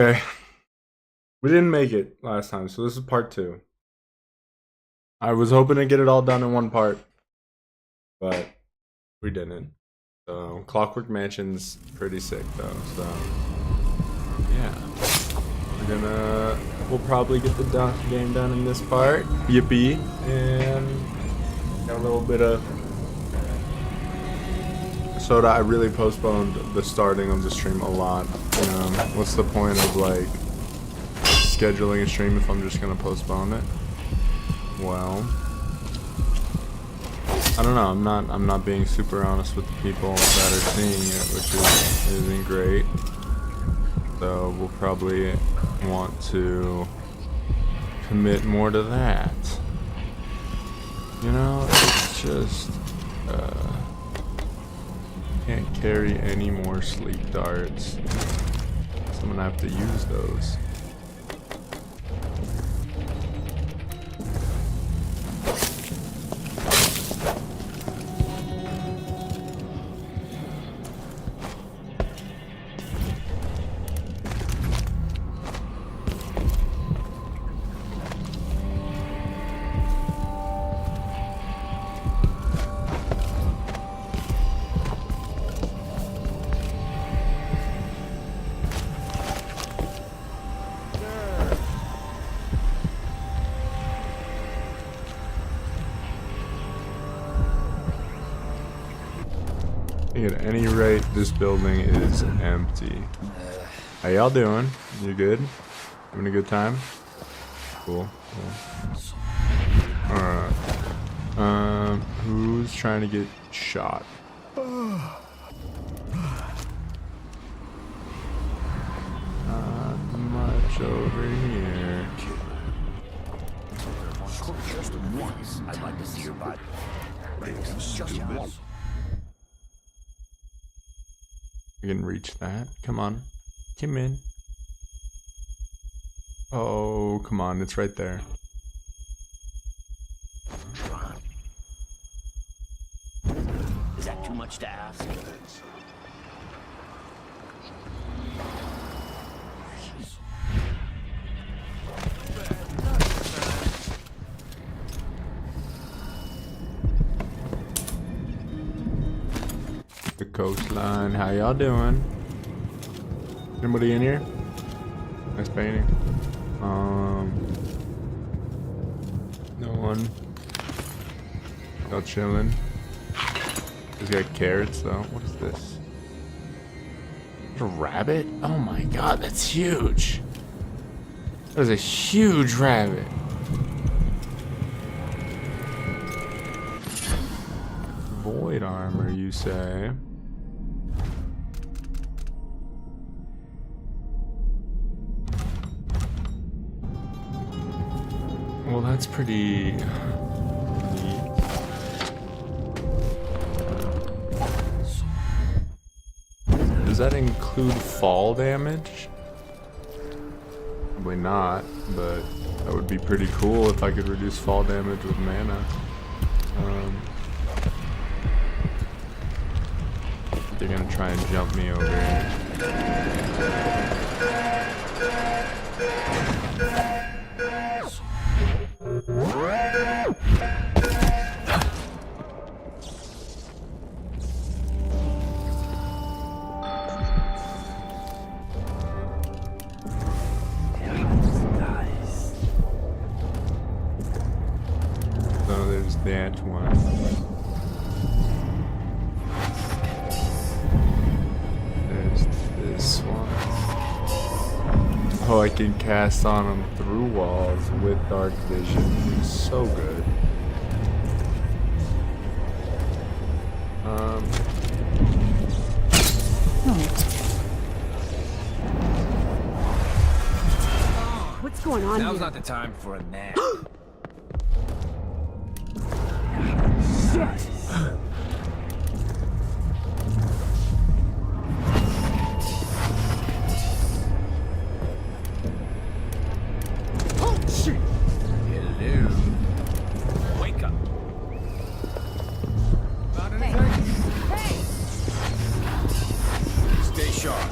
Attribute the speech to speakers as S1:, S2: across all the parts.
S1: Okay. We didn't make it last time, so this is part 2. I was hoping to get it all done in one part, but we didn't. So, Clockwork Mansion's pretty sick though, so yeah. We'll probably get the game done in this part. Yippee. And got a little bit of soda. I really postponed the starting of the stream a lot. What's the point of like scheduling a stream if I'm just gonna postpone it? Well, I don't know. I'm not being super honest with the people that are seeing it, which isn't great. So we'll probably want to commit more to that. You know, it's just can't carry any more sleep darts. So I'm gonna have to use those. At any rate, this building is empty. How y'all doing? You good? Having a good time? Cool. Alright. Who's trying to get shot? Not much over here.
S2: Just once, I'd like to see your body. Just once.
S1: I can reach that. Come on. Come in. Oh, come on. It's right there.
S2: Is that too much to ask?
S1: The coastline. How y'all doing? Anybody in here? Nice painting. No one. Y'all chilling. He's got carrots though. What is this? A rabbit? Oh my god, that's huge. That is a huge rabbit. Void armor, you say? Well, that's pretty neat. Does that include fall damage? Probably not, but that would be pretty cool if I could reduce fall damage with mana. They're gonna try and jump me over here. So there's that one. There's this one. Oh, I can cast on them through walls with dark vision. It's so good.
S3: What's going on
S4: Now's
S3: here?
S4: not the time for a nap.
S3: Shit! Oh shit!
S4: Hello. Wake up. Found anything?
S3: Hey!
S4: Stay sharp.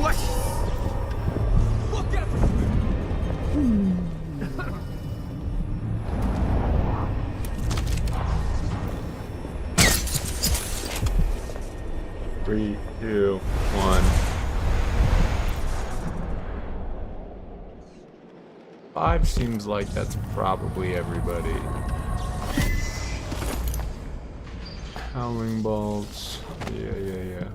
S3: What?
S1: 3, 2, 1. 5 seems like that's probably everybody. Howling bolts. Yeah.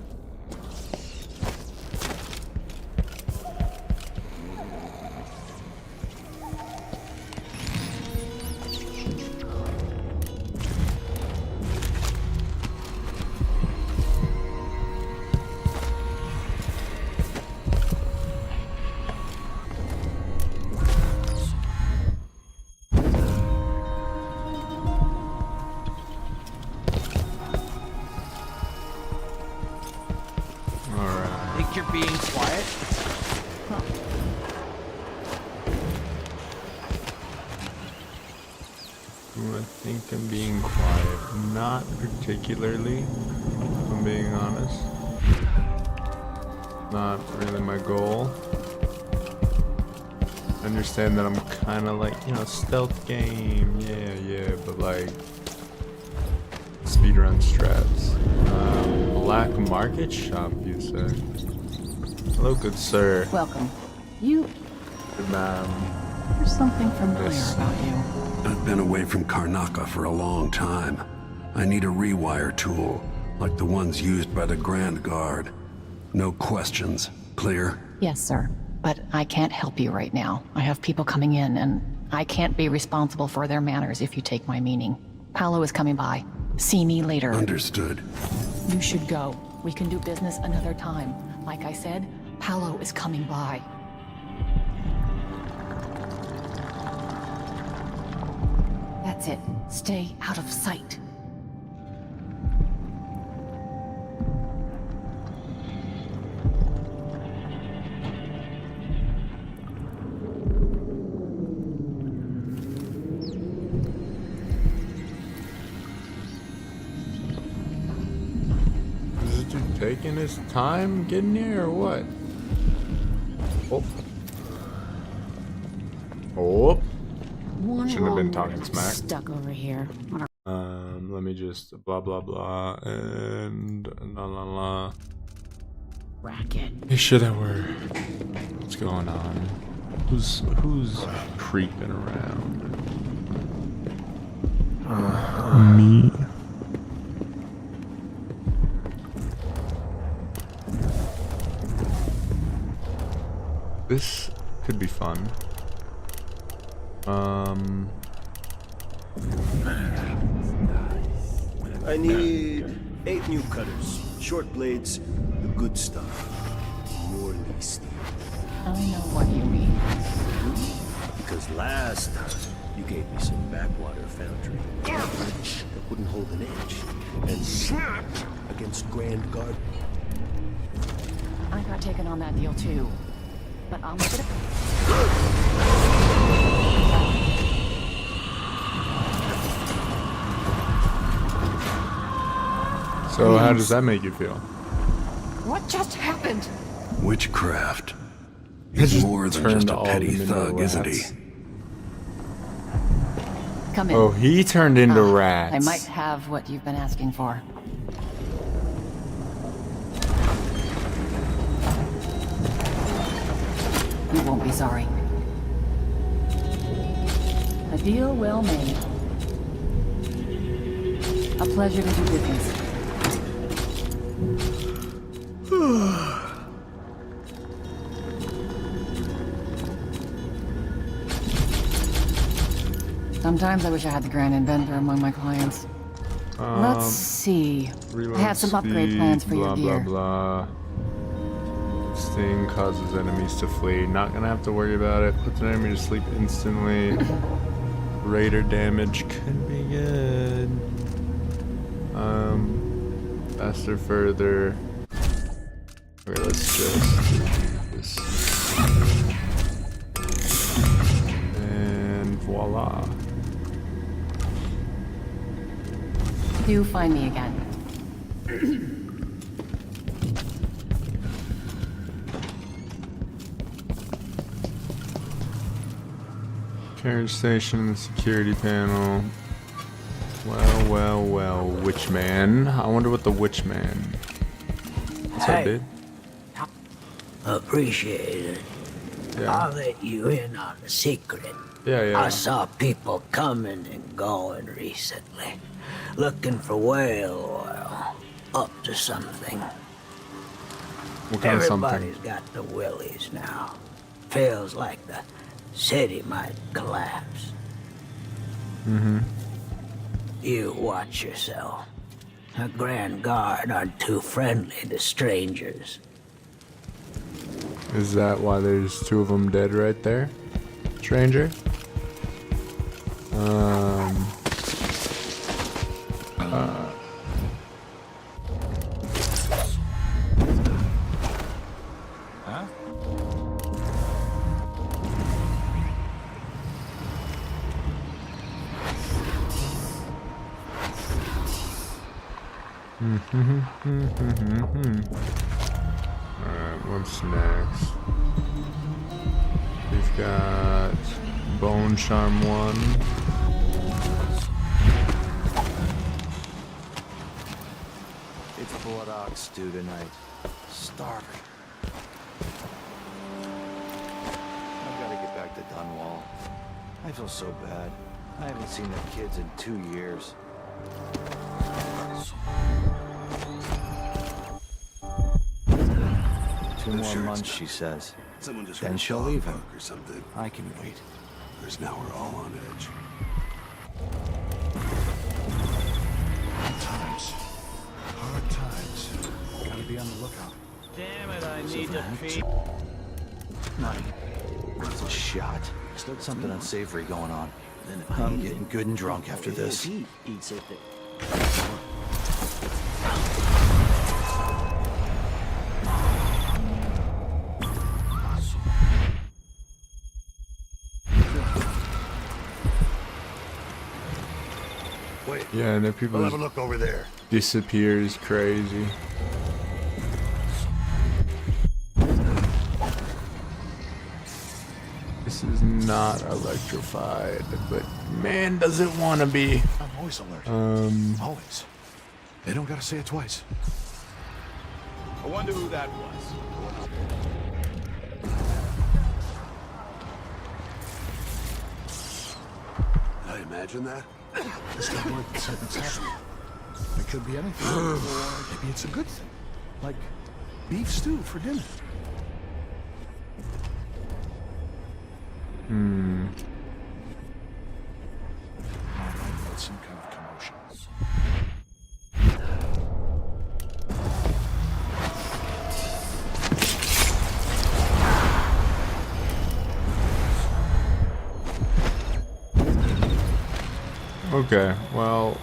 S4: Think you're being quiet?
S1: I think I'm being quiet. Not particularly, if I'm being honest. Not really my goal. I understand that I'm kind of like, you know, stealth game. Yeah, but like speedrun strats. Black market shop, you say? Hello, good sir.
S5: Welcome. You...
S1: Good ma'am.
S5: There's something familiar
S1: Yes.
S5: about you.
S6: I've been away from Karnaca for a long time. I need a rewire tool, like the ones used by the Grand Guard. No questions. Clear?
S5: Yes, sir. But I can't help you right now. I have people coming in, and I can't be responsible for their manners if you take my meaning. Paolo is coming by. See me later.
S6: Understood.
S5: You should go. We can do business another time. Like I said, Paolo is coming by. That's it. Stay out of sight.
S1: Is this dude taking his time getting here or what? Oh.
S3: One
S1: Shouldn't have been
S3: wrong
S1: talking
S3: word
S1: smack.
S3: stuck over here.
S1: Let me just blah blah blah and la la la.
S3: Racket.
S1: Make sure that we're. What's going on? Who's creeping around? Me. This could be fun.
S7: I need 8 new cutters, short blades, the good stuff. Morley steel.
S5: I know what you mean.
S7: Because last time, you gave me some backwater foundry. That wouldn't hold an edge. And snapped against Grand Guard.
S5: I got taken on that deal too. But I'll make it
S1: So how does that make you feel?
S5: What just happened?
S6: Witchcraft.
S1: He
S6: He's
S1: just
S6: more than
S1: turned
S6: just a
S1: all
S6: petty
S1: of them into
S6: thug, isn't he?
S1: rats.
S5: Come in.
S1: Oh, he turned into
S5: Ah,
S1: rats.
S5: I might have what you've been asking for. You won't be sorry. A deal well made. A pleasure to do business. Sometimes I wish I had the Grand Inventor among my clients. Let's see. I have some upgrade plans for your gear.
S1: Blah, blah. Sting causes enemies to flee. Not gonna have to worry about it. Puts an enemy to sleep instantly. Raider damage could be good. Faster, further. Okay, let's just do this. And voila.
S5: Do find me again.
S1: Carriage station and security panel. Well, Witchman. I wonder what the Witchman What's up, dude?
S8: Appreciate it.
S1: Yeah.
S8: I'll let you in on the secret.
S1: Yeah.
S8: I saw people coming and going recently, looking for whale oil, up to something.
S1: What kind of something?
S8: Everybody's got the willies now. Feels like the city might collapse.
S1: Mm-hmm.
S8: You watch yourself. The Grand Guard aren't too friendly to strangers.
S1: Is that why there's two of them dead right there, stranger? Alright, what's next? We've got Bone Charm 1.
S7: It's blood ox stew tonight. Starving. I've got to get back to Dunwall. I feel so bad. I haven't seen the kids in 2 years. 2 more months, she says. Then she'll leave him.
S6: Or something.
S7: I can wait.
S6: Because now we're all on edge.
S2: Hard times. Gotta be on the lookout.
S4: Damn it, I need to pee.
S7: It's a shot. Something unsavory going on. I'm getting good and drunk after this.
S6: Wait,
S1: Yeah, and then
S6: we'll have a
S1: people
S6: look over there.
S1: disappears crazy. This is not electrified, but man, does it want to be.
S2: I'm always alert. Always. They don't gotta say it twice.
S9: I wonder who that was.
S6: Did I imagine that?
S2: This guy Mark said it's happening. It could be anything. Or maybe it's a good thing. Like beef stew for dinner. My mind made some kind of commotion.
S1: Okay, well,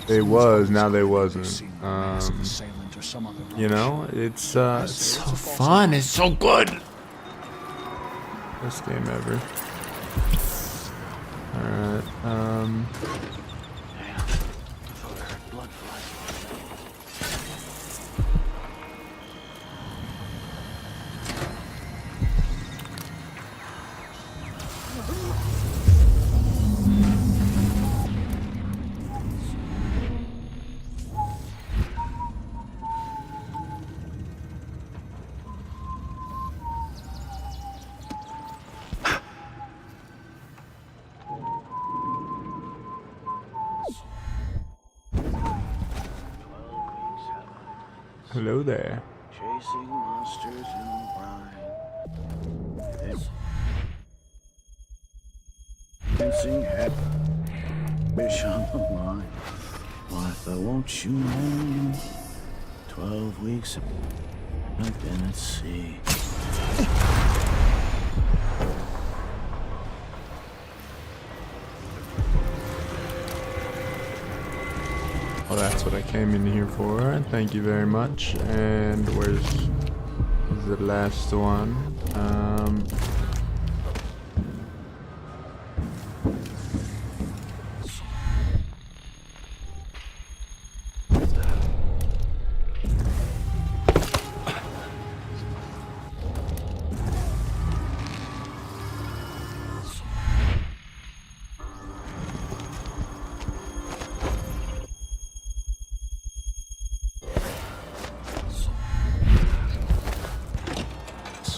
S1: they was, now they wasn't.
S2: Assailant or some other
S1: You know, it's so fun, it's so good. Best game ever. Alright, hello there.
S8: Chasing monsters in brine. Dancing head. Fish on the line. Martha, won't you know? 12 weeks I've been at sea.
S1: Well, that's what I came in here for. Thank you very much. And where's the last one?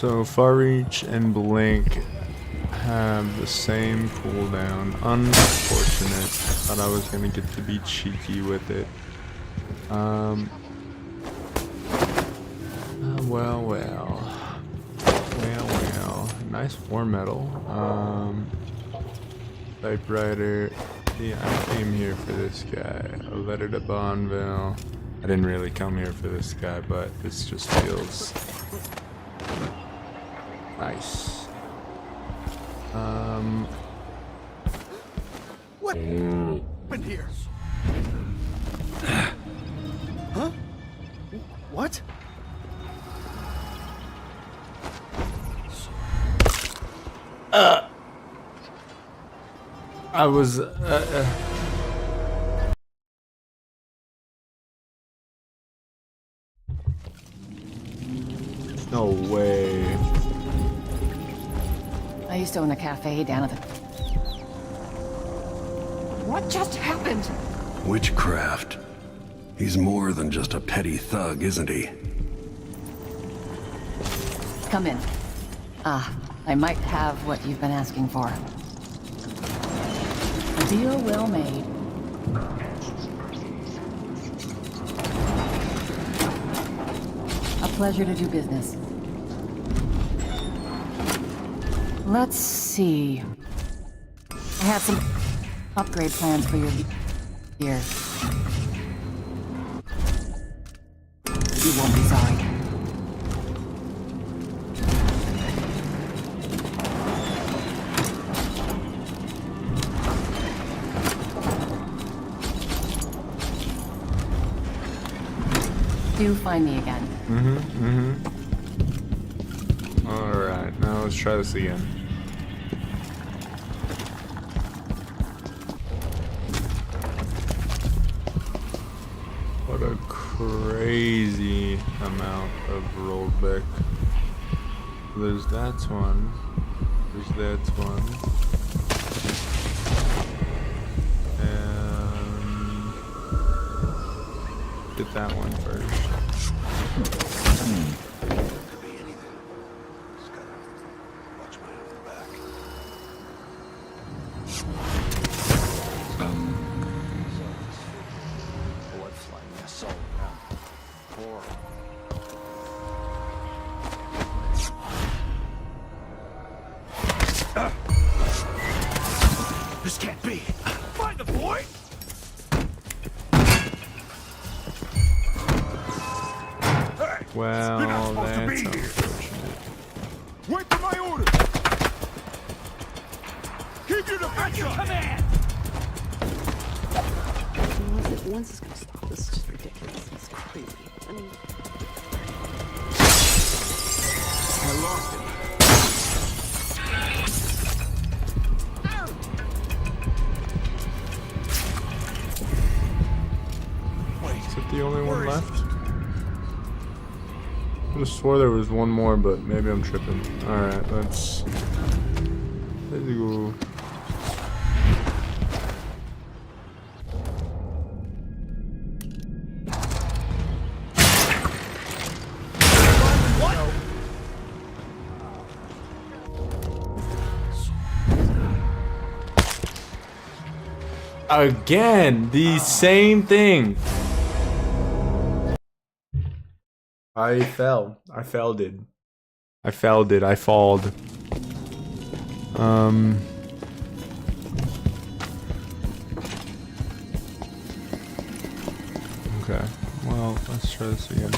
S1: So Far Reach and Blink have the same cooldown. Unfortunate. Thought I was gonna get to be cheeky with it. Well. Nice war medal. Typewriter. See, I came here for this guy. A letter to Bonneville. I didn't really come here for this guy, but this just feels nice.
S2: What happened here? Huh? What?
S1: I was no way.
S5: I used to own a cafe down at the... What just happened?
S6: Witchcraft. He's more than just a petty thug, isn't he?
S5: Come in. I might have what you've been asking for. A deal well made. A pleasure to do business. Let's see. I have some upgrade plans for your gear. You won't be sorry. Do find me again.
S1: Alright, now let's try this again. What a crazy amount of rollback. There's that one. There's that one. And get that one first.
S2: This can't be. Find the boy.
S1: Well,
S2: You're not supposed to
S1: that's
S2: be here.
S1: unfortunate.
S2: Wait for my order. Keep your defense up. Command.
S10: When's this gonna stop? This is just ridiculous. It's crazy. I mean...
S2: I lost him.
S1: Is it the only one left? I could have swore there was one more, but maybe I'm tripping. Alright, let's go. Again, the same thing. I fell. I failed it. I failed it. I falled. Okay. Well, let's try this again.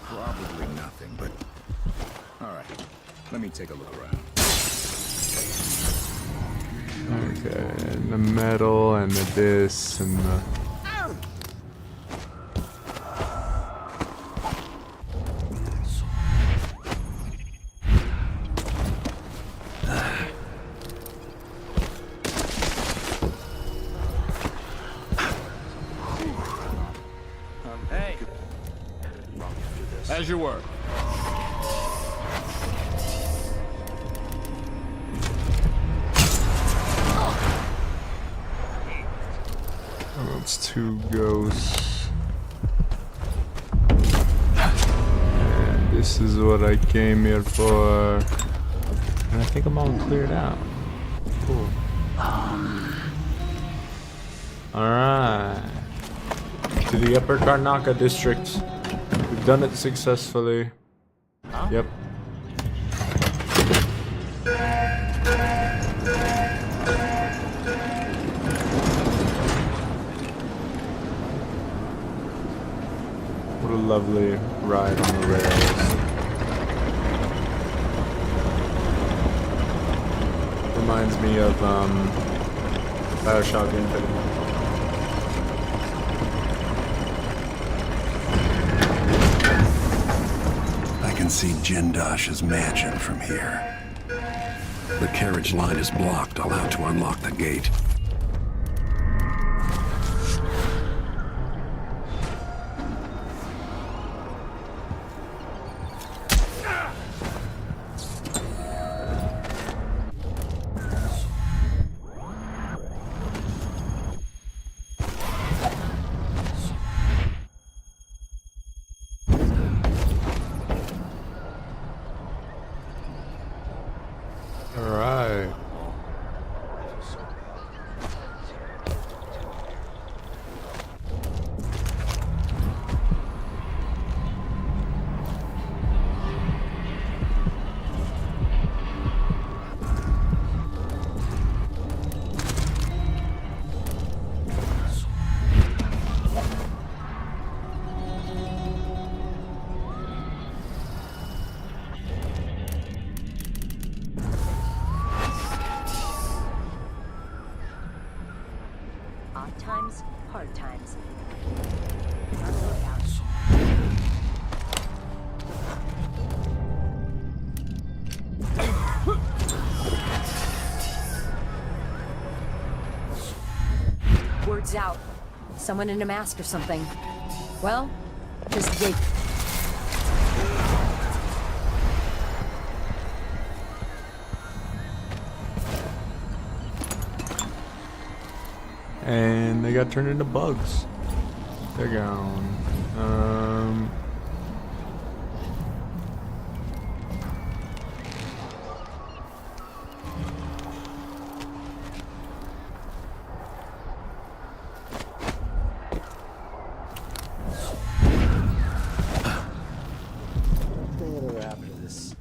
S9: Probably nothing, but... Alright, let me take a look around.
S1: Okay, and the metal and the this and the...
S4: Hey,
S9: As you were.
S1: That's 2 ghosts. And this is what I came here for. And I think I'm all cleared out. Cool. Alright. To the Upper Karnaca district. We've done it successfully. Yep. What a lovely ride on the rails. Reminds me of Bioshock Infinite.
S6: I can see Jindash's mansion from here. The carriage line is blocked. I'll have to unlock the gate.
S1: Alright.
S11: Odd times, hard times. On the lookout. Word's out. Someone in a mask or something. Well, here's the gate.
S1: And they got turned into bugs. They're gone.
S2: After this.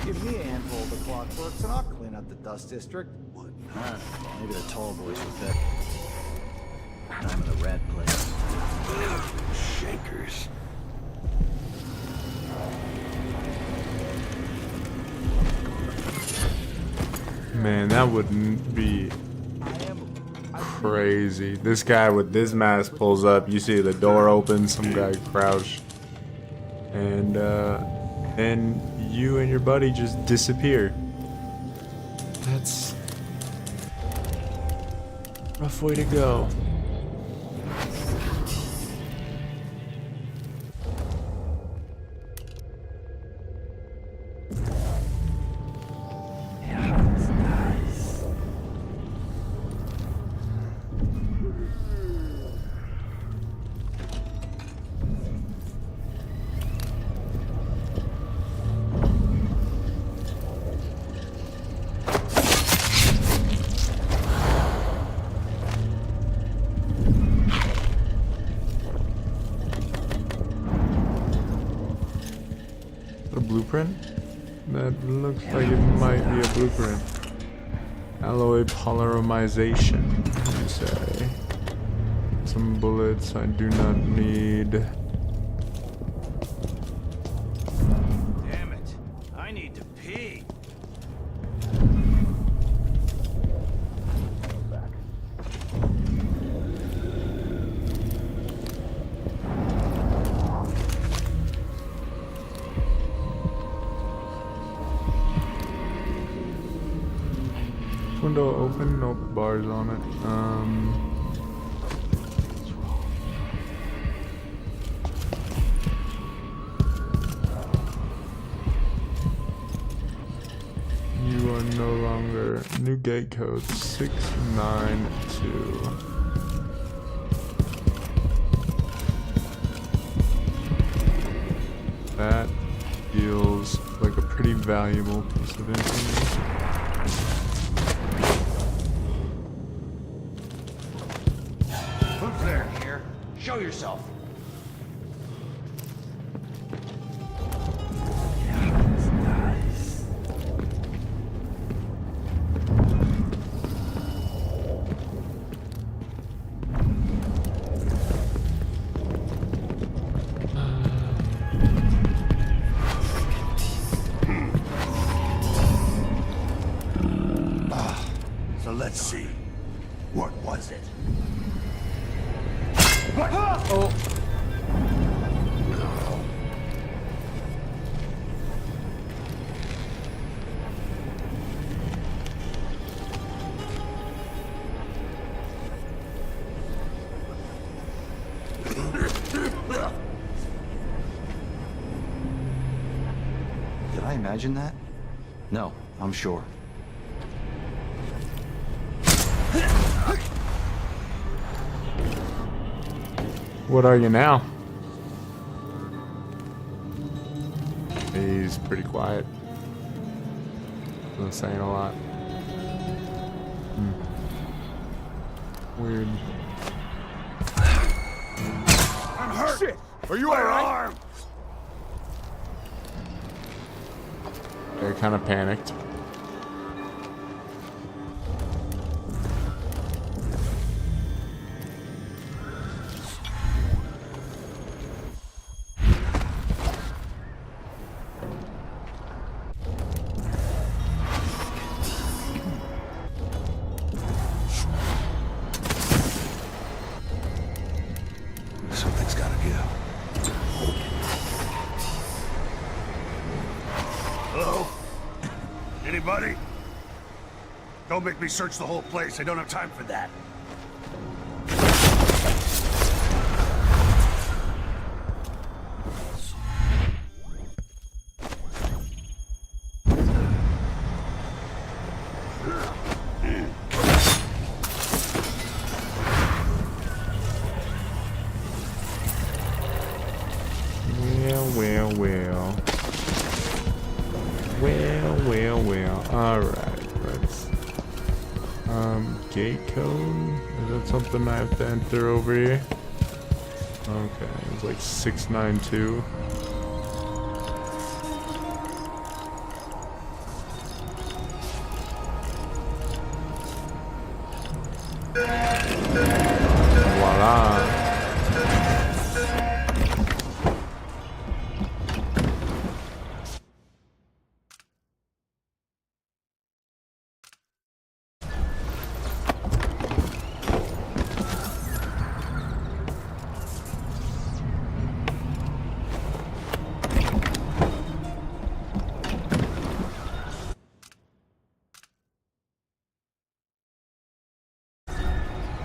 S2: Give me a handful of the clockworks and I'll clean up the dust district.
S7: Maybe the tall boys were better. Time of the rat place.
S6: Shakers.
S1: Man, that wouldn't be crazy. This guy with this mask pulls up. You see the door open, some guy crouched. And you and your buddy just disappear. That's a rough way to go. A blueprint? That looks like it might be a blueprint. Alloy polymerization, you say. Some bullets I do not need.
S4: Damn it. I need to pee.
S1: Window open, no bars on it. You are no longer new gate code 692. That feels like a pretty valuable piece of information.
S4: Who's there here? Show yourself.
S7: So let's see. What was it?
S4: What?
S1: Oh.
S2: Did I imagine that? No, I'm sure.
S1: What are you now? He's pretty quiet. Not saying a lot. Weird.
S4: I'm hurt. Shit. Are you alright?
S1: They're kind of panicked.
S6: Something's gotta give.
S7: Hello? Anybody? Don't make me search the whole place. I don't have time for that.
S1: Well. Alright, let's... gate code? Is that something I have to enter over here? Okay, it's like 692. Voila.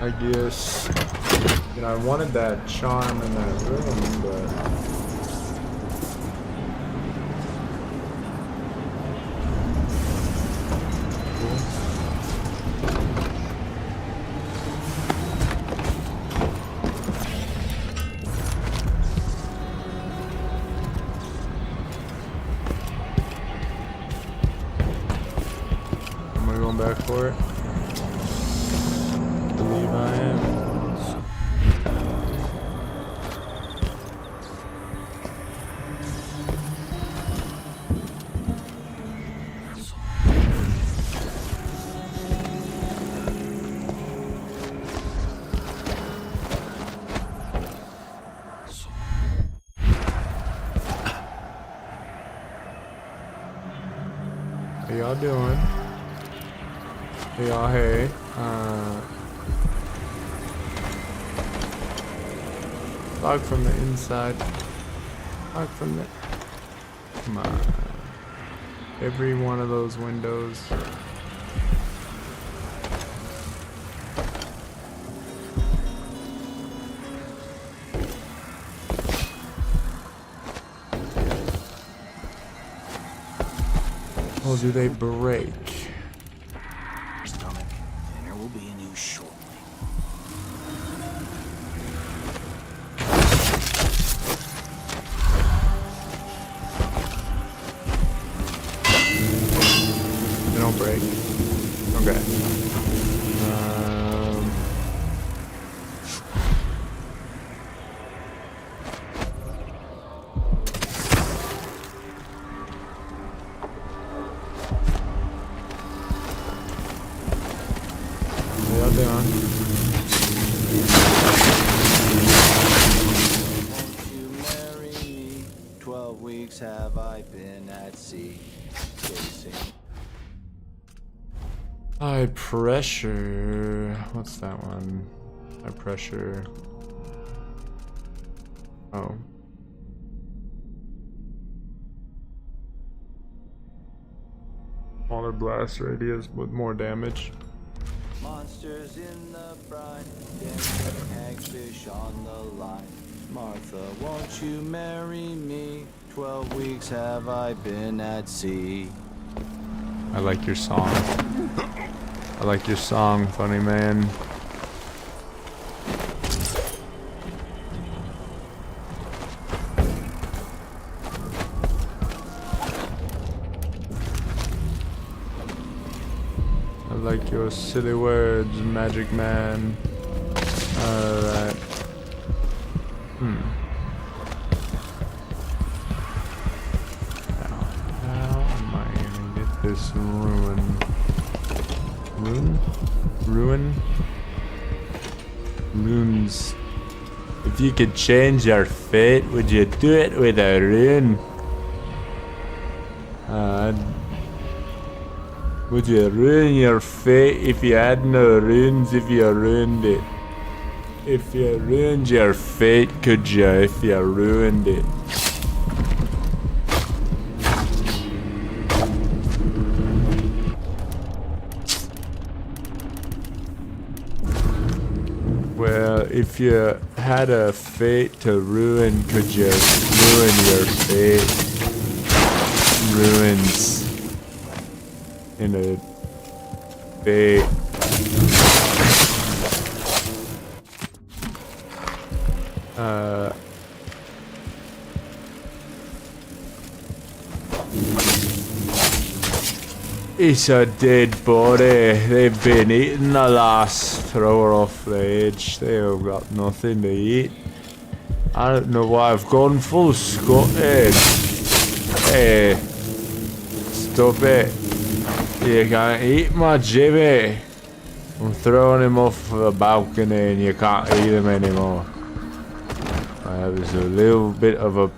S1: I guess, you know, I wanted that charm in that room, but... Am I going back for it? Believe I am. How y'all doing? Hey y'all, hey. Log from the inside. Log from the... Come on. Every one of those windows. Oh, do they break?
S2: Stomach, dinner will be in you shortly.
S1: break. Okay. How y'all doing?
S4: Won't you marry me? 12 weeks have I been at sea, chasing.
S1: High pressure. What's that one? High pressure. Oh. Smaller blast radius with more damage.
S4: Monsters in the brine, dancing hagfish on the line. Martha, won't you marry me? 12 weeks have I been at sea.
S1: I like your song. I like your song, funny man. I like your silly words, magic man. Alright. How am I gonna get this ruin? Ruin? Runes. If you could change your fate, would you do it with a rune? Would you ruin your fate if you had no runes, if you ruined it? If you ruined your fate, could you, if you ruined it? Well, if you had a fate to ruin, could you ruin your fate? Ruins in a fate. It's a dead body. They've been eating the last. Throw her off the edge. They've got nothing to eat. I don't know why I've gone full Scottish. Hey, stop it. You can't eat my Jimmy. I'm throwing him off the balcony and you can't eat him anymore. It was a little bit of a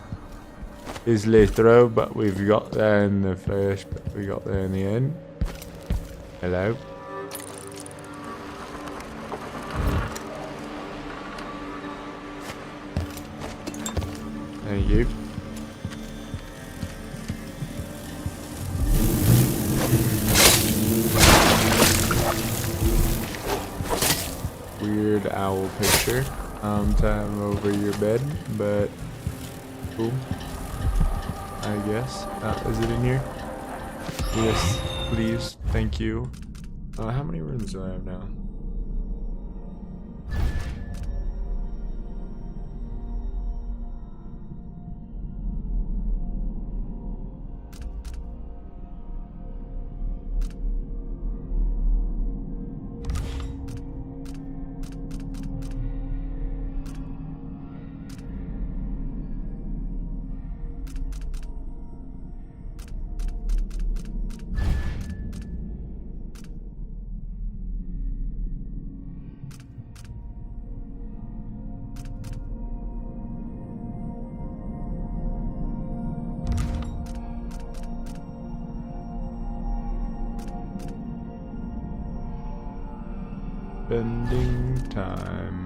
S1: easily throw, but we've got there in the first, but we got there in the end. Hello. Thank you. Weird owl picture. Time over your bed, but cool. I guess. Is it in here? Yes, please. Thank you. How many rooms do I have now? Spending time.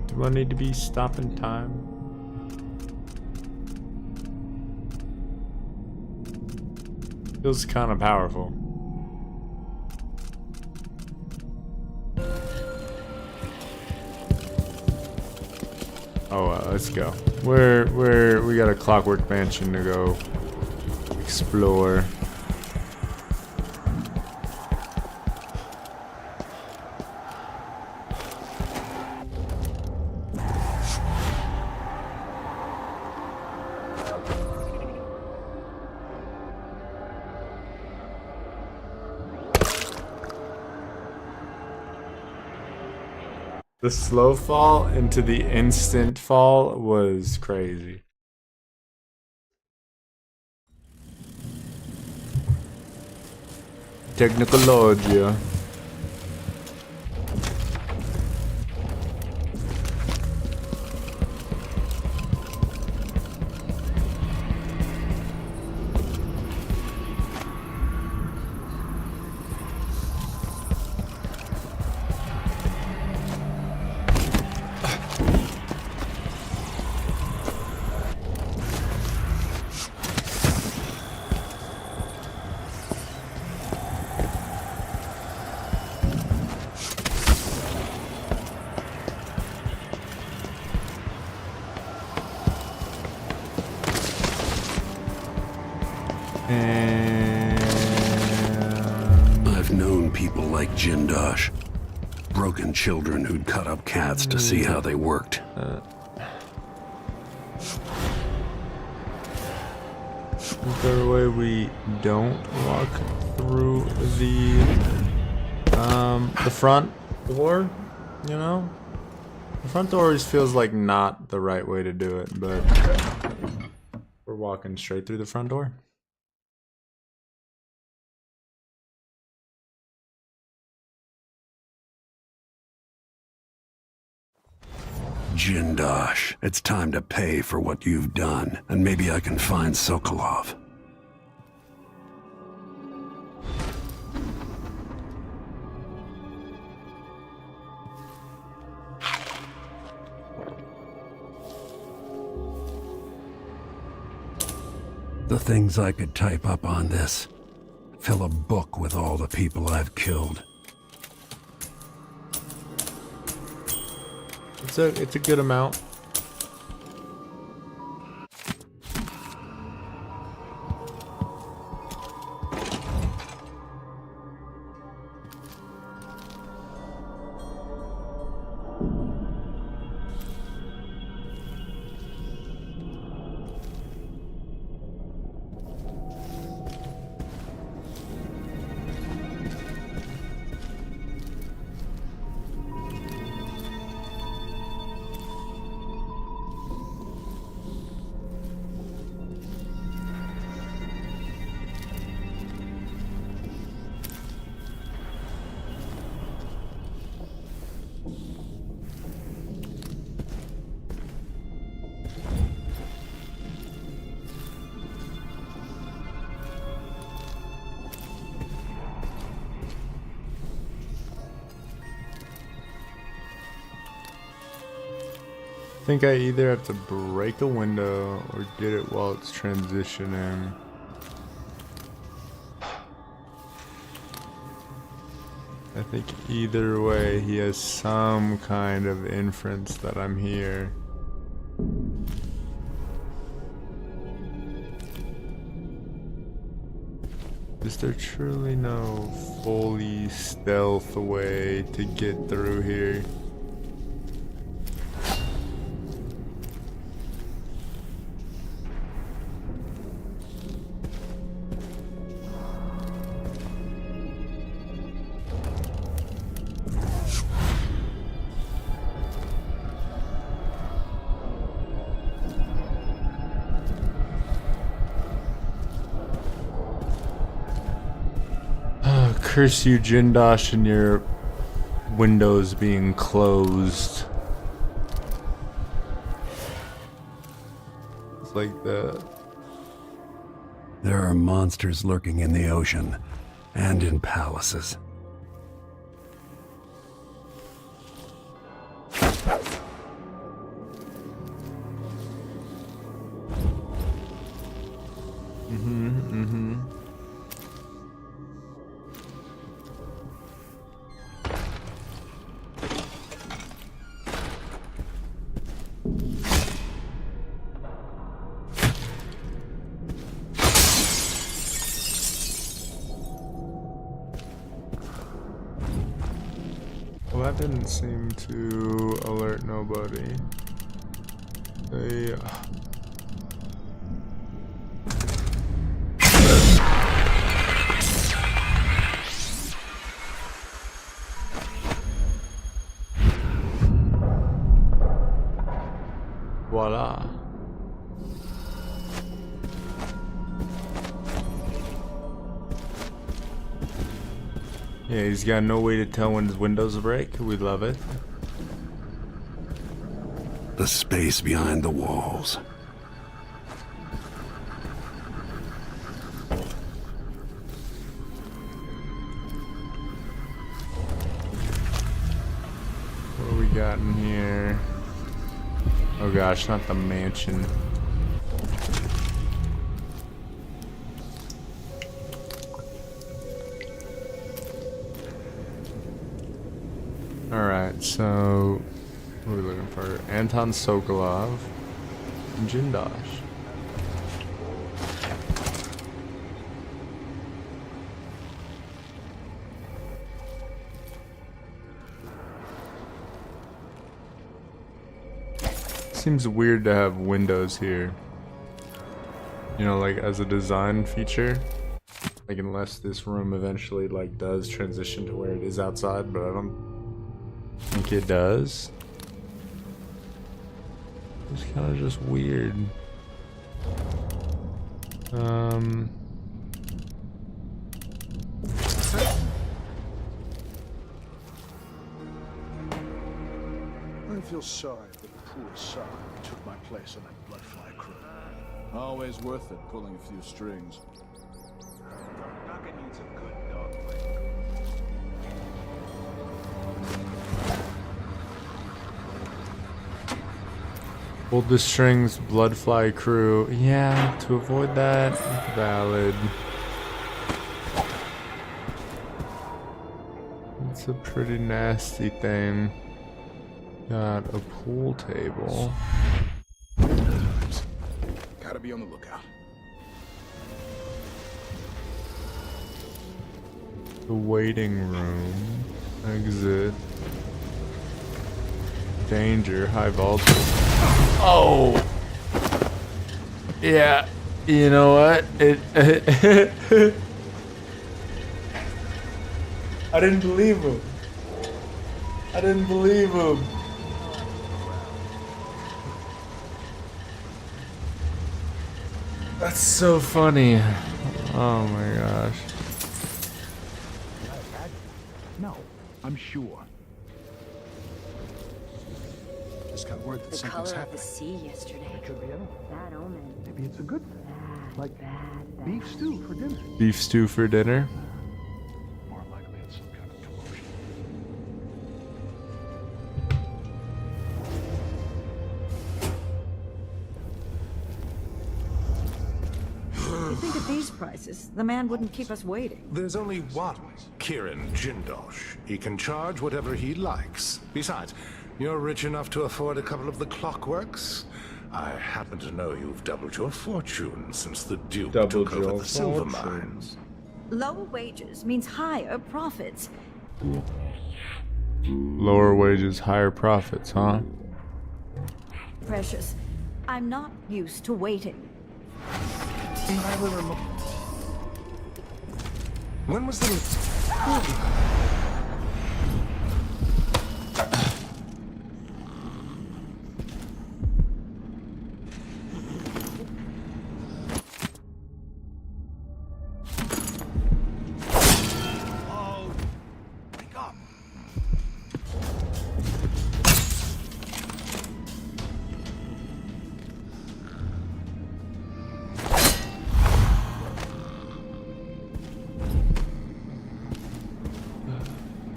S1: Do I need to be stopping time? Feels kind of powerful. Oh, let's go. We got a clockwork mansion to go explore. The slow fall into the instant fall was crazy. Technologia.
S6: I've known people like Jindosh. Broken children who'd cut up cats to see how they worked.
S1: Is there a way we don't walk through the front door? You know? The front door always feels like not the right way to do it, but we're walking straight through the front door.
S6: Jindosh, it's time to pay for what you've done, and maybe I can find Sokolov. The things I could type up on this. Fill a book with all the people I've killed.
S1: It's a good amount. I think I either have to break a window or get it while it's transitioning. I think either way he has some kind of inference that I'm here. Is there truly no fully stealth way to get through here? Curse you, Jindosh, and your windows being closed. It's like that.
S6: There are monsters lurking in the ocean and in palaces.
S1: Well, that didn't seem to alert nobody. They... Voila. Yeah, he's got no way to tell when his windows break. We love it.
S6: The space behind the walls.
S1: What do we got in here? Oh gosh, not the mansion. Alright, so what are we looking for? Anton Sokolov and Jindosh. Seems weird to have windows here. You know, like as a design feature. Like unless this room eventually like does transition to where it is outside, but I don't think it does. It's kind of just weird.
S2: I feel sorry for the poor son who took my place on that bloodfly crew. Always worth it, pulling a few strings.
S9: Karnaca needs a good dog leg.
S1: Pulled the strings, bloodfly crew. Yeah, to avoid that, valid. It's a pretty nasty thing. Got a pool table.
S9: Gotta be on the lookout.
S1: The waiting room. Exit. Danger, high voltage. Oh! Yeah, you know what? I didn't believe him. I didn't believe him. That's so funny. Oh my gosh.
S2: No, I'm sure. Just got word that
S11: The
S2: something's
S11: color of the
S2: happening.
S11: sea yesterday.
S2: It could be anything.
S11: Bad omen.
S2: Maybe it's a good thing.
S11: Bad,
S2: Like
S11: bad.
S2: beef stew for dinner.
S1: Beef stew for dinner.
S2: More likely it's some kind of commotion.
S12: You think at these prices, the man wouldn't keep us waiting?
S13: There's only one Kirin Jindosh. He can charge whatever he likes. Besides, you're rich enough to afford a couple of the clockworks. I happen to know you've doubled your fortune since the Duke took over the silver mines.
S12: Lower wages means higher profits.
S1: Lower wages, higher profits, huh?
S12: Precious, I'm not used to waiting.
S13: When was the...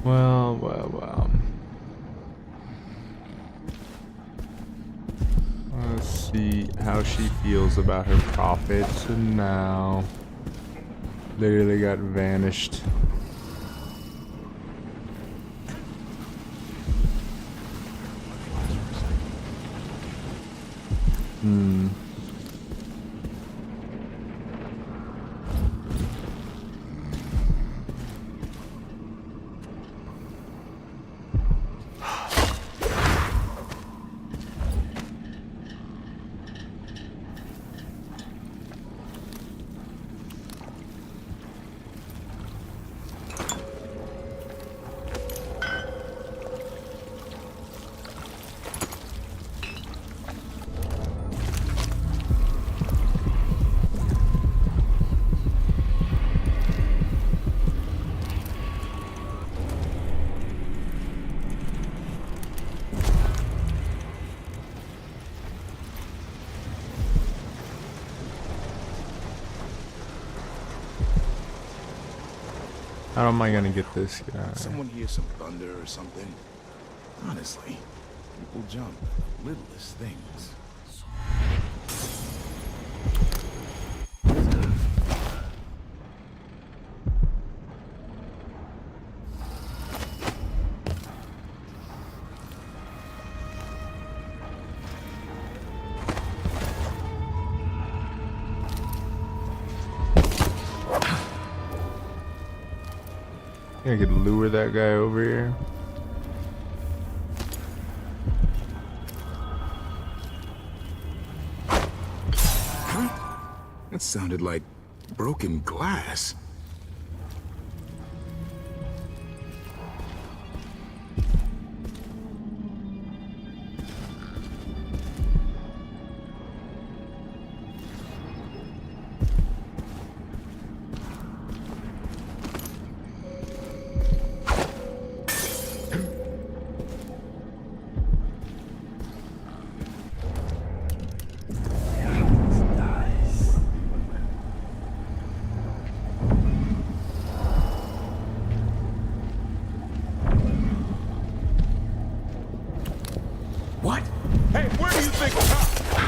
S1: Well. Let's see how she feels about her profits, and now literally got vanished. How am I gonna get this guy?
S9: Someone hear some thunder or something? Honestly, people jump at the littlest things.
S1: I could lure that guy over here.
S9: Huh? That sounded like broken glass.
S14: What? Hey, where do you think?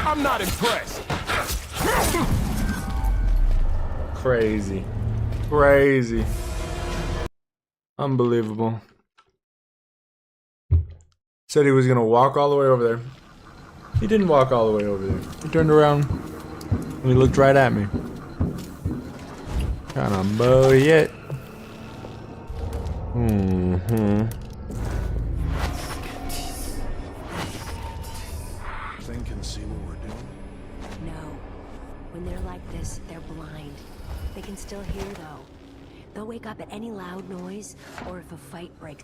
S14: I'm not impressed.
S1: Crazy. Crazy. Unbelievable. Said he was gonna walk all the way over there. He didn't walk all the way over there. He turned around and he looked right at me. Kinda bullshit.
S2: Thing can see what we're doing.
S11: No. When they're like this, they're blind. They can still hear, though. They'll wake up at any loud noise, or if a fight breaks.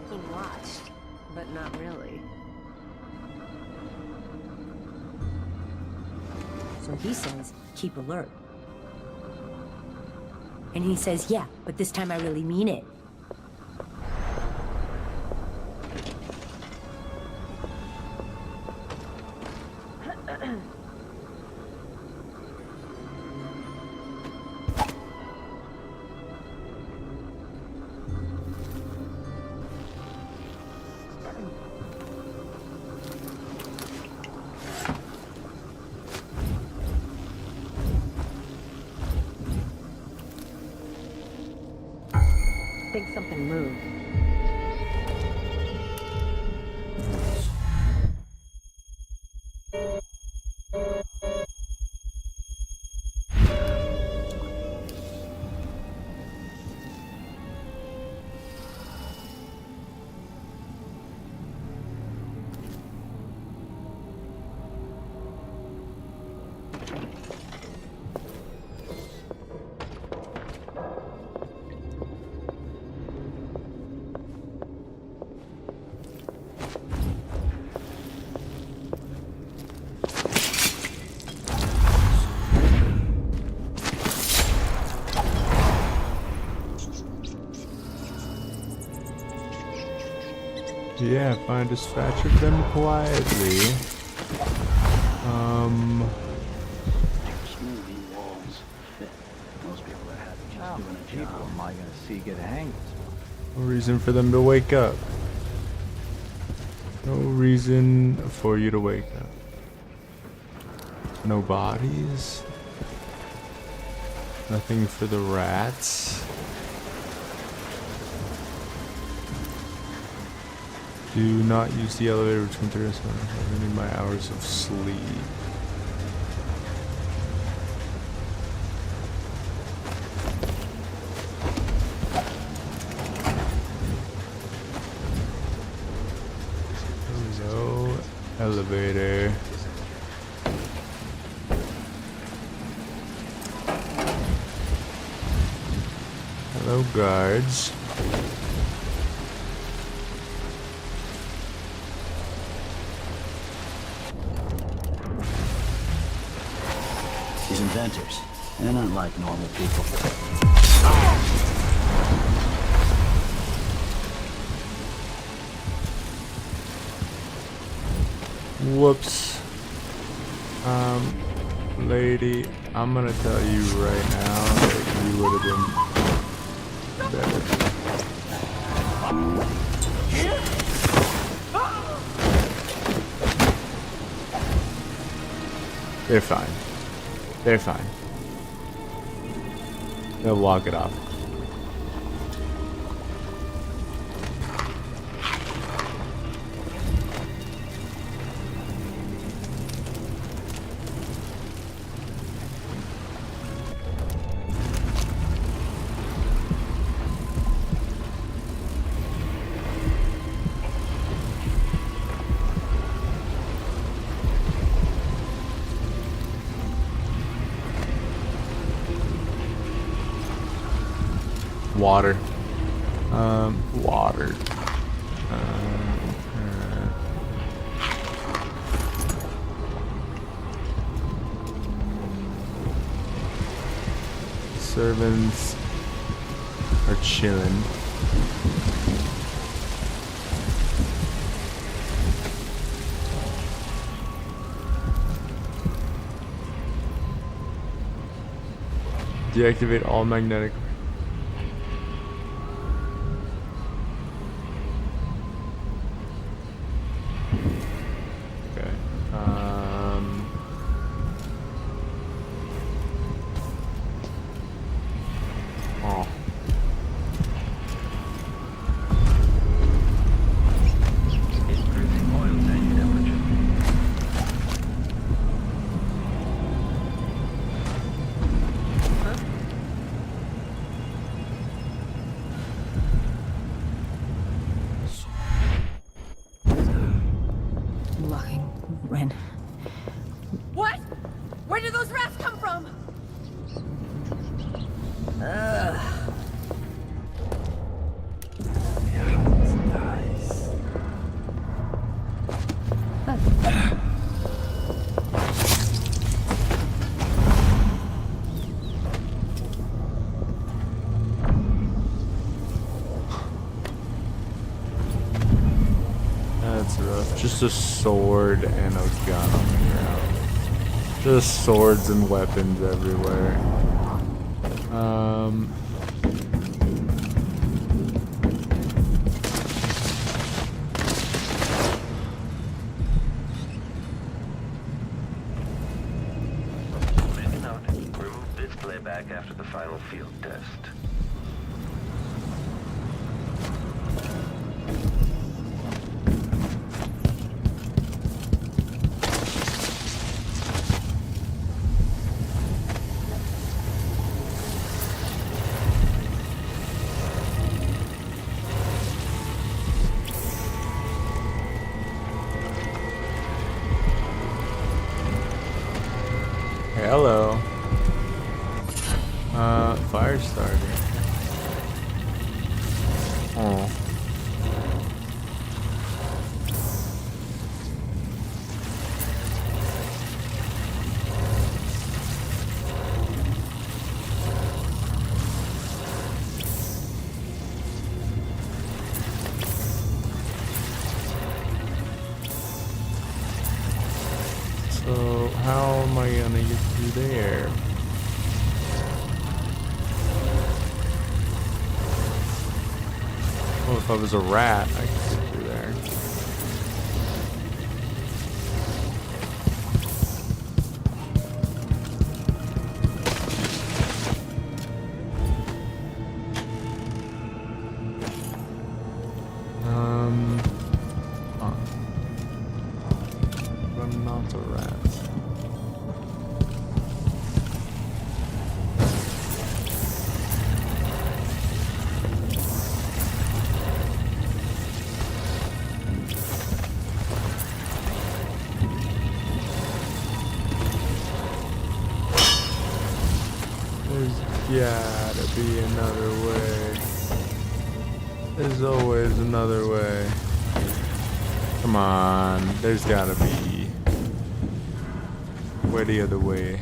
S11: He watched, but not really. So he says, keep alert. And he says, yeah, but this time I really mean it. I think something moved.
S1: Yeah, find dispatch of them quietly.
S4: Smoothie walls fit. Most people that have it just doing a job. Am I gonna see get a hang of this?
S1: No reason for them to wake up. No reason for you to wake up. No bodies. Nothing for the rats. Do not use the elevator between 3 and 7. I need my hours of sleep. Hello, elevator. Hello, guards.
S4: These inventors, they're not like normal people.
S1: Whoops. Lady, I'm gonna tell you right now that you would have been better. They're fine. They're fine. They'll walk it off. Water. Water. Servants are chilling. Deactivate all magnetic.
S10: What? Where did those rats come from?
S1: That's rough. Just a sword and a gun on the ground. Just swords and weapons everywhere.
S15: Make a note. Remove this playback after the final field test.
S1: Hello. Fire starter. Oh. So how am I gonna get through there? Well, if I was a rat, I could get through there. I'm not a rat. There's gotta be another way. There's always another way. Come on, there's gotta be. Where the other way?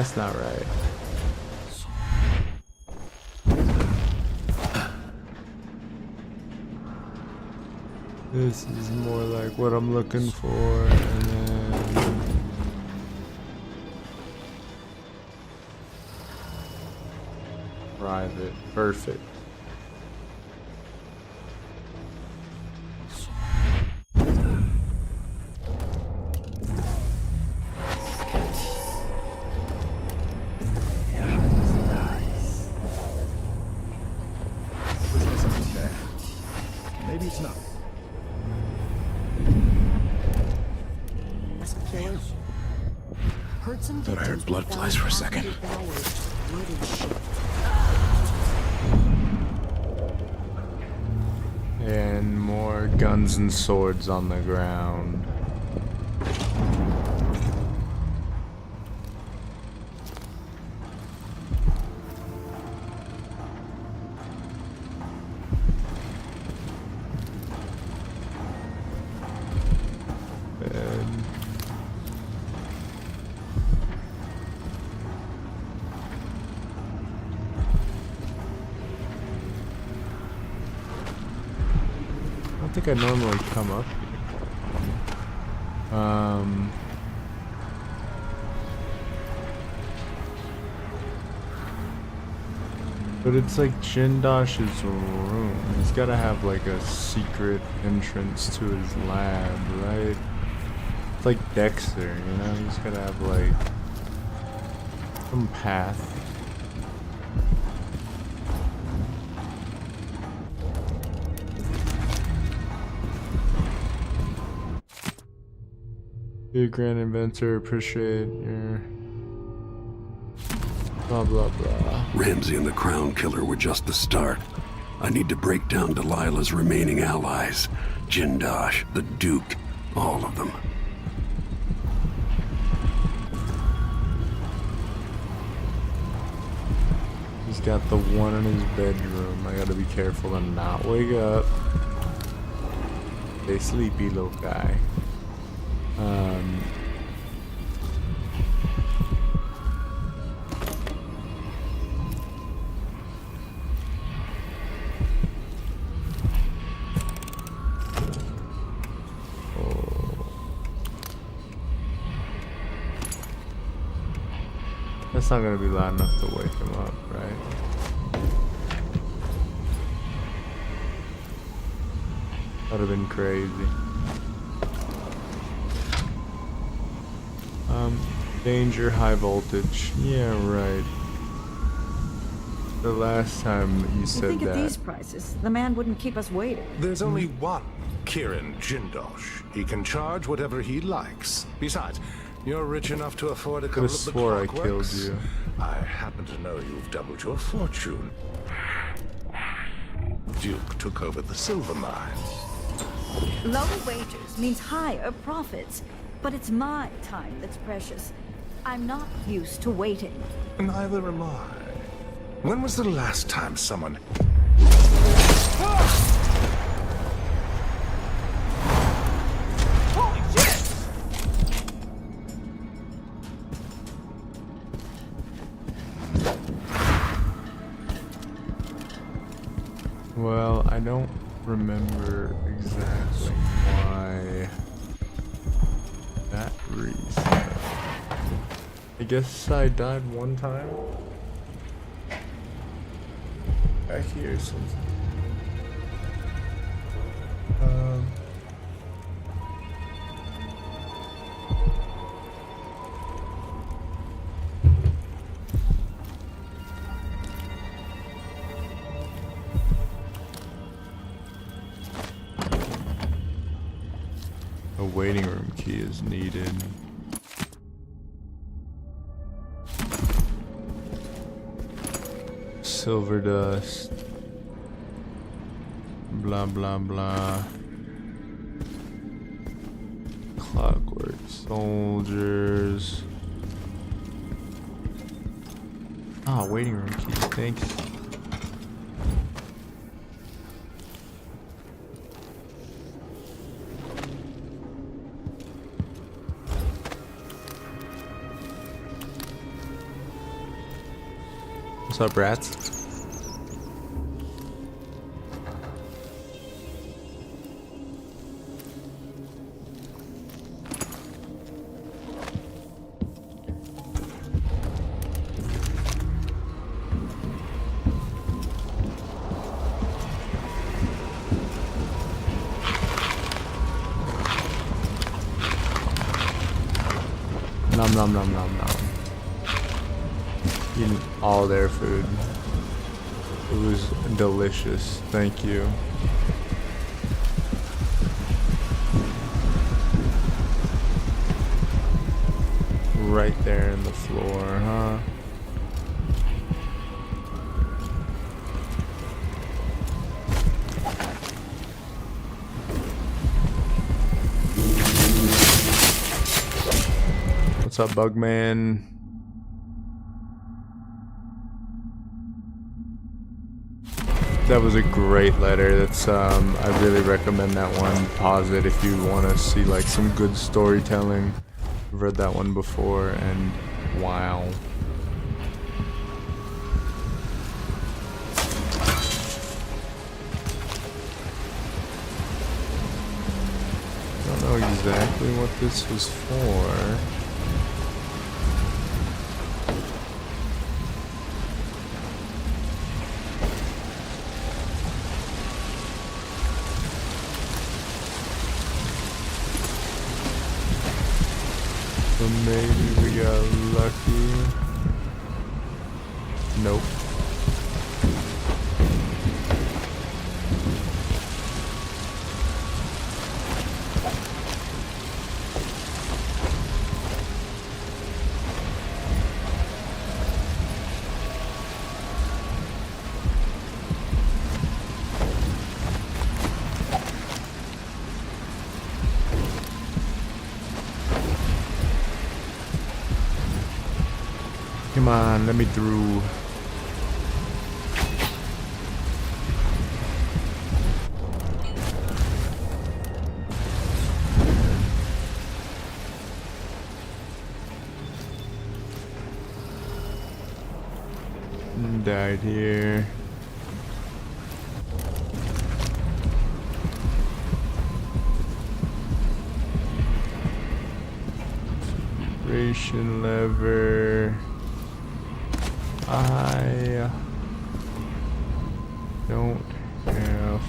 S1: That's not right. This is more like what I'm looking for, and then private, perfect.
S9: Maybe it's not.
S10: Thought
S9: I heard blood flies for a second.
S1: And more guns and swords on the ground. I don't think I normally come up here. But it's like Jindosh's room. He's gotta have like a secret entrance to his lab, right? It's like Dexter, you know? He's gotta have like some path. Be a grand inventor, appreciate your blah blah blah.
S6: Ramsey and the Crown Killer were just the start. I need to break down Delilah's remaining allies. Jindosh, the Duke, all of them.
S1: He's got the one in his bedroom. I gotta be careful to not wake up. Stay sleepy, little guy. That's not gonna be loud enough to wake him up, right? That'd have been crazy. Danger, high voltage. Yeah, right. The last time you said
S12: think
S1: that.
S12: at these prices, the man wouldn't keep us waiting.
S13: There's only one Kirin Jindosh. He can charge whatever he likes. Besides, you're rich enough to afford a couple of the
S1: swore I killed
S13: clockworks.
S1: you.
S13: I happen to know you've doubled your fortune. Duke took over the silver mines.
S12: Lower wages means higher profits, but it's my time that's precious. I'm not used to waiting.
S13: Neither am I. When was the last time someone...
S14: Holy shit!
S1: Well, I don't remember exactly why that reset. I guess I died one time. Back here, something. A waiting room key is needed. Silver dust. Blah blah blah. Clockwork soldiers. Ah, waiting room key. Thanks. What's up, rats? Nom nom nom nom nom. Eating all their food. It was delicious. Thank you. Right there in the floor, huh? What's up, Bugman? That was a great letter. That's I really recommend that one. Pause it if you want to see like some good storytelling. I've read that one before and wow. I don't know exactly what this was for. So maybe we got lucky. Nope. Come on, let me through. Died here. Ration lever. I don't have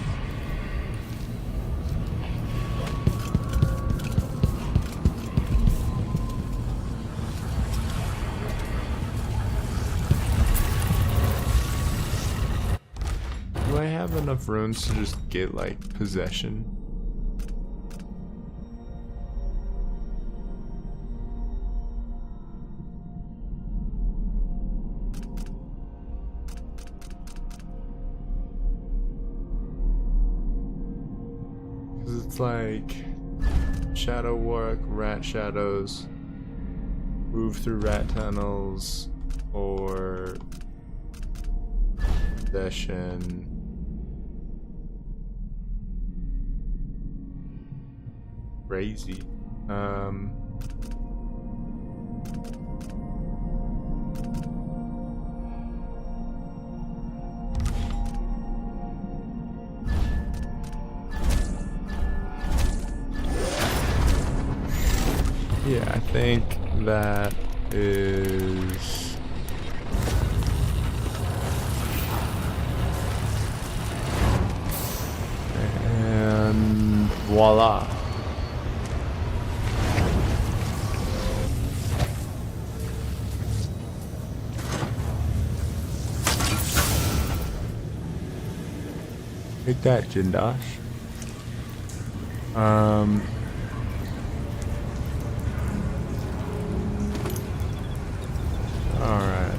S1: do I have enough runes to just get like possession? It's like shadow work, rat shadows, move through rat tunnels, or possession. Crazy. Yeah, I think that is and voila. Take that, Jindosh. Alright.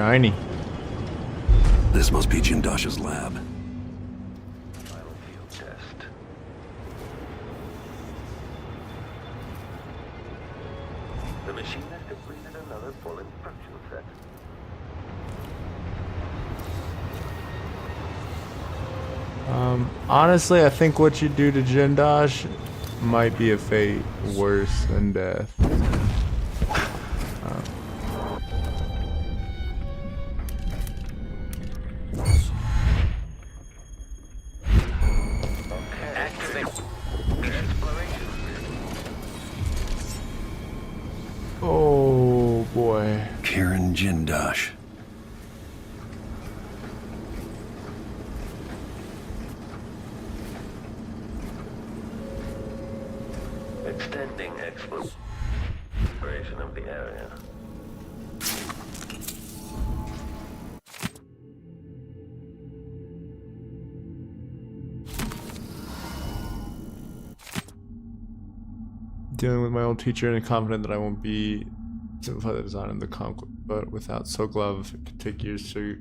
S1: shiny.
S6: This must be Jindosh's lab.
S15: Final field test. The machine has completed another full instruction set.
S1: Honestly, I think what you do to Jindosh might be a fate worse than death. Oh boy.
S6: Kieran Jindosh.
S15: Extending exploration of the area.
S1: Dealing with my old teacher and confident that I won't be simplify the design of the conquest, but without Silk Glove, it could take years to.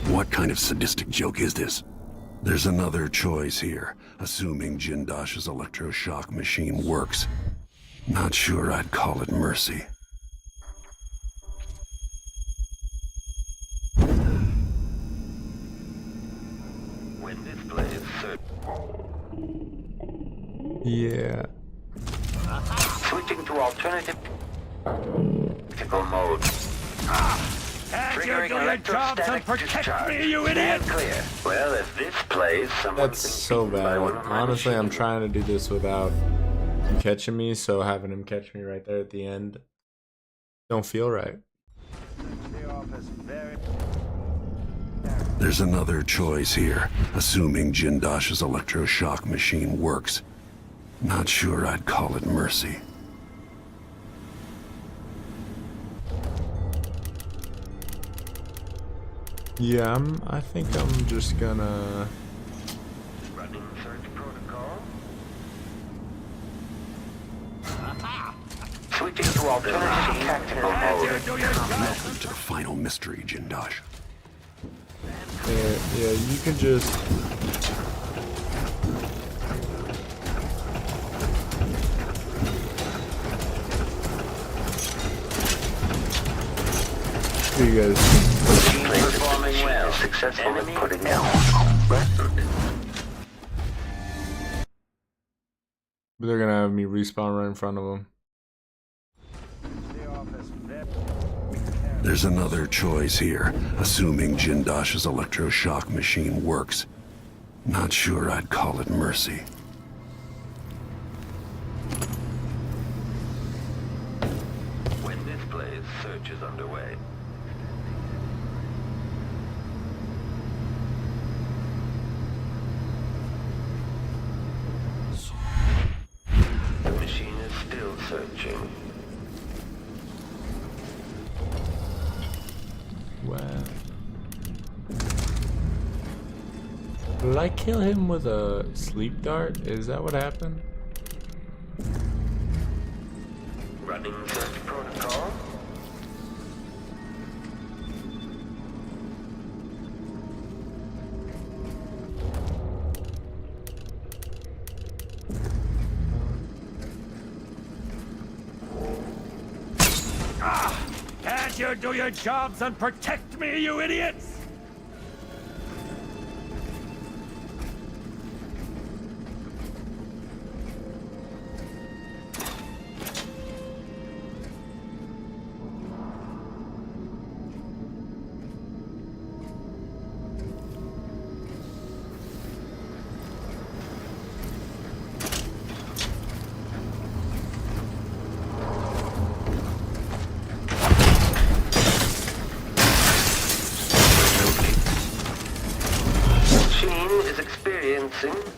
S6: What kind of sadistic joke is this? There's another choice here, assuming Jindosh's electroshock machine works. Not sure I'd call it mercy.
S15: When display is certain.
S1: Yeah.
S15: Switching to alternative tactical mode. Triggering electrostatic discharge. Stand clear. Well, if this plays, someone
S1: That's so bad. Honestly, I'm trying to do this without him catching me, so having him catch me right there at the end don't feel right.
S6: There's another choice here, assuming Jindosh's electroshock machine works. Not sure I'd call it mercy.
S1: Yeah, I think I'm just gonna.
S15: Running search protocol. Switching to alternative tactical mode.
S6: Welcome to the final mystery, Jindosh.
S1: Yeah, you can just. You guys.
S15: Performing well. Successful in putting out.
S1: But they're gonna have me respawn right in front of them.
S6: There's another choice here, assuming Jindosh's electroshock machine works. Not sure I'd call it mercy.
S15: When this plays, search is underway. The machine is still searching.
S1: Wow. Did I kill him with a sleep dart? Is that what happened?
S15: Running search protocol.
S14: Can't you do your jobs and protect me, you idiots?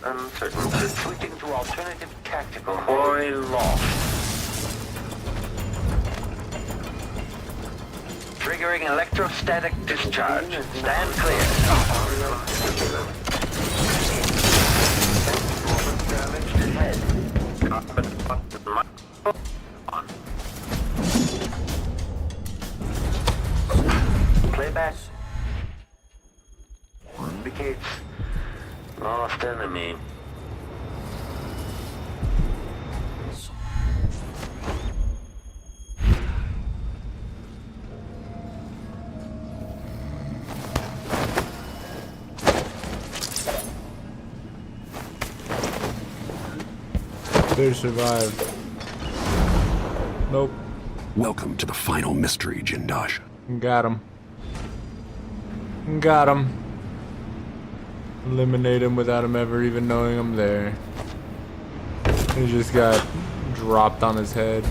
S15: Uncertainty. Switching to alternative tactical. Quarry lost. Triggering electrostatic discharge. Stand clear. Damage to head. Playback indicates lost enemy.
S1: They survived. Nope.
S6: Welcome to the final mystery, Jindosh.
S1: Got him. Got him. Eliminate him without him ever even knowing I'm there. He just got dropped on his head.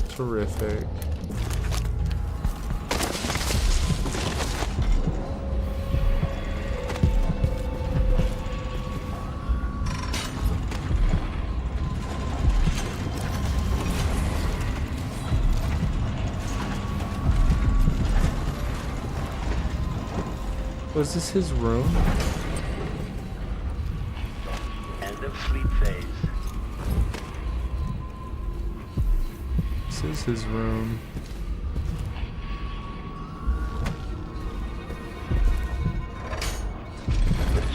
S1: Terrific. Was this his room?
S15: End of sleep phase.
S1: This is his room.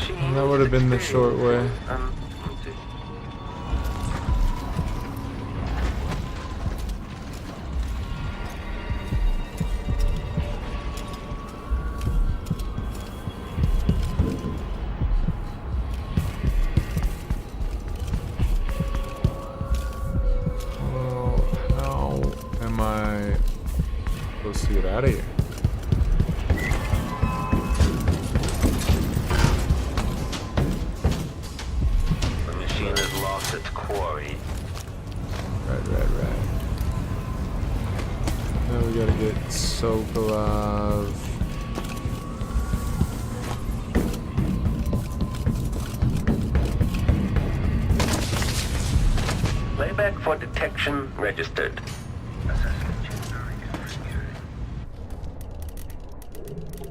S1: And that would have been the short way. Let's get out of here.
S15: The machine has lost its quarry.
S1: Right. Now we gotta get Sokolov.
S15: Playback for detection registered.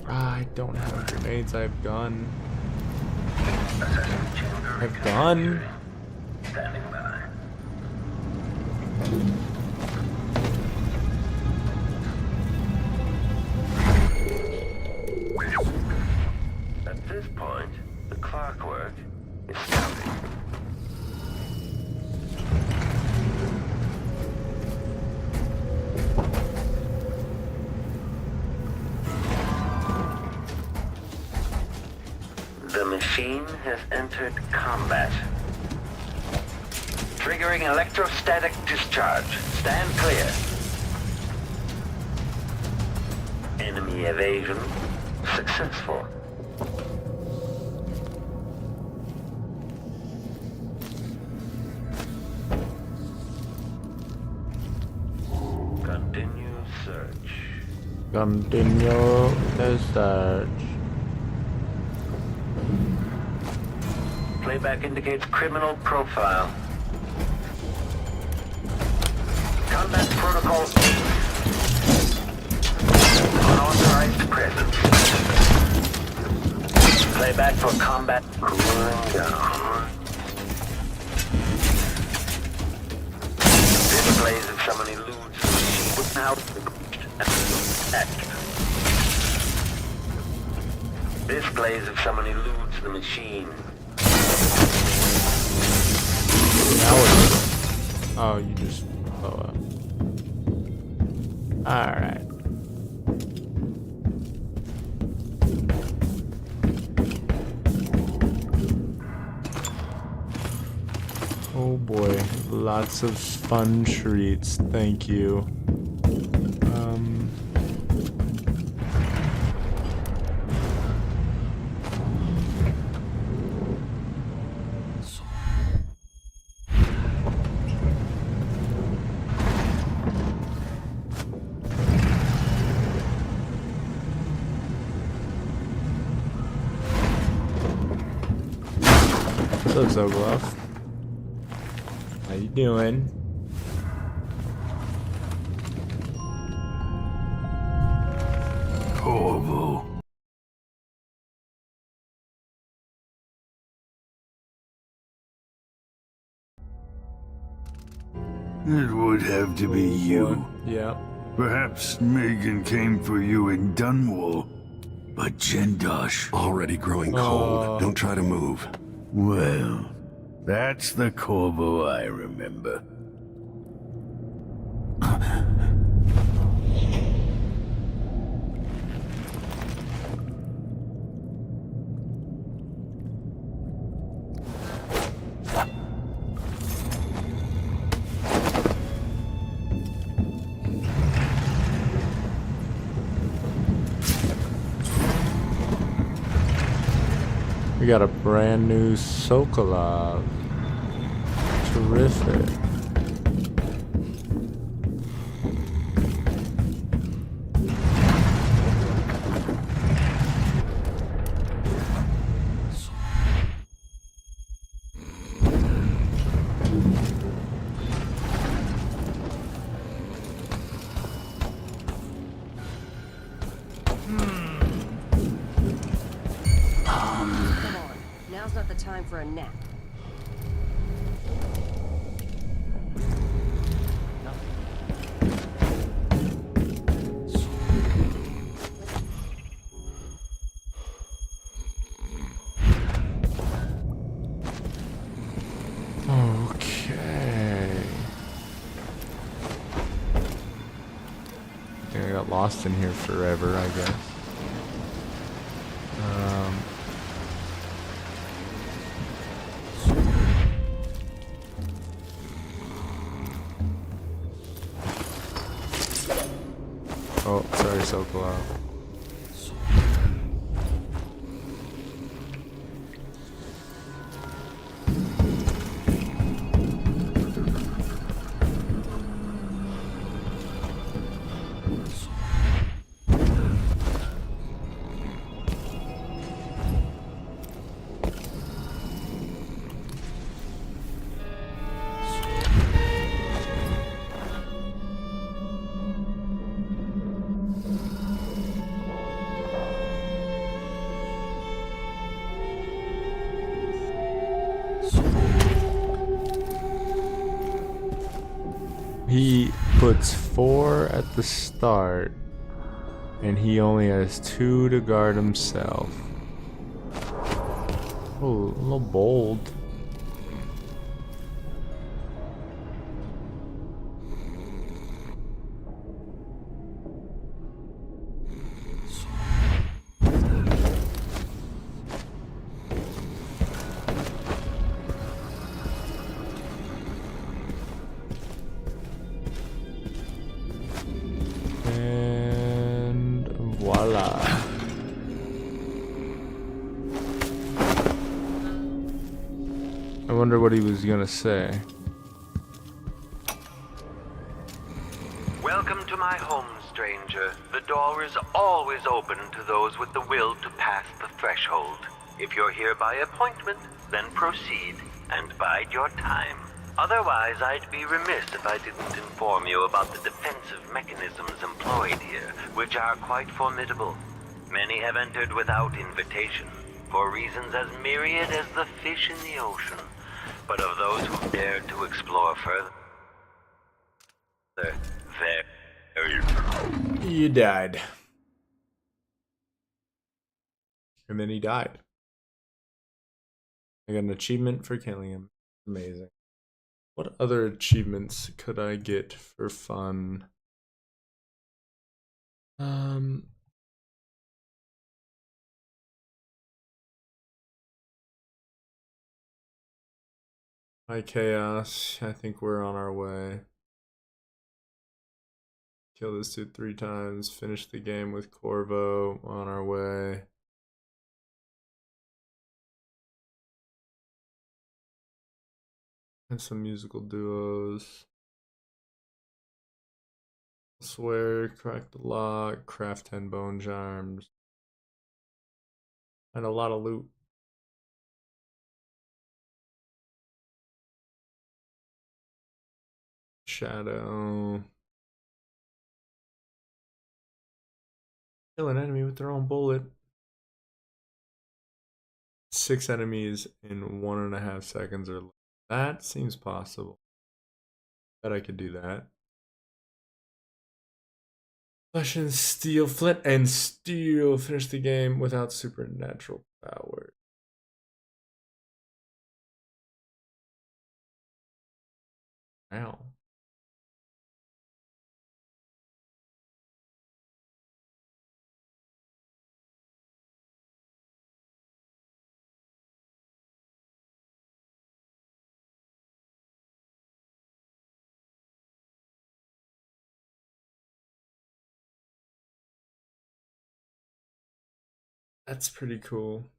S1: I don't have grenades, I have gun. I have gun.
S15: Standing by. At this point, the clockwork is stopping. The machine has entered combat. Triggering electrostatic discharge. Stand clear. Enemy evasion successful. Continue search.
S1: Continue the search.
S15: Playback indicates criminal profile. Combat protocol 8. Unauthorized presence. Playback for combat cooling down. Displays if someone eludes the machine without act. Displays if someone eludes the machine.
S1: Oh, you just blow up. Alright. Oh boy, lots of fun treats, thank you. What's up, Sokolov? How you doing?
S16: Corvo. It would have to be you.
S1: Yeah.
S16: Perhaps Megan came for you in Dunwall, but Jindosh...
S6: Already growing cold. Don't try to move.
S16: Well, that's the Corvo I remember.
S1: We got a brand new Sokolov. Terrific.
S11: Come on, now's not the time for a nap.
S1: Okay. I think I got lost in here forever, I guess. Oh, sorry, Sokolov. He puts 4 at the start, and he only has 2 to guard himself. Oh, a little bold. And voila. I wonder what he was gonna say.
S15: Welcome to my home, stranger. The door is always open to those with the will to pass the threshold. If you're here by appointment, then proceed and bide your time. Otherwise, I'd be remiss if I didn't inform you about the defensive mechanisms employed here, which are quite formidable. Many have entered without invitation, for reasons as myriad as the fish in the ocean. But of those who dared to explore further, very...
S1: You died. And then he died. I got an achievement for killing him. Amazing. What other achievements could I get for fun? High Chaos. I think we're on our way. Kill this dude 3 times. Finish the game with Corvo. On our way. And some musical duos. Swear, crack the lock, craft 10 bone charms. And a lot of loot. Shadow. Kill an enemy with their own bullet. 6 enemies in 1.5 seconds or less. That seems possible. Bet I could do that. Flesh and steel, flint and steel. Finish the game without supernatural power. Wow. That's pretty cool.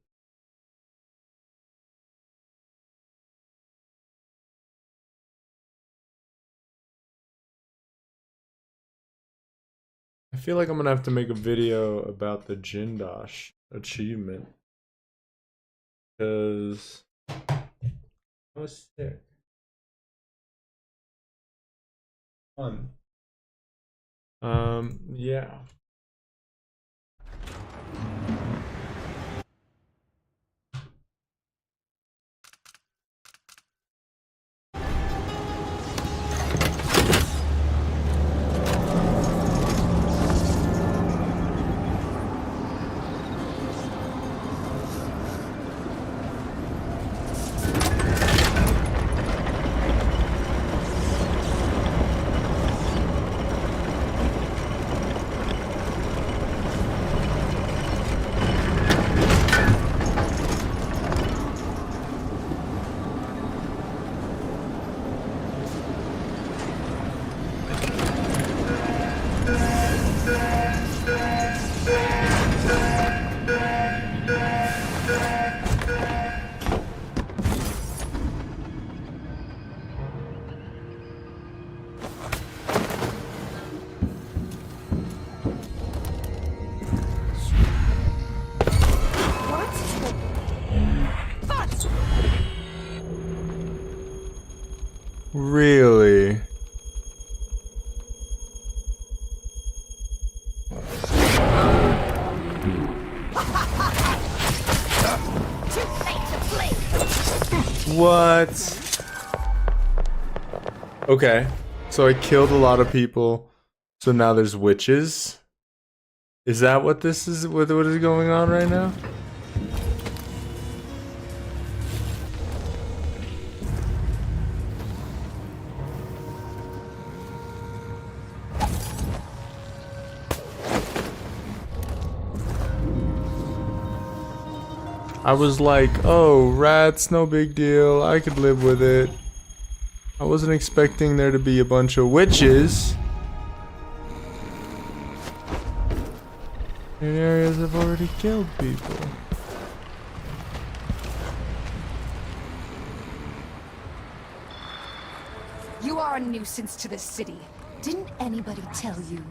S1: I feel like I'm gonna have to make a video about the Jindosh achievement. Because I was sick. Fun. Yeah. Really? What? Okay, so I killed a lot of people, so now there's witches? Is that what this is? What is going on right now? I was like, oh, rats, no big deal, I could live with it. I wasn't expecting there to be a bunch of witches. In areas I've already killed people.
S17: You are a nuisance to the city. Didn't anybody tell you?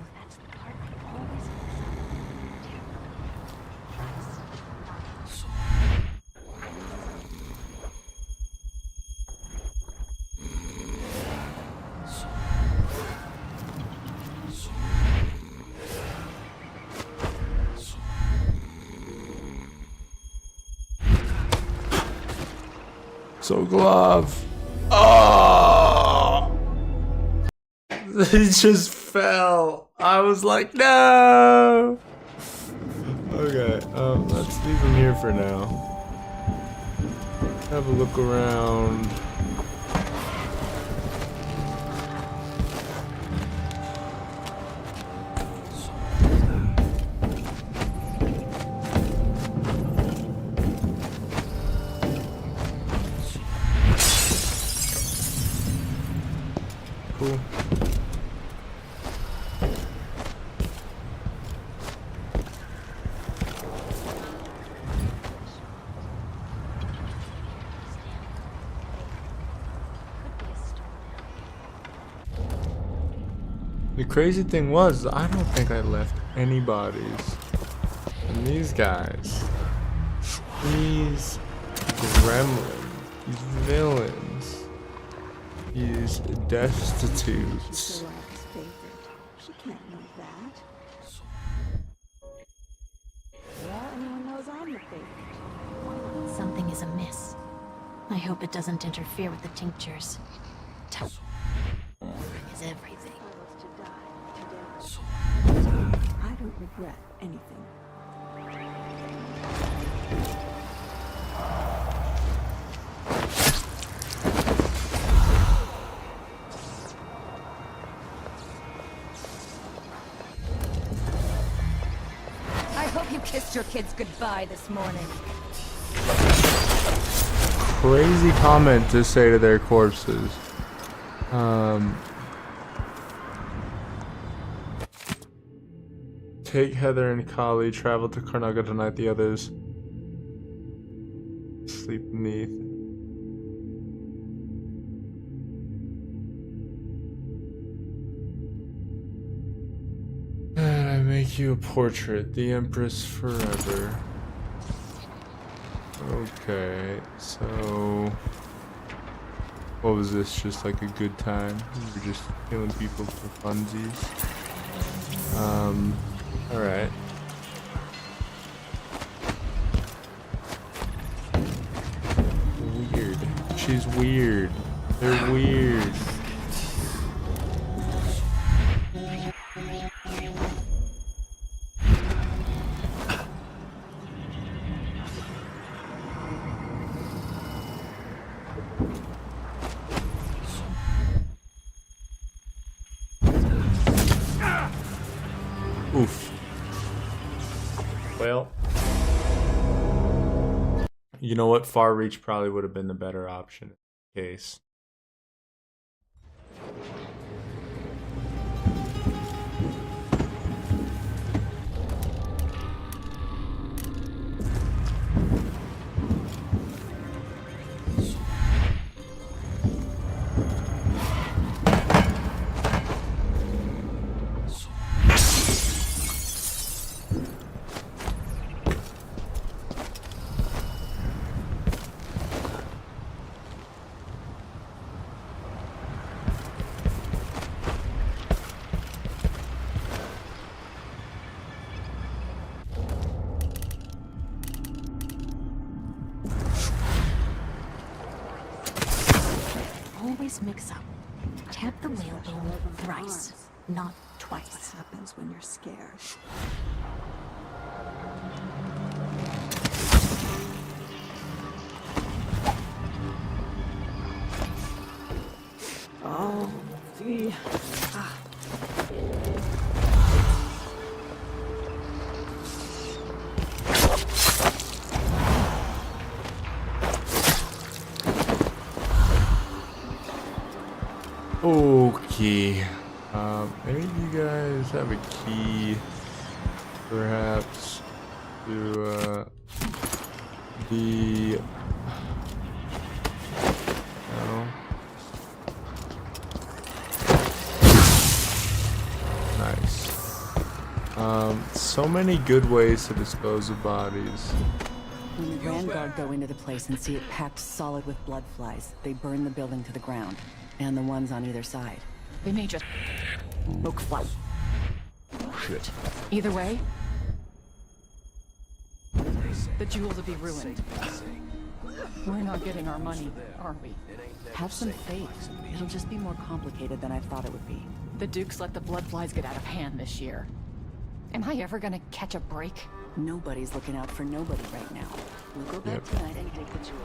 S1: So glove. Oh! He just fell. I was like, no. Okay, let's leave him here for now. Have a look around. Cool. The crazy thing was, I don't think I left any bodies. And these guys, these gremlins, these villains, these destitutes.
S12: She can't know that. on the face.
S11: Something is amiss. I hope it doesn't interfere with the tinctures. Time is everything.
S10: I don't regret anything.
S12: I hope you kissed your kids goodbye this morning.
S1: Crazy comment to say to their corpses. Take Heather and Kali, travel to Karnaca tonight. The others sleep beneath. And I make you a portrait, the Empress forever. Okay, so what was this? Just like a good time? We were just killing people for funsies. Alright. Weird. She's weird. They're weird. Oof. Well, you know what? Far Reach probably would have been the better option in this case.
S11: Always mix up. Tap the whalebone thrice, not twice.
S10: What happens when you're scared? Oh, gee. Ah.
S1: Okay. Maybe you guys have a key, perhaps, to the. No. Nice. So many good ways to dispose of bodies.
S18: When the Grand Guard go into the place and see it packed solid with blood flies, they burn the building to the ground. And the ones on either side.
S5: They may just smoke flight.
S1: Shit.
S5: Either way, the jewels will be ruined. We're not getting our money, are we?
S18: Have some faith. It'll just be more complicated than I thought it would be.
S5: The Dukes let the blood flies get out of hand this year. Am I ever gonna catch a break?
S18: Nobody's looking out for nobody right now. We'll go back tonight and take the jewels.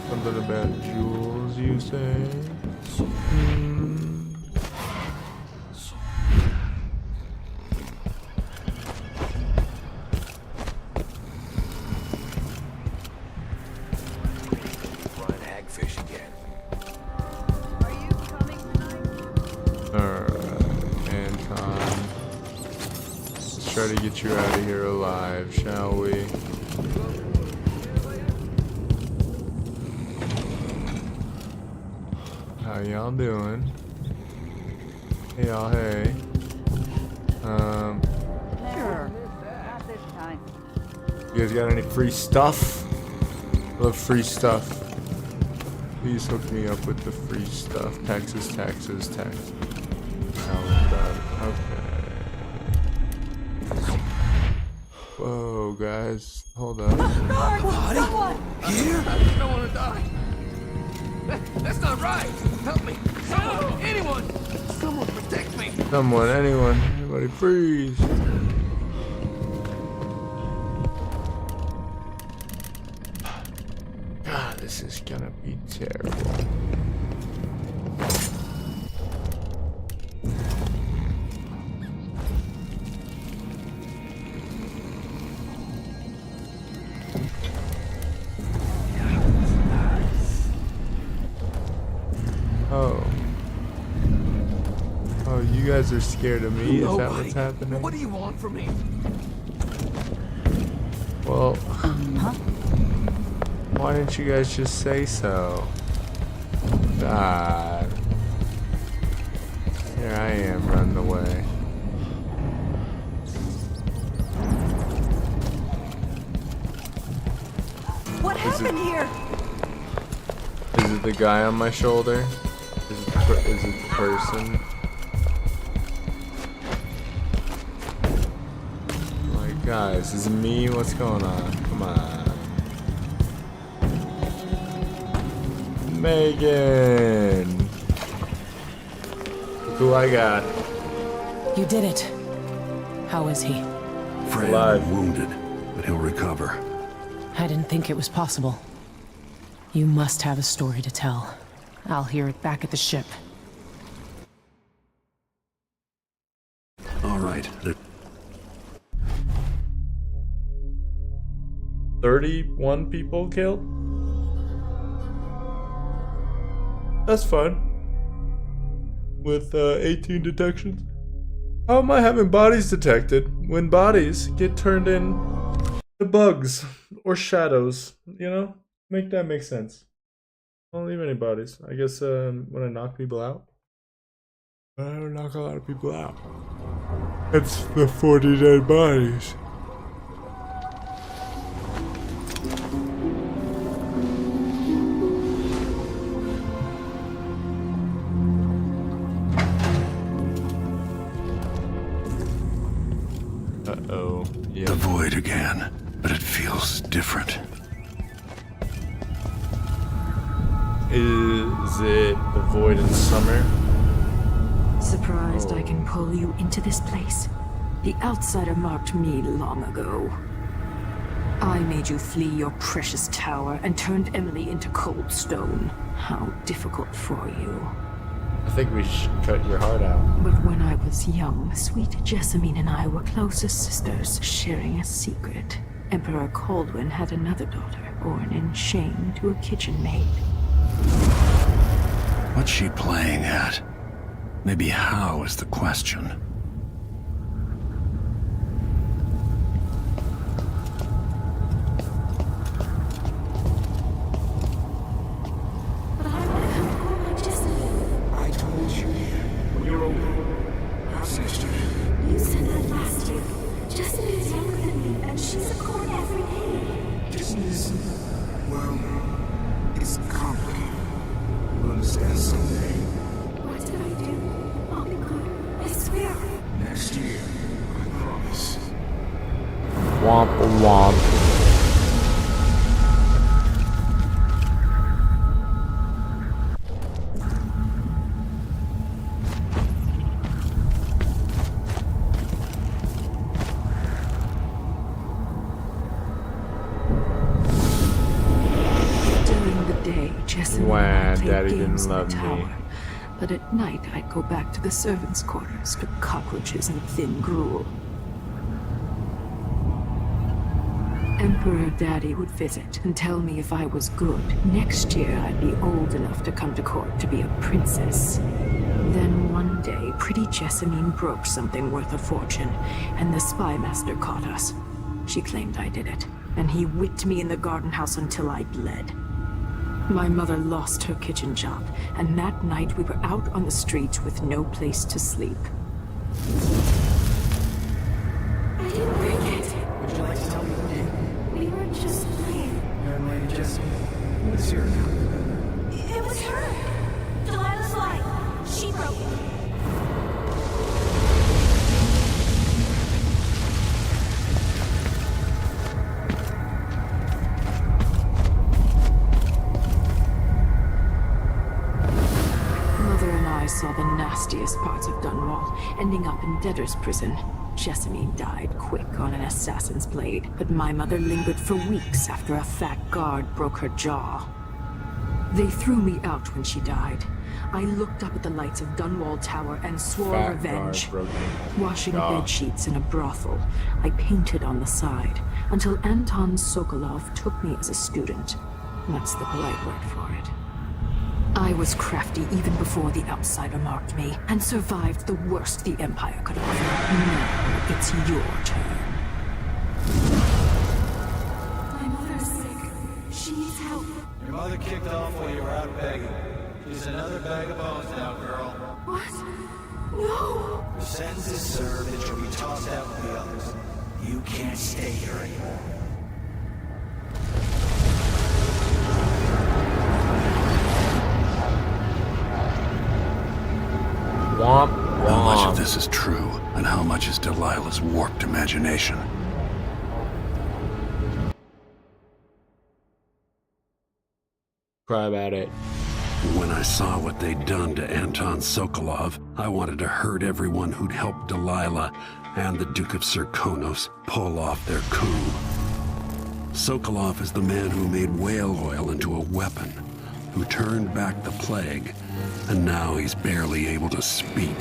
S1: Something about jewels, you say?
S7: Frying hagfish again.
S12: Are you coming tonight?
S1: Alright, Anton. Let's try to get you out of here alive, shall we? How y'all doing? Hey y'all, hey.
S12: Sure. Not this time.
S1: You guys got any free stuff? I love free stuff. Please hook me up with the free stuff. Taxes, taxes, taxes. Okay. Whoa, guys. Hold up.
S12: Someone!
S14: Here? I just don't want to die. That's not right. Help me. Someone, anyone. Someone protect me.
S1: Someone, anyone. Everybody freeze. God, this is gonna be terrible. Oh, you guys are scared of me? Is that what's happening?
S14: What do you want from me?
S1: Well, why didn't you guys just say so? God. Here I am running away.
S12: What happened here?
S1: Is it the guy on my shoulder? Is it the person? Like, guys, is it me? What's going on? Come on. Megan! Look who I got.
S18: You did it. How is he?
S6: Frail and wounded, but he'll recover.
S18: I didn't think it was possible. You must have a story to tell. I'll hear it back at the ship.
S6: All right.
S1: 31 people killed? That's fun. With 18 detections. How am I having bodies detected when bodies get turned in to bugs or shadows? You know? Make that make sense. I don't leave any bodies. I guess when I knock people out. I don't knock a lot of people out. It's the 40 dead bodies. Uh-oh. Yeah.
S6: The void again, but it feels different.
S1: Is it the void in summer?
S19: Surprised I can pull you into this place? The outsider marked me long ago. I made you flee your precious tower and turned Emily into cold stone. How difficult for you.
S1: I think we should cut your heart out.
S19: But when I was young, sweet Jessamine and I were close as sisters, sharing a secret. Emperor Kaldwin had another daughter, born in shame to a kitchen maid.
S6: What's she playing at? Maybe how is the question.
S14: I told you. When you're older, our sister.
S11: You said that last year. Jessica's younger than me, and she's a court every day.
S14: This is, well, it's complicated. You'll understand someday.
S11: What did I do? I'll be good. I swear.
S14: Next year, I promise.
S1: Womp womp.
S19: Wah,
S1: Daddy didn't love me.
S19: But at night, I'd go back to the servants' quarters for cockroaches and thin gruel. Emperor Daddy would visit and tell me if I was good. Next year, I'd be old enough to come to court to be a princess. Then one day, pretty Jessamine broke something worth a fortune, and the spy master caught us. She claimed I did it, and he whipped me in the garden house until I bled. My mother lost her kitchen job, and that night we were out on the streets with no place to sleep.
S11: I didn't break it.
S14: Would you like to tell me what did?
S11: We were just playing.
S14: Young lady Jessamine, what is your account?
S11: It was her. Delilah's lie. She broke it.
S19: I saw the nastiest parts of Dunwall, ending up in debtor's prison. Jessamine died quick on an assassin's blade, but my mother lingered for weeks after a fat guard broke her jaw. They threw me out when she died. I looked up at the lights of Dunwall Tower and swore revenge. Washing bed sheets in a brothel, I painted on the side, until Anton Sokolov took me as a student. That's the polite word for it. I was crafty even before the outsider marked me, and survived the worst the Empire could offer. Now it's your turn.
S14: My mother's sick. She needs help.
S4: Your mother kicked off while you were out begging. She's another bag of bones now, girl.
S14: What? No!
S4: Your sentence is served and you'll be tossed out with the others. You can't stay here anymore.
S1: Womp, womp.
S6: How much of this is true, and how much is Delilah's warped imagination?
S1: Cry about it.
S6: When I saw what they'd done to Anton Sokolov, I wanted to hurt everyone who'd helped Delilah and the Duke of Serkonos pull off their coup. Sokolov is the man who made whale oil into a weapon, who turned back the plague, and now he's barely able to speak.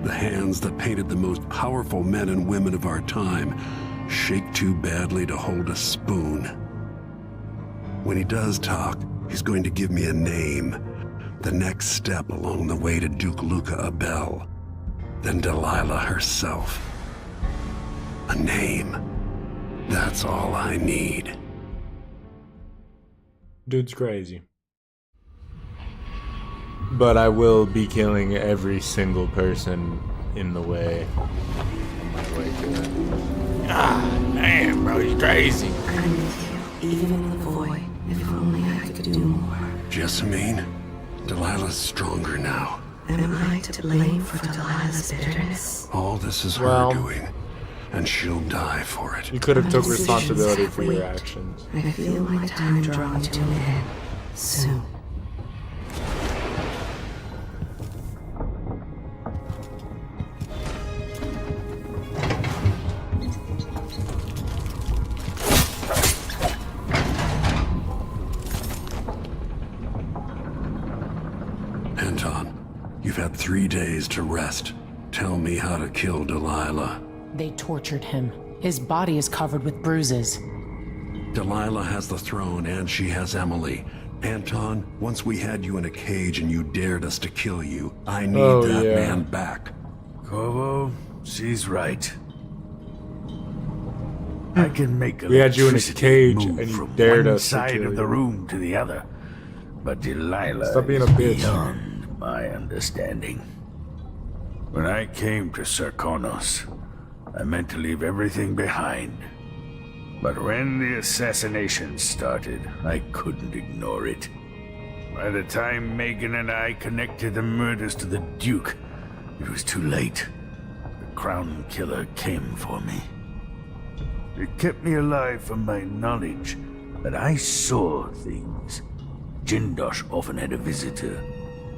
S6: The hands that painted the most powerful men and women of our time shake too badly to hold a spoon. When he does talk, he's going to give me a name, the next step along the way to Duke Luca Abel, then Delilah herself. A name. That's all I need.
S1: Dude's crazy. But I will be killing every single person in the way. On my way to it. Ah, damn, bro, he's crazy.
S8: I'm with you, even in the void. If only I could do more.
S6: Jessamine, Delilah's stronger now.
S8: Am I to blame for Delilah's bitterness?
S6: All this is her
S1: Well,
S6: doing, and she'll die for it.
S1: You could have took responsibility for your actions.
S8: I feel my time drawing to an end soon.
S6: Anton, you've had 3 days to rest. Tell me how to kill Delilah.
S3: They tortured him. His body is covered with bruises.
S6: Delilah has the throne and she has Emily. Anton, once we had you in a cage and you dared us to kill you, I need that man back.
S16: Corvo, she's right. I can make
S1: We had you in a cage
S16: move
S1: and you
S16: from
S1: dared
S16: one
S1: us to
S16: side
S1: kill
S16: of the
S1: you.
S16: room to the other. But Delilah
S1: Stop being a
S16: is
S1: bitch.
S16: beyond my understanding. When I came to Serkonos, I meant to leave everything behind. But when the assassination started, I couldn't ignore it. By the time Megan and I connected the murders to the Duke, it was too late. The Crown Killer came for me. It kept me alive from my knowledge that I saw things. Jindosh often had a visitor,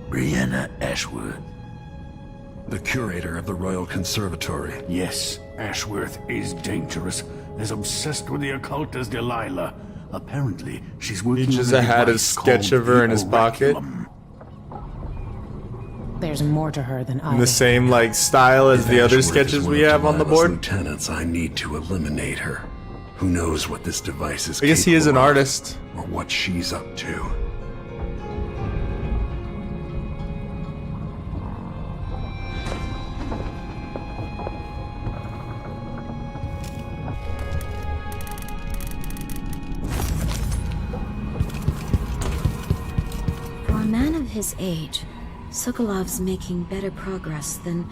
S16: Brianna Ashworth.
S6: The curator of the Royal Conservatory.
S16: Yes, Ashworth is dangerous, as obsessed with the occult as Delilah. Apparently, she's working
S1: He just
S16: on a
S1: had a
S16: device
S1: sketch
S16: called
S1: of her
S16: the
S1: in his pocket.
S16: Oraculum.
S3: There's more to her than I.
S1: In the same like style as
S6: If
S1: the other
S6: Ashworth is
S1: sketches
S6: one
S1: we
S6: of
S1: have on the
S6: Delilah's
S1: board.
S6: lieutenants, I need to eliminate her. Who knows what this device is
S1: I guess he is an
S6: capable of,
S1: artist.
S6: or what she's up to.
S11: For a man of his age, Sokolov's making better progress than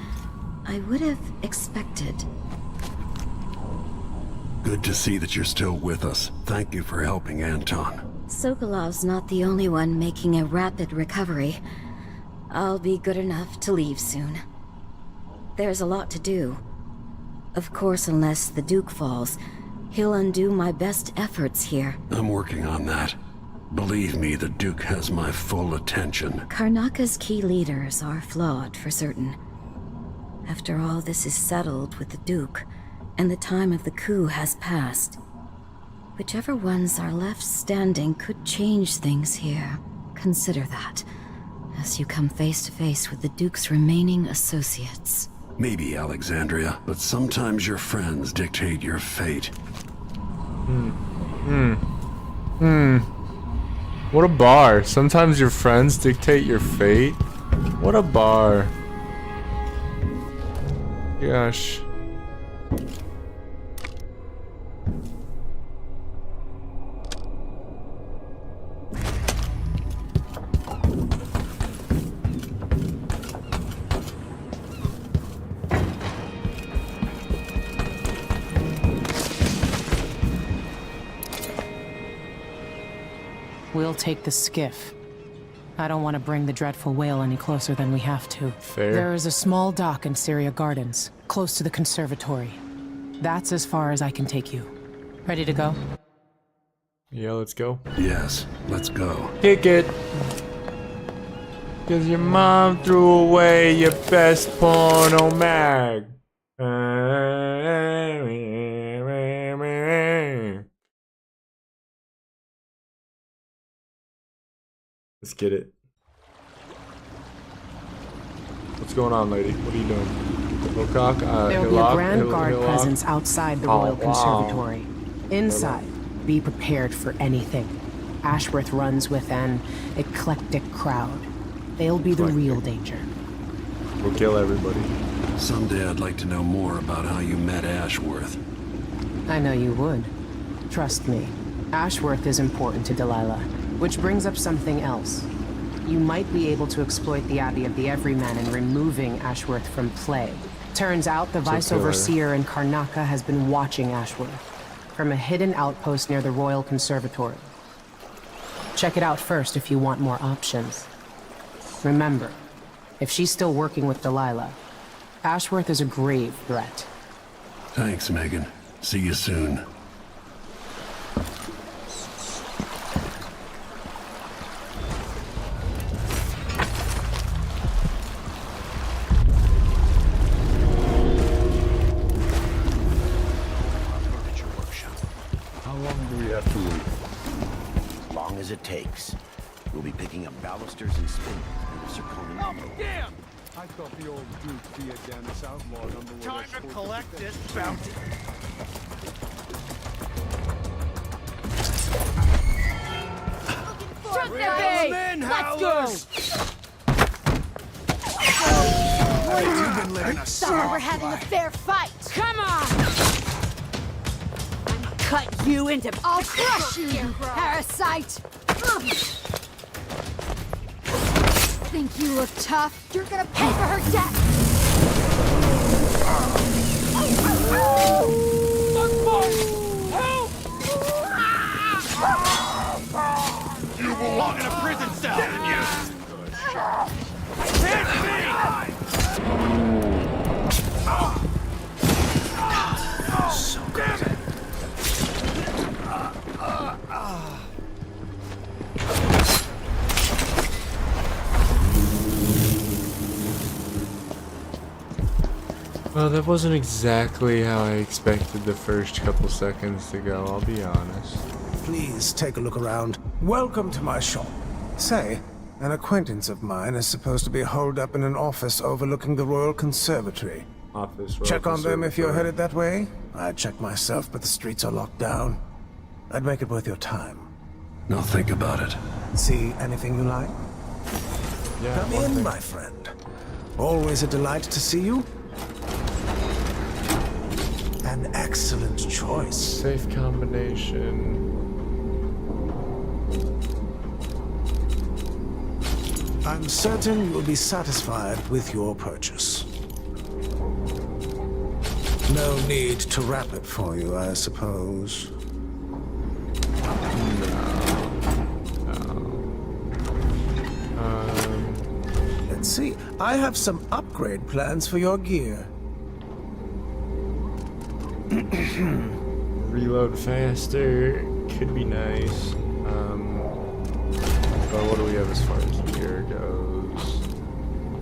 S11: I would have expected.
S6: Good to see that you're still with us. Thank you for helping Anton.
S11: Sokolov's not the only one making a rapid recovery. I'll be good enough to leave soon. There's a lot to do. Of course, unless the Duke falls, he'll undo my best efforts here.
S6: I'm working on that. Believe me, the Duke has my full attention.
S11: Karnaca's key leaders are flawed, for certain. After all this is settled with the Duke, and the time of the coup has passed, whichever ones are left standing could change things here. Consider that, as you come face to face with the Duke's remaining associates.
S6: Maybe, Alexandria, but sometimes your friends dictate your fate.
S1: What a bar. Sometimes your friends dictate your fate. What a bar. Gosh.
S3: We'll take the skiff. I don't want to bring the dreadful whale any closer than we have to.
S1: Fair.
S3: There is a small dock in Syria Gardens, close to the conservatory. That's as far as I can take you. Ready to go?
S1: Yeah, let's go.
S6: Yes, let's go.
S1: Kick it. Cause your mom threw away your best porno mag. Let's get it. What's going on, lady? What are you doing? Wilcock?
S3: There'll be a Grand Guard presence outside the Royal Conservatory. Inside, be prepared for anything. Ashworth runs with an eclectic crowd. They'll be the real danger.
S1: We'll kill everybody.
S6: Someday I'd like to know more about how you met Ashworth.
S3: I know you would. Trust me. Ashworth is important to Delilah. Which brings up something else. You might be able to exploit the Abbey of the Everyman in removing Ashworth from play. Turns out the Vice Overseer in Karnaca has been watching Ashworth from a hidden outpost near the Royal Conservatory. Check it out first if you want more options. Remember, if she's still working with Delilah, Ashworth is a grave threat.
S6: Thanks, Megan. See you soon.
S7: As it takes. We'll be picking up balusters and spindles into Serconian.
S2: Oh, damn! I thought the old Duke via Dennis outlawed underworld.
S14: Time to collect this bounty.
S12: Let's go!
S14: You've been living a
S12: Thought we're having a fair fight.
S17: Come on!
S12: Cut you into... I'll crush you, you parasite! Think you look tough? You're gonna pay for her death!
S14: Help! You belong in a prison cell, didn't you? Hit me!
S7: So good.
S1: Well, that wasn't exactly how I expected the first couple seconds to go, I'll be honest.
S20: Please take a look around. Welcome to my shop. Say, an acquaintance of mine is supposed to be holed up in an office overlooking the Royal Conservatory. Check on them if you're headed that way. I'd check myself, but the streets are locked down. I'd make it worth your time.
S6: Now think about it.
S20: See anything you like?
S1: Yeah,
S20: come in, my friend. Always a delight to see you. An excellent choice.
S1: Safe combination.
S20: I'm certain you'll be satisfied with your purchase. No need to wrap it for you, I suppose. Let's see. I have some upgrade plans for your gear.
S1: Reload faster could be nice. we have as far as gear goes.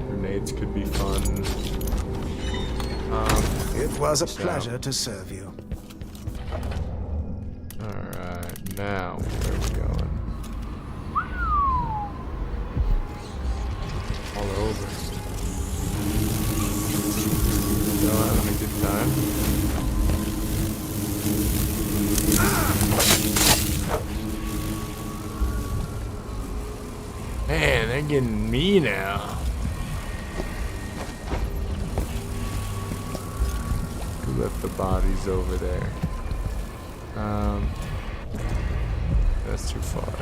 S1: Grenades could be fun.
S20: It was a pleasure to serve you.
S1: Alright, now where are we going? All over. Still having a good time. Man, they're getting me now. We left the bodies over there. That's too far.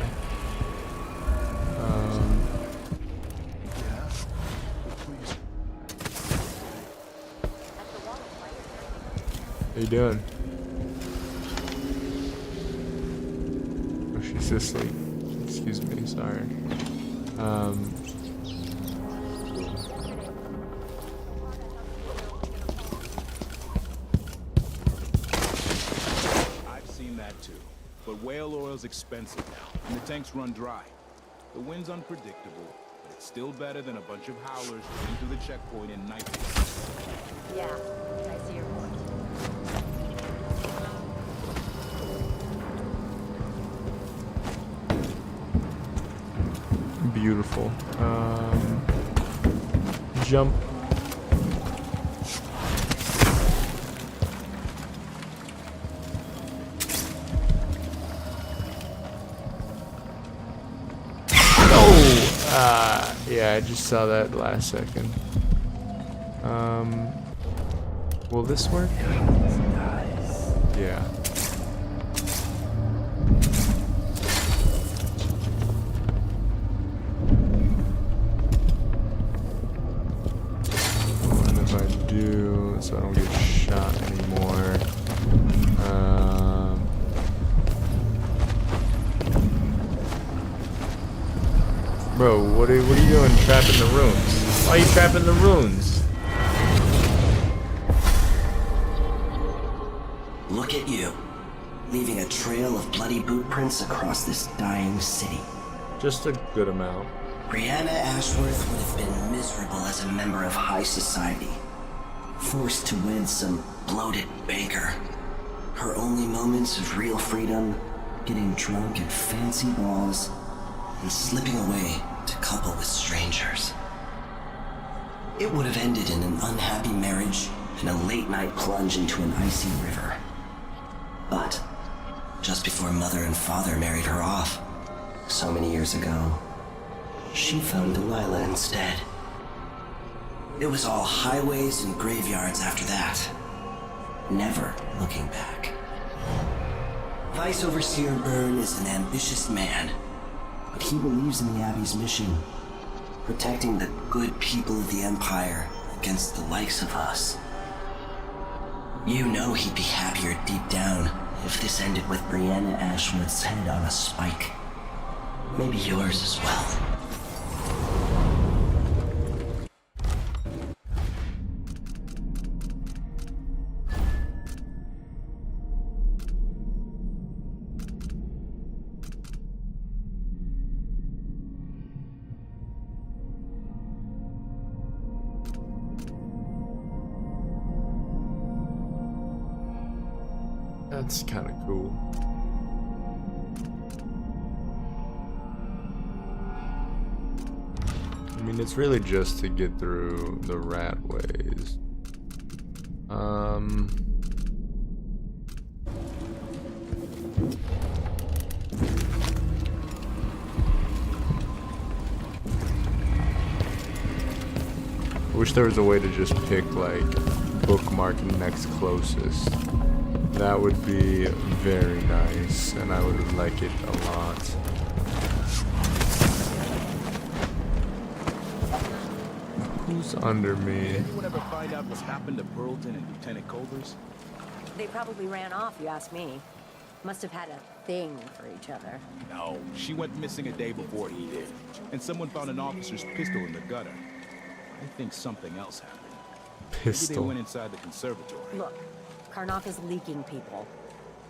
S1: How you doing? Oh, she's asleep. Excuse me, sorry.
S9: I've seen that too. But whale oil's expensive now, and the tanks run dry. The wind's unpredictable, but it's still better than a bunch of howlers running through the checkpoint in night.
S12: Yeah, I see your point.
S1: Beautiful. Jump. Yeah, I just saw that last second. Will this work? Yeah. And if I do, so I don't get shot anymore. Bro, what are you doing trapping the runes? Why are you trapping the runes?
S21: Look at you, leaving a trail of bloody boot prints across this dying city.
S1: Just a good amount.
S21: Brianna Ashworth would have been miserable as a member of high society, forced to wed some bloated banker. Her only moments of real freedom, getting drunk at fancy balls, and slipping away to couple with strangers. It would have ended in an unhappy marriage and a late-night plunge into an icy river. But just before Mother and Father married her off, so many years ago, she found Delilah instead. It was all highways and graveyards after that, never looking back. Vice Overseer Byrne is an ambitious man, but he believes in the Abbey's mission, protecting the good people of the Empire against the likes of us. You know he'd be happier deep down if this ended with Brianna Ashworth's head on a spike. Maybe yours as well.
S1: That's kind of cool. I mean, it's really just to get through the rat ways. I wish there was a way to just pick, like, bookmark next closest. That would be very nice, and I would like it a lot. Who's under me?
S9: Did anyone ever find out what happened to Burleton and Lieutenant Culvers?
S22: They probably ran off, you ask me. Must have had a thing for each other.
S9: No, she went missing a day before he did. And someone found an officer's pistol in the gutter. I think something else happened.
S1: Pistol.
S9: Maybe they went inside the conservatory.
S22: Look, Karnaca's leaking people.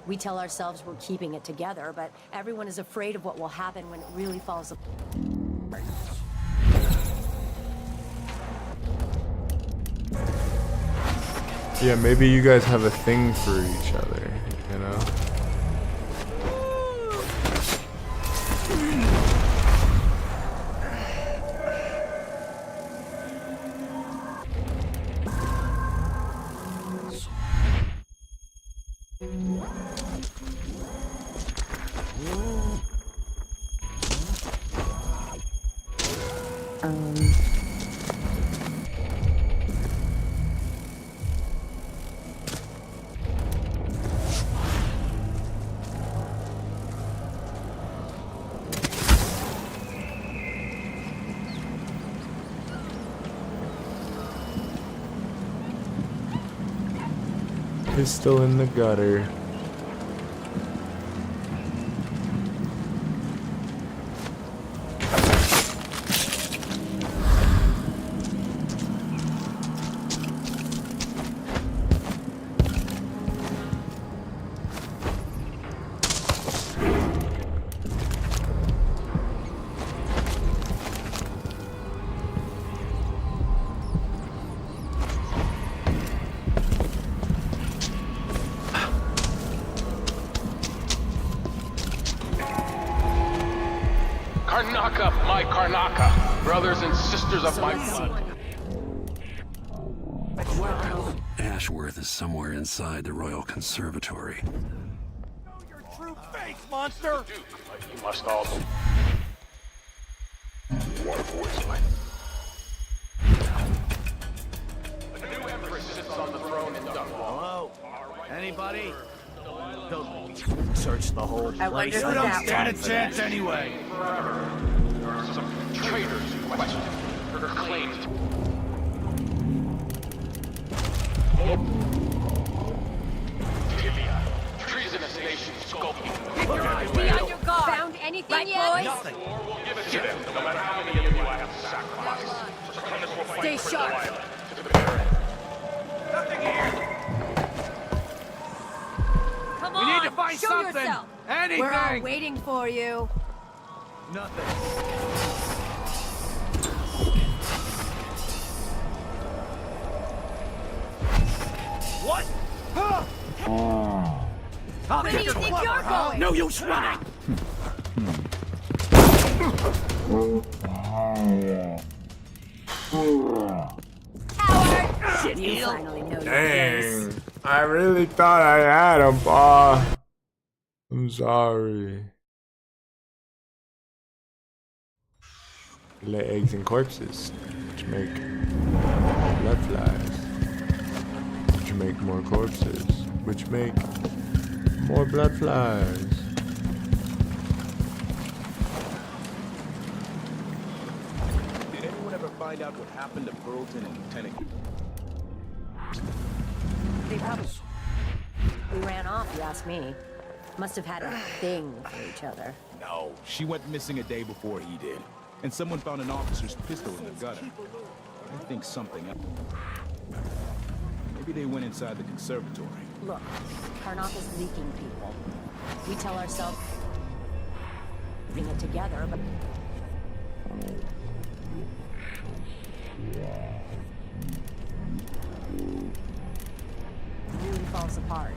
S22: We tell ourselves we're keeping it together, but everyone is afraid of what will happen when it really falls apart.
S1: Yeah, maybe you guys have a thing for each other, you know? He's still in the gutter.
S13: Karnaca, my Karnaca, brothers and sisters of my blood.
S6: Ashworth is somewhere inside the Royal Conservatory.
S14: Your true face, monster!
S13: You must also. The new empress sits on the throne in Dunwall.
S4: Hello? Anybody? Don't search the whole place.
S13: You don't
S4: stand a chance anyway.
S13: There are some traitors who question her claims. Tibia, treasonous nation skulking.
S17: Be on your guard. Found anything
S13: Right,
S17: yet?
S13: boys? Nothing. We'll give it to them, no matter how many of you I have to sacrifice. Succubus will fight
S17: Stay
S13: for
S17: sharp.
S13: Delilah to the bitter end. Nothing here.
S17: Come
S14: We
S17: on,
S14: need to find
S17: show
S14: something.
S17: yourself.
S14: Anything.
S17: We're all waiting for you.
S4: Nothing.
S14: What? I'll
S17: Where do
S14: get
S17: you
S14: your
S17: think
S14: clever,
S17: you're
S14: huh?
S17: going?
S14: No use running.
S17: Shit, you finally know your place.
S1: Dang. I really thought I had him, pa. I'm sorry. Lay eggs and corpses, which make blood flies, which make more corpses, which make more blood flies.
S9: Did anyone ever find out what happened to Burleton and Lieutenant?
S22: They probably ran off, you ask me. Must have had a thing for each other.
S9: No, she went missing a day before he did. And someone found an officer's pistol in the gutter. I think something else. Maybe they went inside the conservatory.
S22: Look, Karnaca's leaking people. We tell ourselves putting it together, but really falls apart.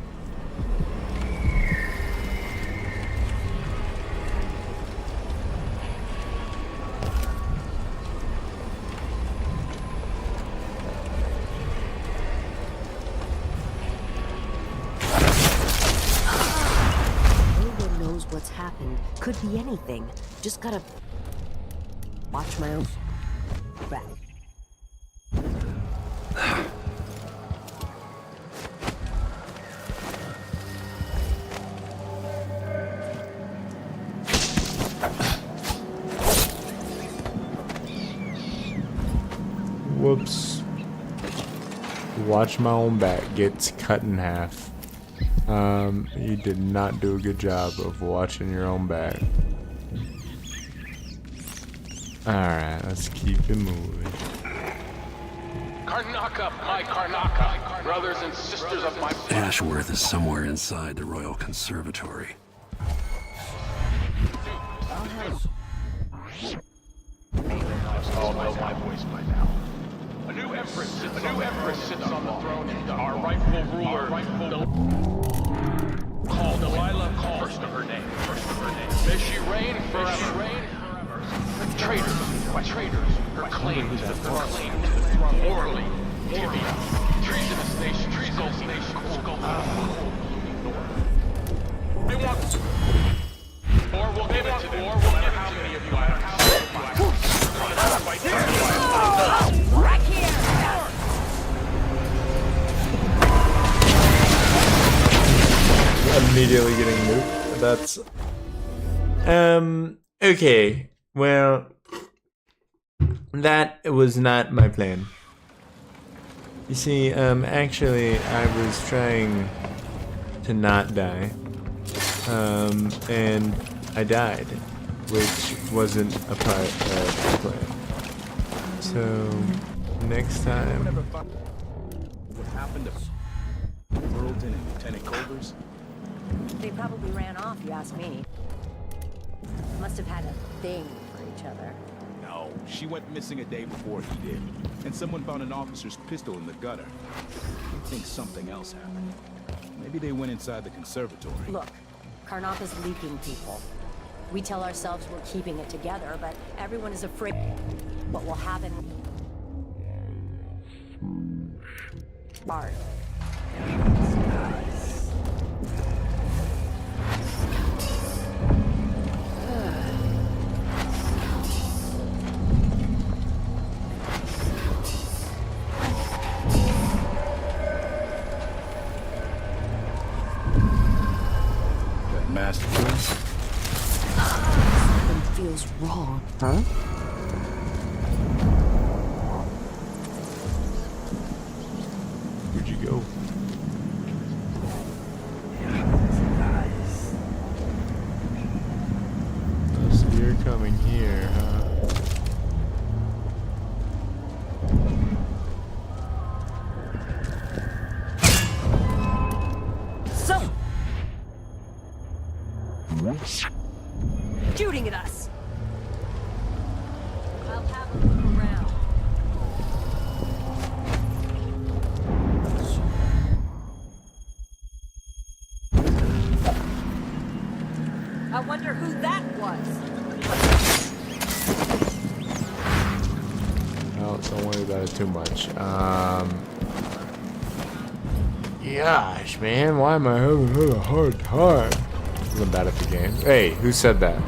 S15: What's happened. Could be anything. Just gotta watch my own back.
S1: Whoops. Watch my own back gets cut in half. You did not do a good job of watching your own back. Alright, let's keep it moving.
S13: Karnaca, my Karnaca, brothers and sisters of my blood.
S6: Ashworth is somewhere inside the Royal Conservatory.
S13: all know my voice by now. A new empress sits on the throne, and our rightful ruler, called Delilah, first of her name. May she reign forever. Traitors, her claim to the throne, morally, treasonous nation, They want or we'll give it to them. How many of you I have?
S12: Right here!
S1: Immediately getting nuked. That's okay. Well, that was not my plan. You see, actually, I was trying to not die, and I died, which wasn't a part of the plan. So, next time.
S9: What happened to Burleton and Lieutenant Culvers?
S22: They probably ran off, you ask me. Must have had a thing for each other.
S9: No, she went missing a day before he did. And someone found an officer's pistol in the gutter. I think something else happened. Maybe they went inside the conservatory.
S22: Look, Karnaca's leaking people. We tell ourselves we're keeping it together, but everyone is afraid what will happen. Bart.
S9: Masterpiece.
S15: Something feels wrong. Huh?
S1: Where'd you go? Oh, so you're coming here, huh?
S12: So! Shooting at us! I'll have a look around. I wonder who that was.
S1: Oh, don't worry about it too much. Gosh, man, why am I having a hard time? I'm bad at the game. Hey, who said that?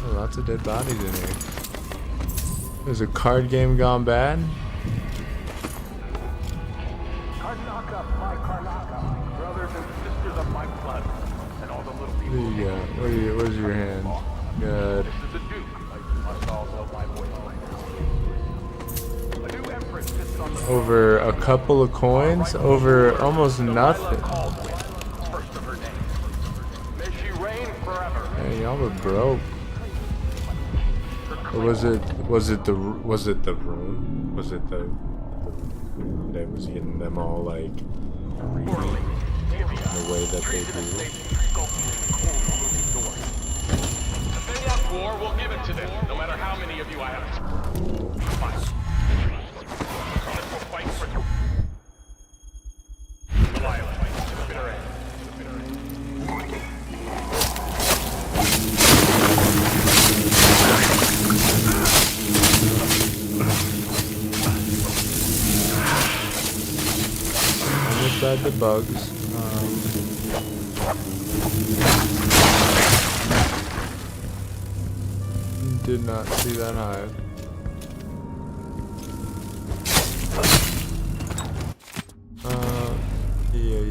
S1: Oh, lots of dead bodies in here. There's a card game gone bad?
S13: Karnaca, my Karnaca, brothers and sisters of my blood, and all the little people.
S1: There you go. Where's your hand? Good.
S13: This is the Duke. Must all know my voice by now. A new empress sits on the
S1: Over a couple of coins? Over almost nothing.
S13: Kaldwin, first of her name. May she reign forever.
S1: Hey, y'all were broke. Or was it the rune? Was it the that was getting them all like greedy in the way that they do?
S13: If they want war, we'll give it to them, no matter how many of you I have. Fine. Promise we'll fight for you. Delilah, to the bitter end.
S1: Inside the bugs. Did not see that hive. Yeah.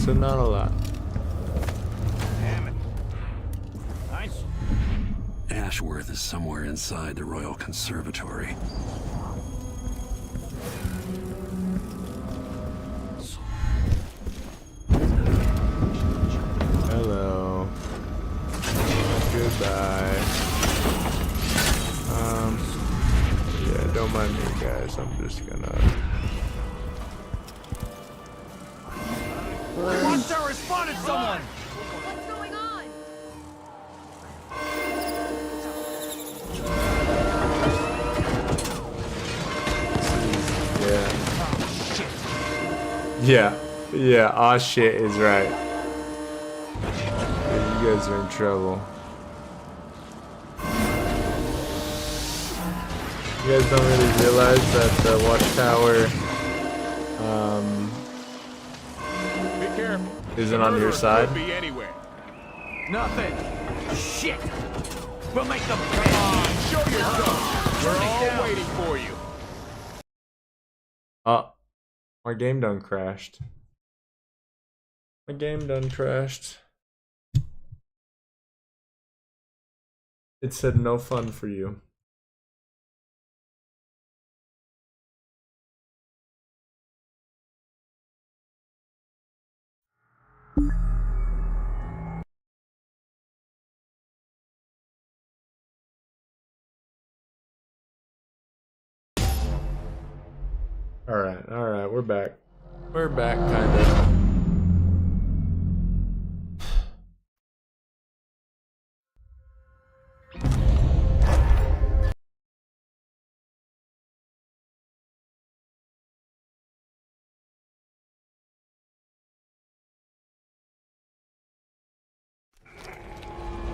S1: So not a lot.
S16: Damn it. Nice.
S6: Ashworth is somewhere inside the Royal Conservatory.
S1: Hello. Goodbye. Yeah, don't mind me, guys. I'm just gonna.
S14: Watchtower has spotted someone!
S12: What's going on?
S1: Yeah. Yeah, aw shit is right. Yeah, you guys are in trouble. You guys don't really realize that the watchtower
S9: Be careful.
S1: isn't on your side.
S9: Could be anywhere.
S14: Nothing. Shit. We'll make them
S9: Come on, show yourself. We're all
S14: down.
S9: waiting for you.
S1: My game done crashed. My game done crashed. It said no fun for you. Alright, we're back. We're back, kinda.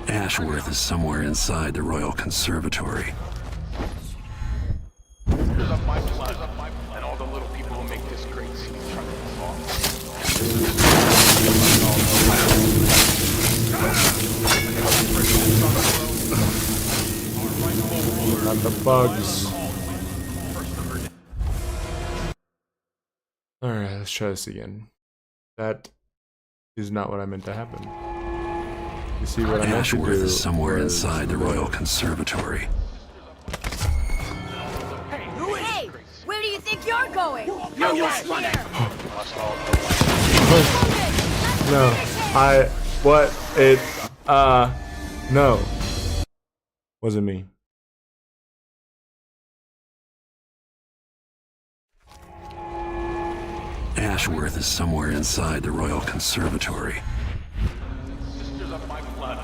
S6: Ashworth is somewhere inside the Royal Conservatory.
S13: Here's up my blood, and all the little people who make this great city try to fall.
S1: Not the bugs. Alright, let's try this again. That is not what I meant to happen. You see what I meant to do?
S6: Ashworth is somewhere inside the Royal Conservatory.
S12: Hey, where do you think you're going?
S14: You're running.
S1: No, no. Wasn't me.
S6: Ashworth is somewhere inside the Royal Conservatory.
S13: Sisters of my blood.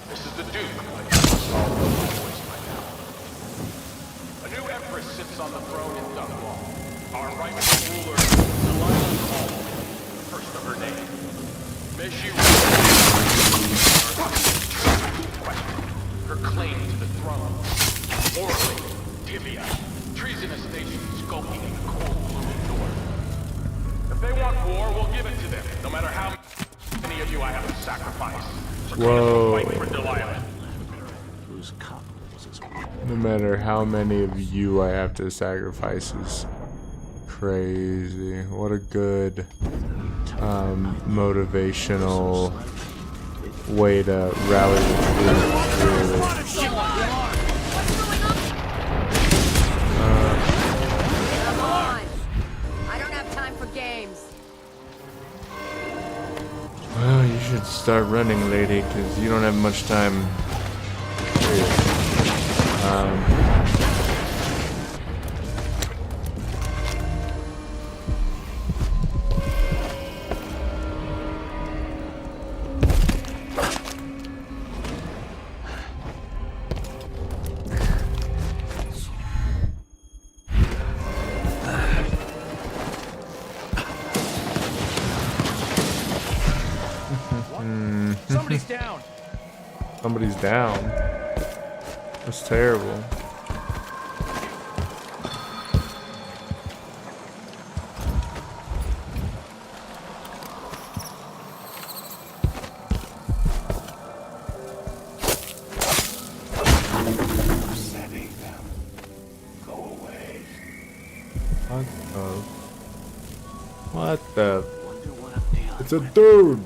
S13: This is the Duke. A new empress sits on the throne in Dunwall. Our rightful ruler, Delilah Caldwin, the first of her name. May she her claim to the throne. Orally, Tibia, treasonous nation skulking in the cold blooming north. If they want war, we'll give it to them, no matter how many of you I have to sacrifice.
S1: Whoa.
S13: Fight for Delilah.
S1: No matter how many of you I have to sacrifice is crazy. What a good motivational way to rally the troops, really.
S22: Come on. I don't have time for games.
S1: Well, you should start running, lady, because you don't have much time.
S14: Somebody's down.
S1: Somebody's down. That's terrible. It's a dude.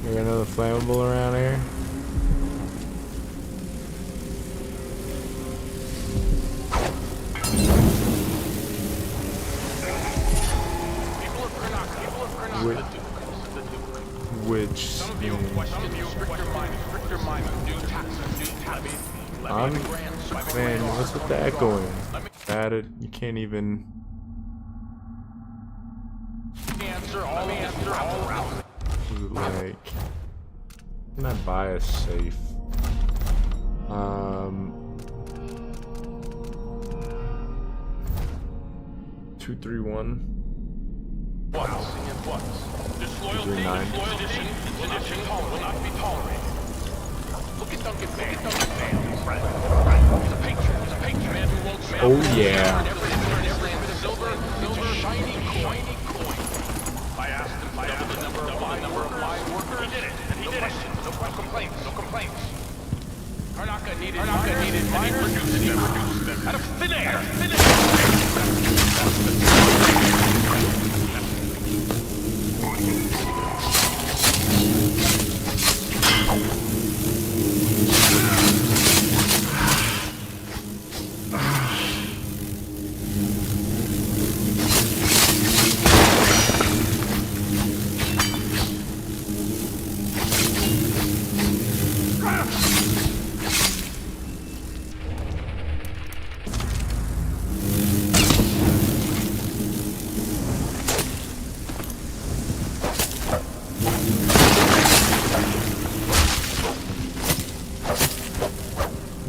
S1: We got another flammable around here. Which man, what's with that going? Added, you can't even. Like, can I buy a safe? 231.
S13: Disloyalty, sedition will not be tolerated. Look at Duncan Bale. He's a patriot. He's a patriot. Man who won't spend
S1: Oh yeah.
S13: every silver, shiny coin. I asked him to double the number of my workers. He did it. No complaints. Karnaca needed miners. He reduced them. Out of thin air.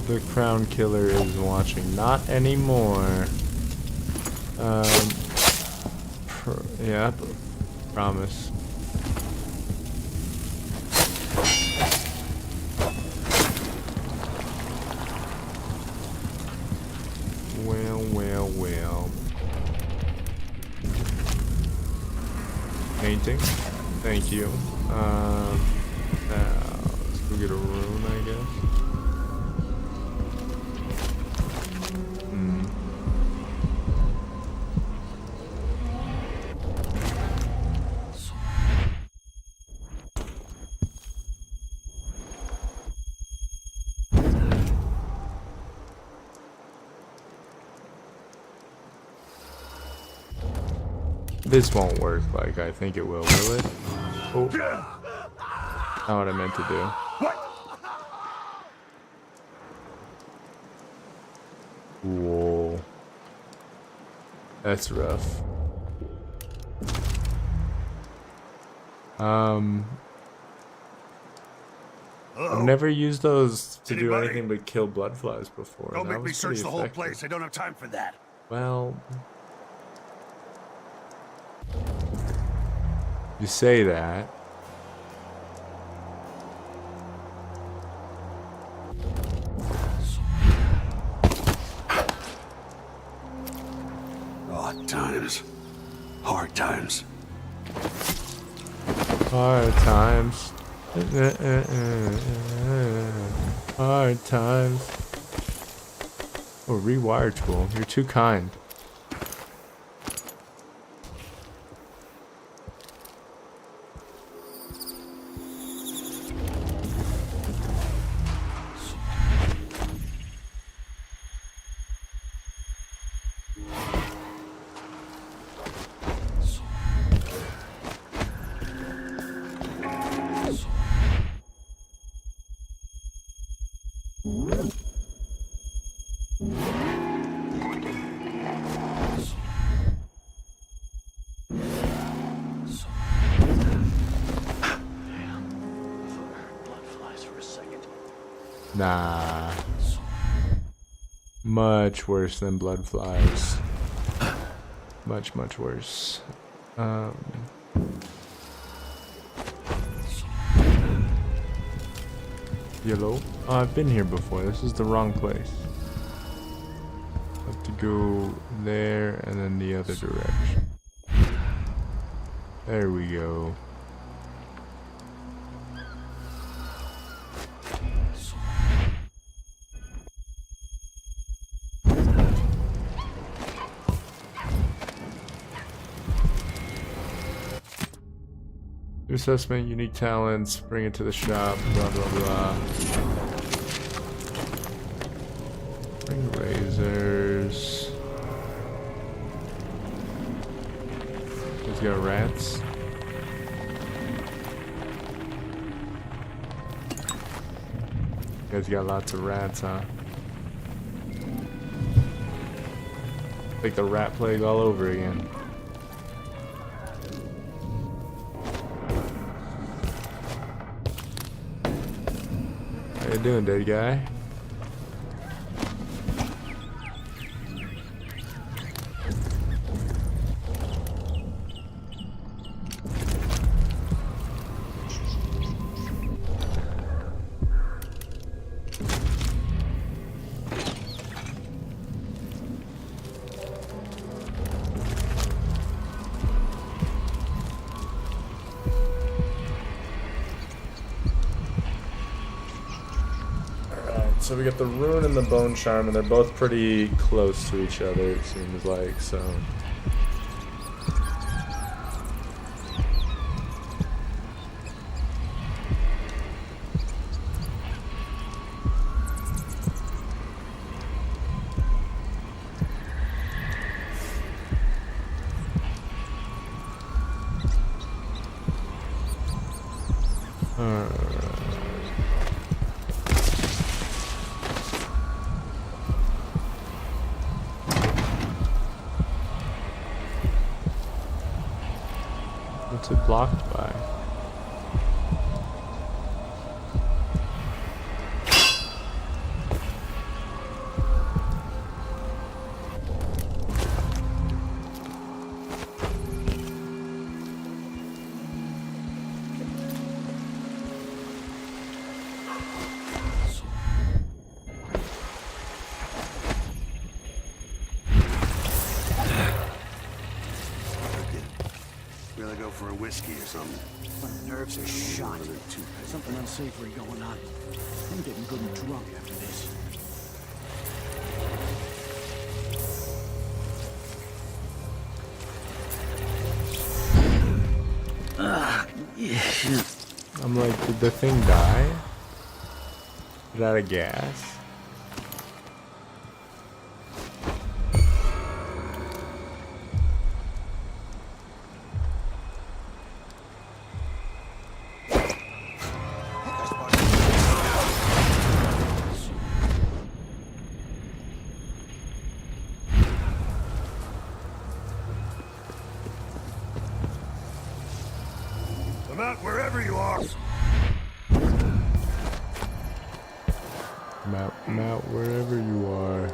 S1: The crown killer is watching. Not anymore. Yeah, promise. Well. Painting. Thank you. Now, let's go get a rune, I guess. This won't work like I think it will it? Oh. Not what I meant to do. Whoa. That's rough. I've never used those to do anything but kill bloodflies before.
S6: Don't make me search the whole place. I don't have time for that.
S1: Well, you say that.
S6: Odd times. Hard times.
S1: Hard times. Hard times. Oh, rewire tool. You're too kind. Nah. Much worse than blood flies. Much, much worse. Yellow? Oh, I've been here before. This is the wrong place. I have to go there and then the other direction. There we go. New assessment, unique talents, bring it to the shop, blah blah blah. Bring razors. He's got rats. You guys got lots of rats, huh? Like the rat plague all over again. How you doing, dead guy? So we got the rune and the bone charm, and they're both pretty close to each other, it seems like, so. What's it blocked by?
S6: Really go for a whiskey or something.
S2: My nerves are shot. Something unsavory going on. I'm getting good and drunk after this.
S1: I'm like, did the thing die? Is that a gas?
S6: I'm out wherever you are.
S1: I'm out wherever you are.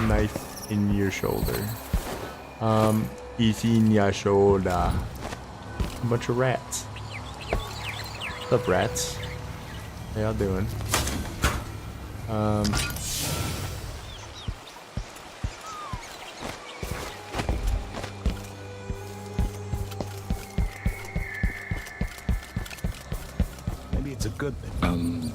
S1: Knife in your shoulder. It's in your shoulder. A bunch of rats. What's up, rats? How y'all doing?
S2: Maybe it's a good thing.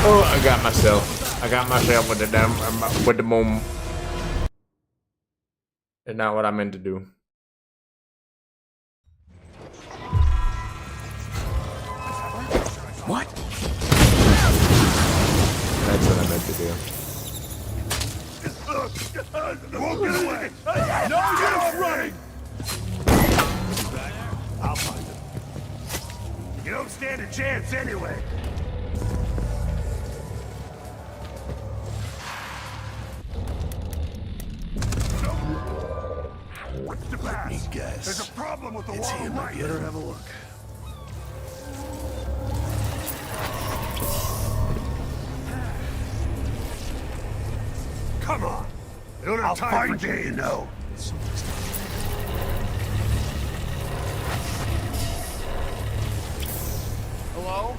S1: Oh, I got myself with the damn, with the boom. It's not what I meant to do.
S2: What?
S1: That's what I meant to do.
S6: You won't get away.
S2: No use running!
S6: I'll find him. You don't stand a chance anyway. What's the It's him again.
S2: Better have a look.
S6: Come on. I don't have time for you, you know.
S2: Hello?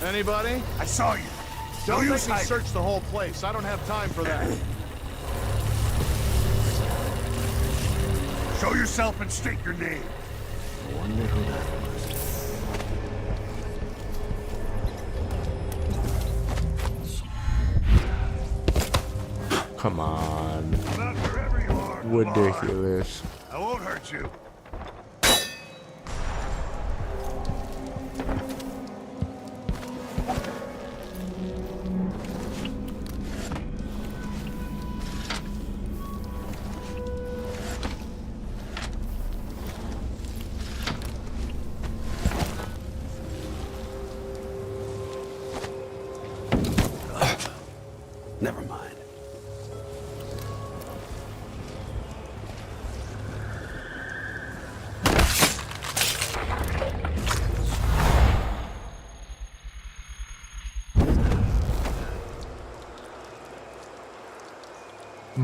S2: Anybody?
S6: I saw you.
S2: Don't
S6: No
S2: make
S6: use
S2: me
S6: hiding.
S2: search the whole place. I don't have time for that.
S6: Show yourself and state your name.
S2: I wonder who that was.
S1: Come on.
S6: Not wherever you are. Come
S1: Ridiculous.
S6: on. I won't hurt you. Never mind.
S12: I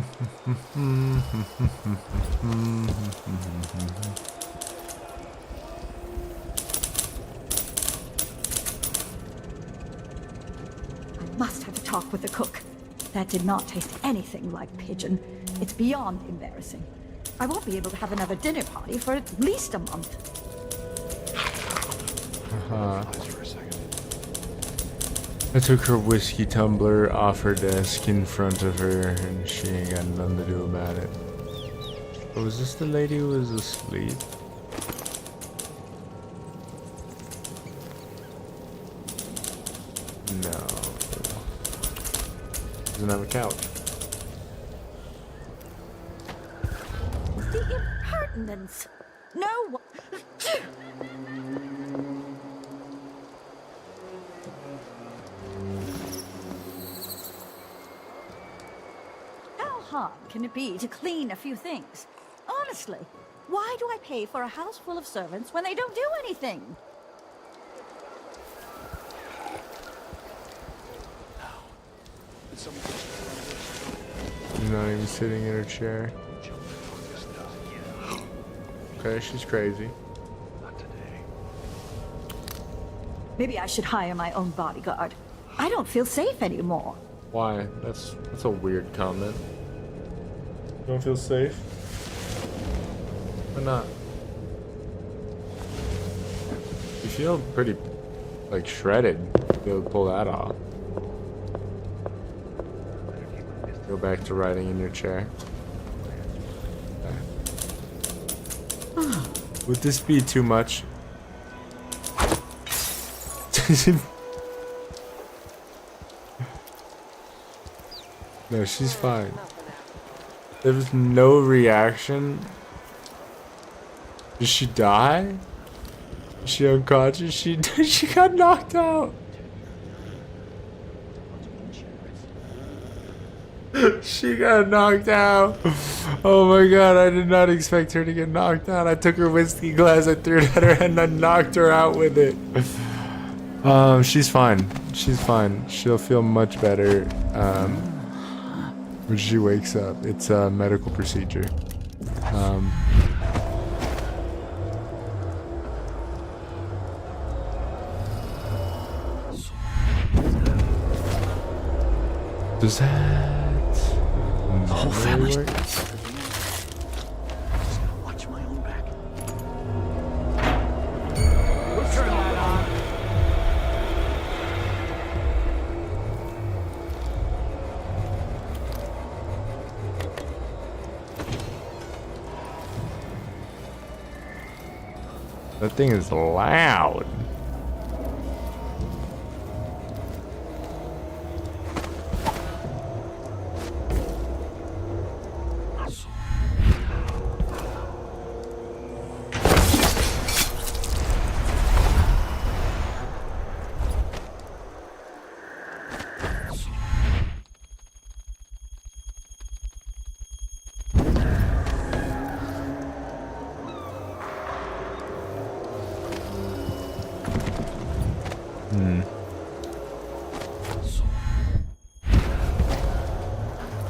S12: must have a talk with the cook. That did not taste anything like pigeon. It's beyond embarrassing. I won't be able to have another dinner party for at least a month.
S1: I took her whiskey tumbler off her desk in front of her, and she ain't got nothing to do about it. Oh, was this the lady who was asleep? No. Doesn't have a couch.
S12: The impertinence! No one... How hard can it be to clean a few things? Honestly, why do I pay for a house full of servants when they don't do anything?
S1: She's not even sitting in her chair. Okay, she's crazy.
S12: Maybe I should hire my own bodyguard. I don't feel safe anymore.
S1: Why? That's a weird comment. You don't feel safe? Why not? You feel pretty, like, shredded to be able to pull that off. Go back to riding in your chair. Okay. Would this be too much? No, she's fine. There was no reaction. Did she die? Is she unconscious? She got knocked out. She got knocked out. Oh my god, I did not expect her to get knocked out. I took her whiskey glass, I threw it at her and I knocked her out with it. She's fine. She's fine. She'll feel much better when she wakes up. It's a medical procedure. Does that...
S21: The whole family's...
S1: work?
S21: Watch my own back.
S2: We'll turn that on.
S1: That thing is loud.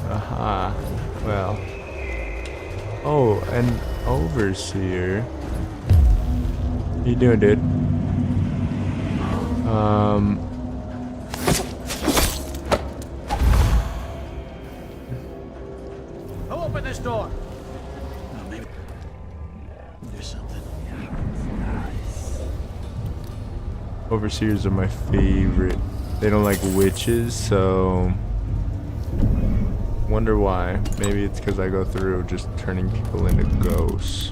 S1: Aha. Well. Oh, an overseer. How you doing, dude?
S14: Who opened this door?
S21: Oh, maybe there's something.
S1: Overseers are my favorite. They don't like witches, so wonder why. Maybe it's because I go through just turning people into ghosts.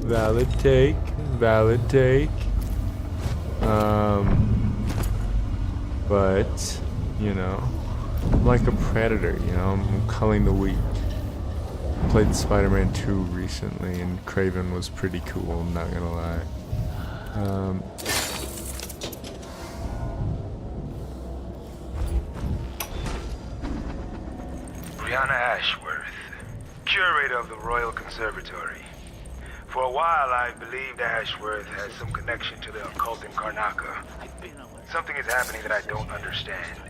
S1: Valid take. Valid take. But you know, I'm like a predator. You know, I'm culling the weak. I played Spider-Man 2 recently, and Craven was pretty cool. I'm not gonna lie.
S5: Brianna Ashworth, curator of the Royal Conservatory. For a while, I believed Ashworth has some connection to the occult in Karnaca. Something is happening that I don't understand.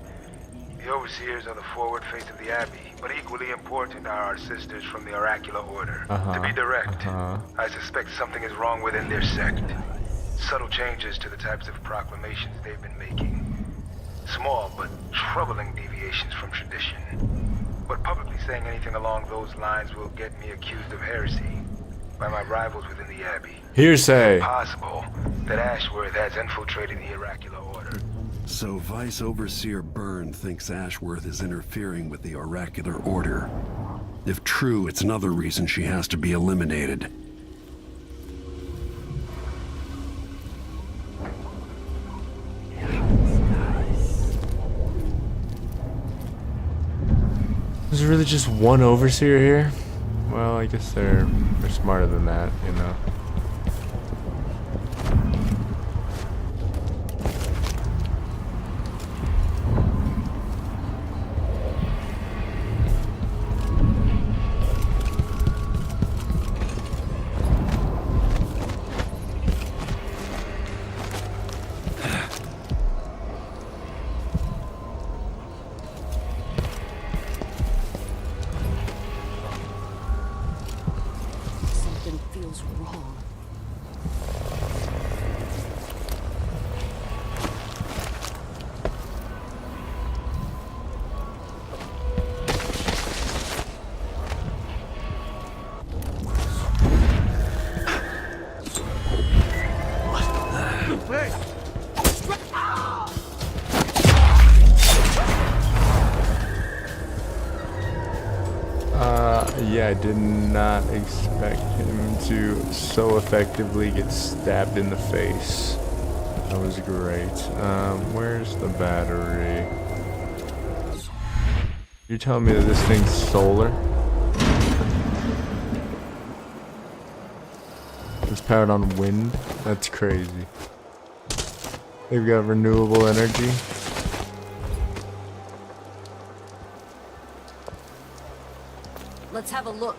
S5: The Overseers are the forward face of the Abbey, but equally important are our sisters from the Oracular Order. To be direct, I suspect something is wrong within their sect. Subtle changes to the types of proclamations they've been making. Small but troubling deviations from tradition. But publicly saying anything along those lines will get me accused of heresy by my rivals within the Abbey.
S1: Hearsay.
S5: It's possible that Ashworth has infiltrated the Oracular Order.
S6: So Vice Overseer Byrne thinks Ashworth is interfering with the Oracular Order. If true, it's another reason she has to be eliminated.
S1: Is there really just one overseer here? Well, I guess they're smarter than that, you know.
S15: Feels wrong.
S1: Yeah, I did not expect him to so effectively get stabbed in the face. That was great. Where's the battery? You're telling me that this thing's solar? It's powered on wind? That's crazy. They've got renewable energy.
S22: Let's have a look.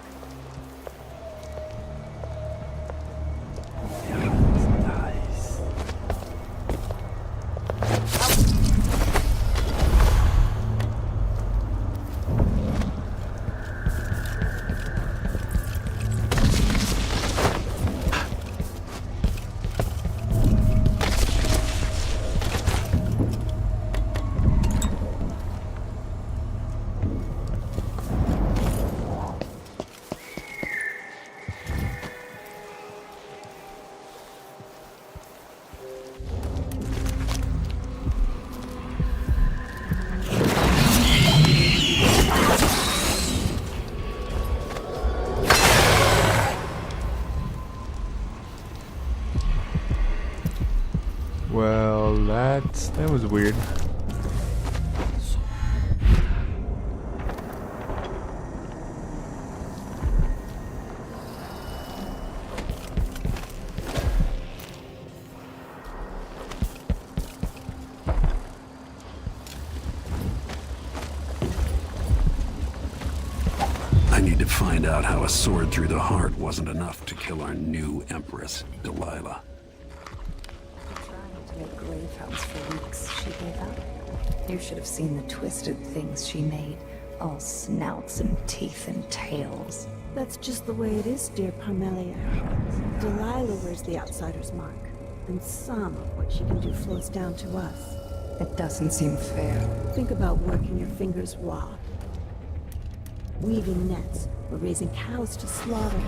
S1: Well, that was weird.
S6: I need to find out how a sword through the heart wasn't enough to kill our new Empress, Delilah.
S10: make grave house for weeks, she gave up. You should have seen the twisted things she made. All snouts and teeth and tails.
S18: That's just the way it is, dear Parmelia. Delilah wears the outsider's mark, and some of what she can do flows down to us.
S10: It doesn't seem fair.
S18: Think about working your fingers raw. Weaving nets, or raising cows to slaughter.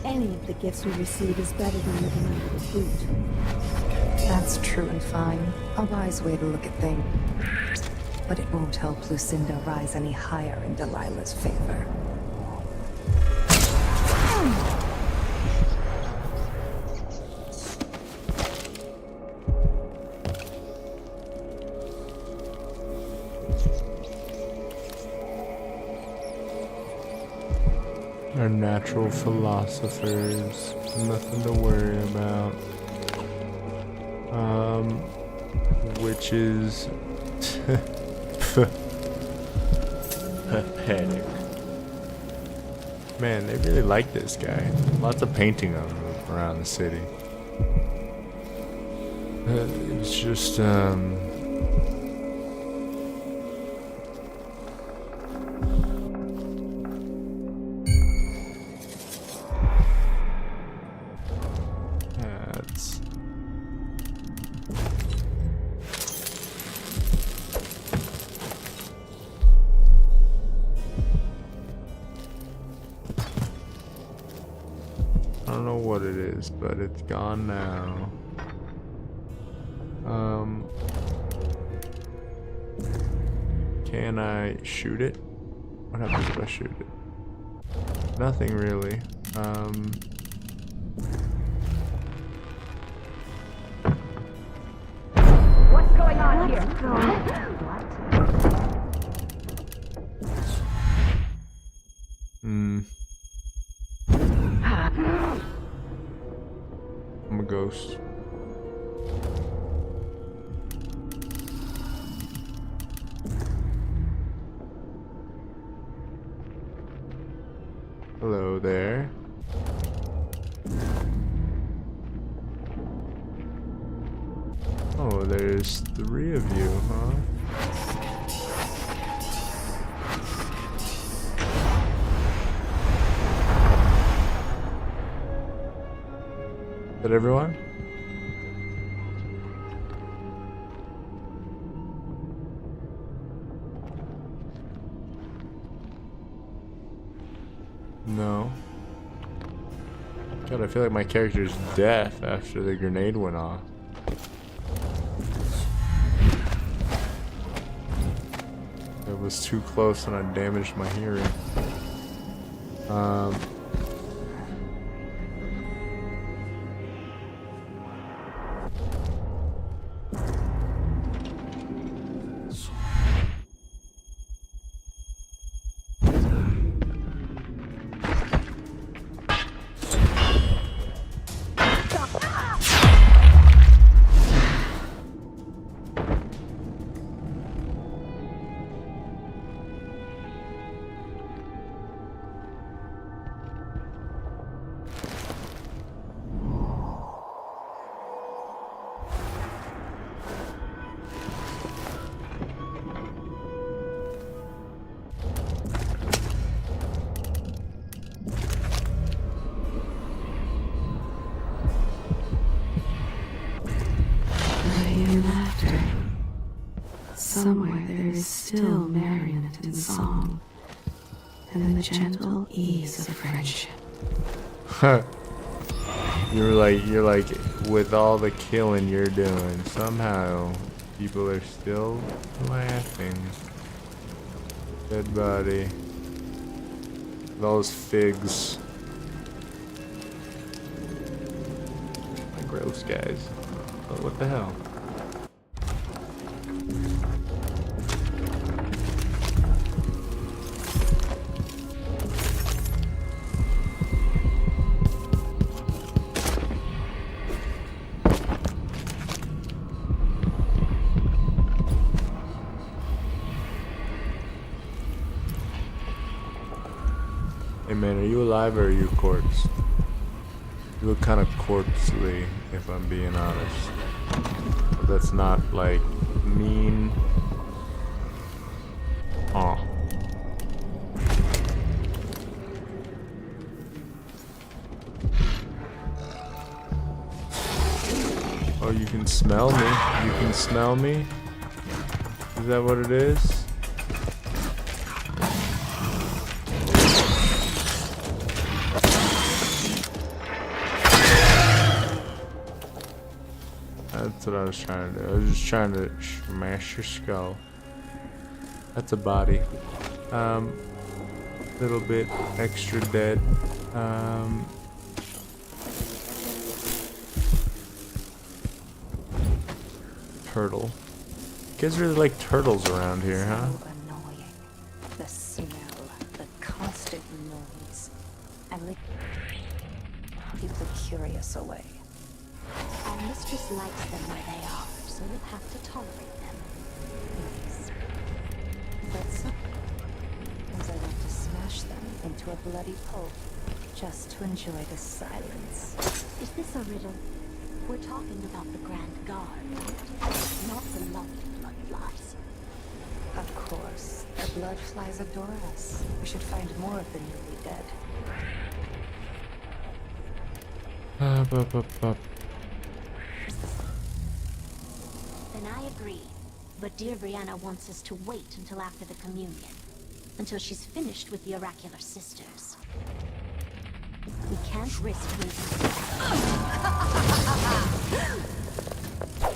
S18: Any of the gifts we receive is better than living under the boot.
S10: That's true and fine. A wise way to look at things. But it won't help Lucinda rise any higher in Delilah's favor.
S1: Are natural philosophers. Nothing to worry about. Which is pathetic. Man, they really like this guy. Lots of painting of him around the city. It's just I don't know what it is, but it's gone now. Can I shoot it? What happens if I shoot it? Nothing really.
S12: What's going on here?
S1: I'm a ghost. Hello there. Oh, there's 3 of you, huh? Is that everyone? No. God, I feel like my character's deaf after the grenade went off. It was too close and I damaged my hearing.
S19: Somewhere there is still merriment and song, and the gentle ease of friendship.
S1: You're like, with all the killing you're doing, somehow people are still laughing. Dead body. Those figs. Gross, guys. Oh, what the hell? Hey man, are you alive or are you a corpse? You look kind of corpsely, if I'm being honest. that's not like mean. Oh. Oh, you can smell me. You can smell me? Is that what it is? That's what I was trying to do. I was just trying to smash your skull. That's a body. Little bit extra dead. Turtle. You guys really like turtles around here, huh?
S10: So annoying. The smell, the constant noise. And keep the curious away.
S8: Our mistress likes them where they are, so you'll have to tolerate them.
S10: Yes. But sometimes I want to smash them into a bloody pulp, just to enjoy the silence.
S8: Is this a riddle? We're talking about the Grand Guard, right? Not the lovely bloodflies.
S10: Of course. The bloodflies adore us. We should find more of the newly dead.
S8: Then I agree. But dear Brianna wants us to wait until after the communion. Until she's finished with the oracular sisters. We can't risk losing.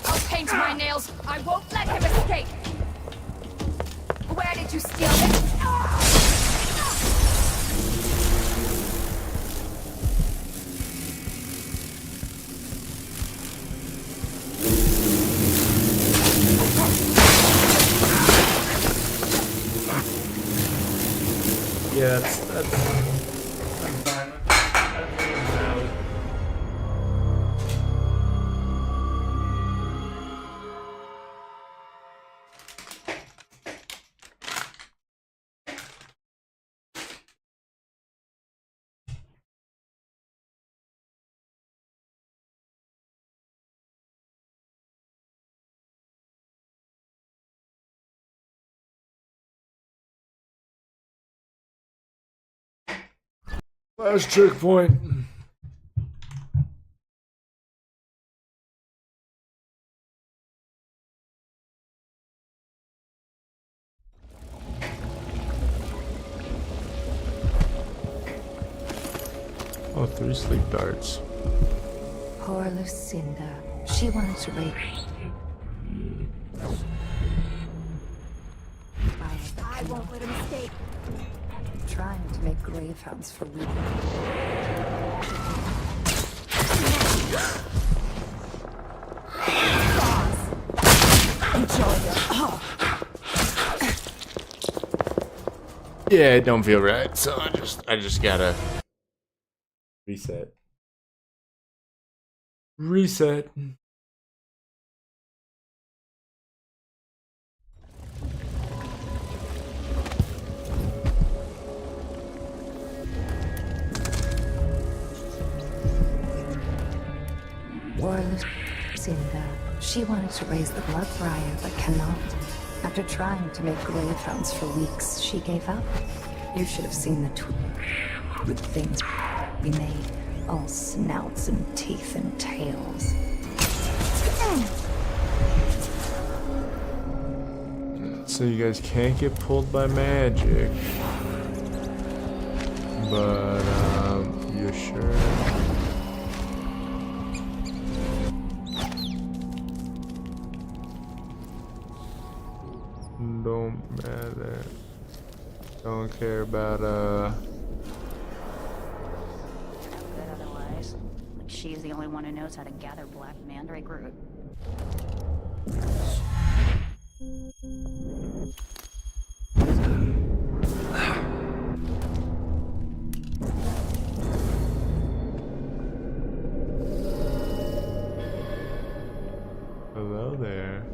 S17: I'll paint my nails. I won't let him escape. Where did you steal it?
S1: Yeah, that's I'm fine with that. That's valid. Last checkpoint. Oh, 3 sleep darts.
S10: Poor Lucinda. She wanted to rape.
S12: I won't let him escape.
S10: Trying to make gravehounds for weeks.
S17: Enjoy it.
S1: Yeah, it don't feel right, so I just gotta reset. Reset.
S10: Poor Lucinda. She wanted to raise the blood briar, but cannot. After trying to make gravehounds for weeks, she gave up. You should have seen the with things we made. All snouts and teeth and tails.
S1: So you guys can't get pulled by magic. But, you sure? Don't matter. Don't care about,
S11: But otherwise, like she's the only one who knows how to gather black mandrake root.
S1: Hello there.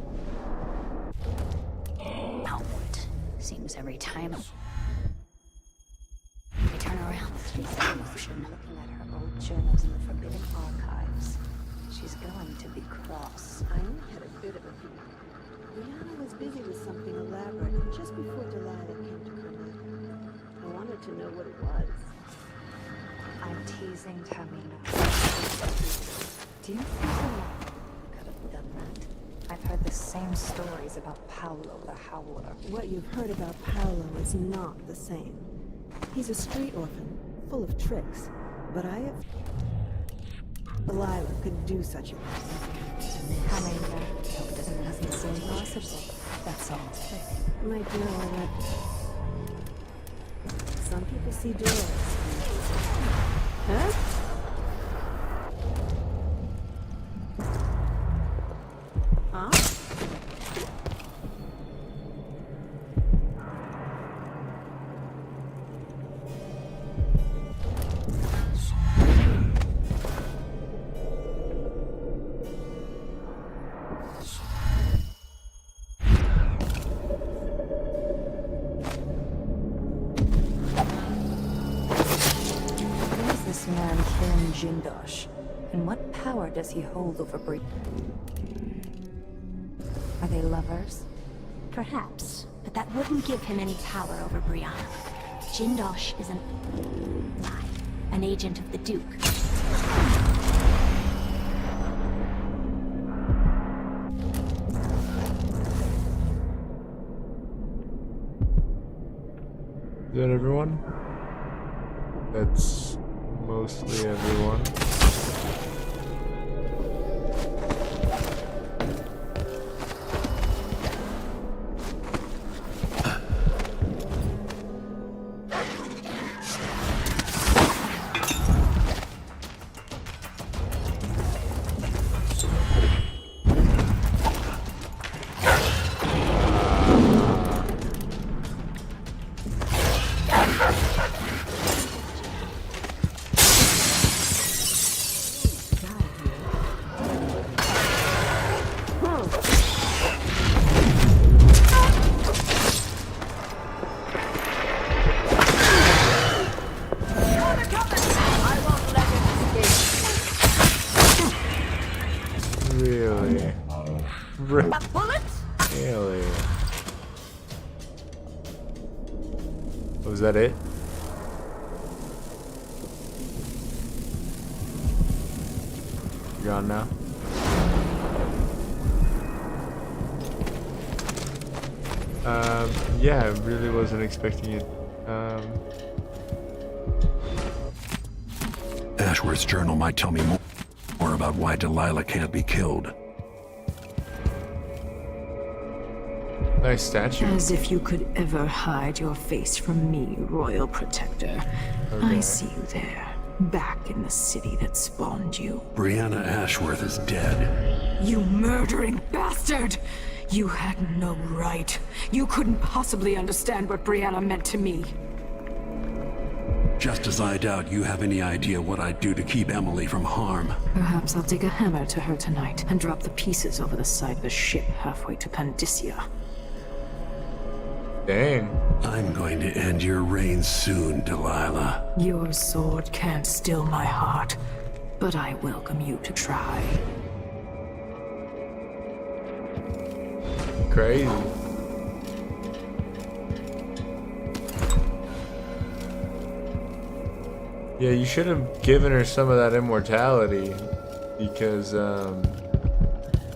S11: Outward. Seems every time I turn around, she's in motion.
S10: Looking at her old journals in the Forbidden Archives. She's she's going to be cross.
S18: I only had a bit of a peek. Brianna was busy with something elaborate just before Delilah came to Karnaca. I wanted to know what it was.
S10: I'm teasing Tamina. Do you think Delilah could have done that? I've heard the same stories about Paolo the Howler.
S18: What you've heard about Paolo is not the same. He's a street orphan, full of tricks. But I have... Delilah could do such a thing.
S10: It doesn't seem possible. That's all.
S18: My dear Oleg, some people see doors. Huh? Huh?
S10: Jindosh, and what power does he hold over Bree? Are they lovers?
S8: Perhaps, but that wouldn't give him any power over Brianna. Jindosh is an agent of the Duke.
S1: Is that everyone? That's mostly everyone. Really? Was that it? You gone now? Yeah, I really wasn't expecting it.
S6: Ashworth's journal might tell me more about why Delilah can't be killed.
S1: Nice statue.
S19: As if you could ever hide your face from me, Royal Protector.
S1: Okay.
S19: I see you there, back in the city that spawned you.
S6: Brianna Ashworth is dead.
S19: You murdering bastard! You had no right. You couldn't possibly understand what Brianna meant to me.
S6: Just as I doubt you have any idea what I'd do to keep Emily from harm.
S19: Perhaps I'll take a hammer to her tonight and drop the pieces over the side of the ship halfway to Pandyssia.
S1: Dang.
S6: I'm going to end your reign soon, Delilah.
S19: Your sword can't still my heart, but I welcome you to try.
S1: Crazy. Yeah, you should have given her some of that immortality, because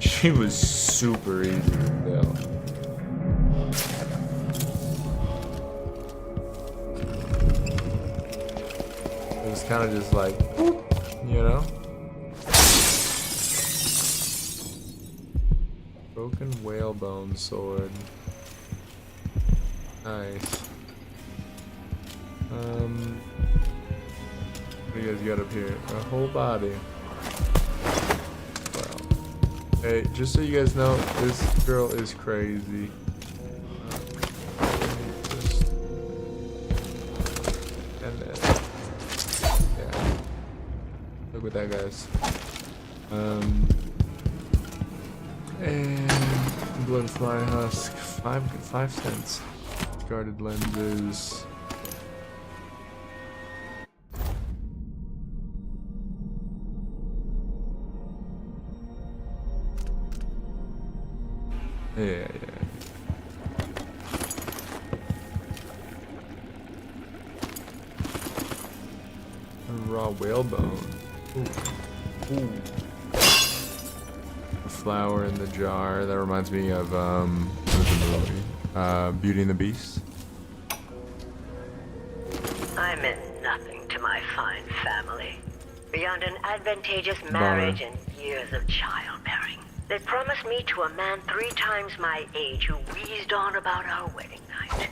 S1: she was super easy to kill. It was kind of just like, you know? Broken whalebone sword. Nice. What do you guys got up here? A whole body. Wow. Hey, just so you guys know, this girl is crazy. And then, yeah. Look at that, guys. And bloodfly husk, 5 cents. Guarded lenses. Yeah. A raw whalebone. Ooh. A flower in the jar. That reminds me of what was the movie? Beauty and the Beast.
S3: I meant nothing to my fine family, beyond an advantageous marriage and years of childbearing. They promised me to a man 3 times my age who wheezed on about our wedding night.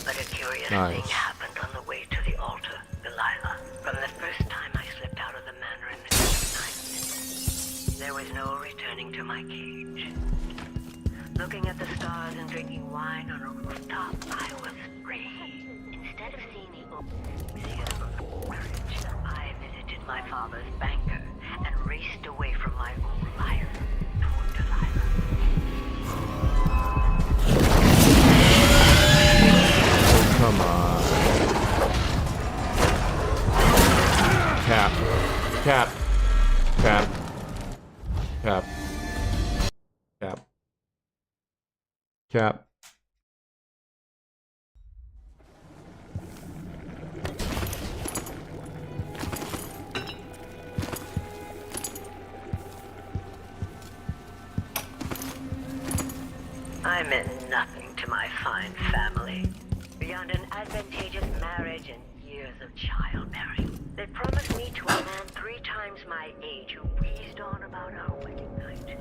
S3: But a curious thing happened on the way to the altar, Delilah. From the first time I slipped out of the manor in the dead of night, there was no returning to my cage. Looking at the stars and drinking wine on a rooftop, I was free. Instead of seeing the museum of marriage, I visited my father's banker and raced away from my own life toward Delilah.
S1: Oh, come on. Cap. Cap. Cap. Cap. Cap. Cap.
S3: I meant nothing to my fine family, beyond an advantageous marriage and years of childbearing. They promised me to a man 3 times my age who wheezed on about our wedding night.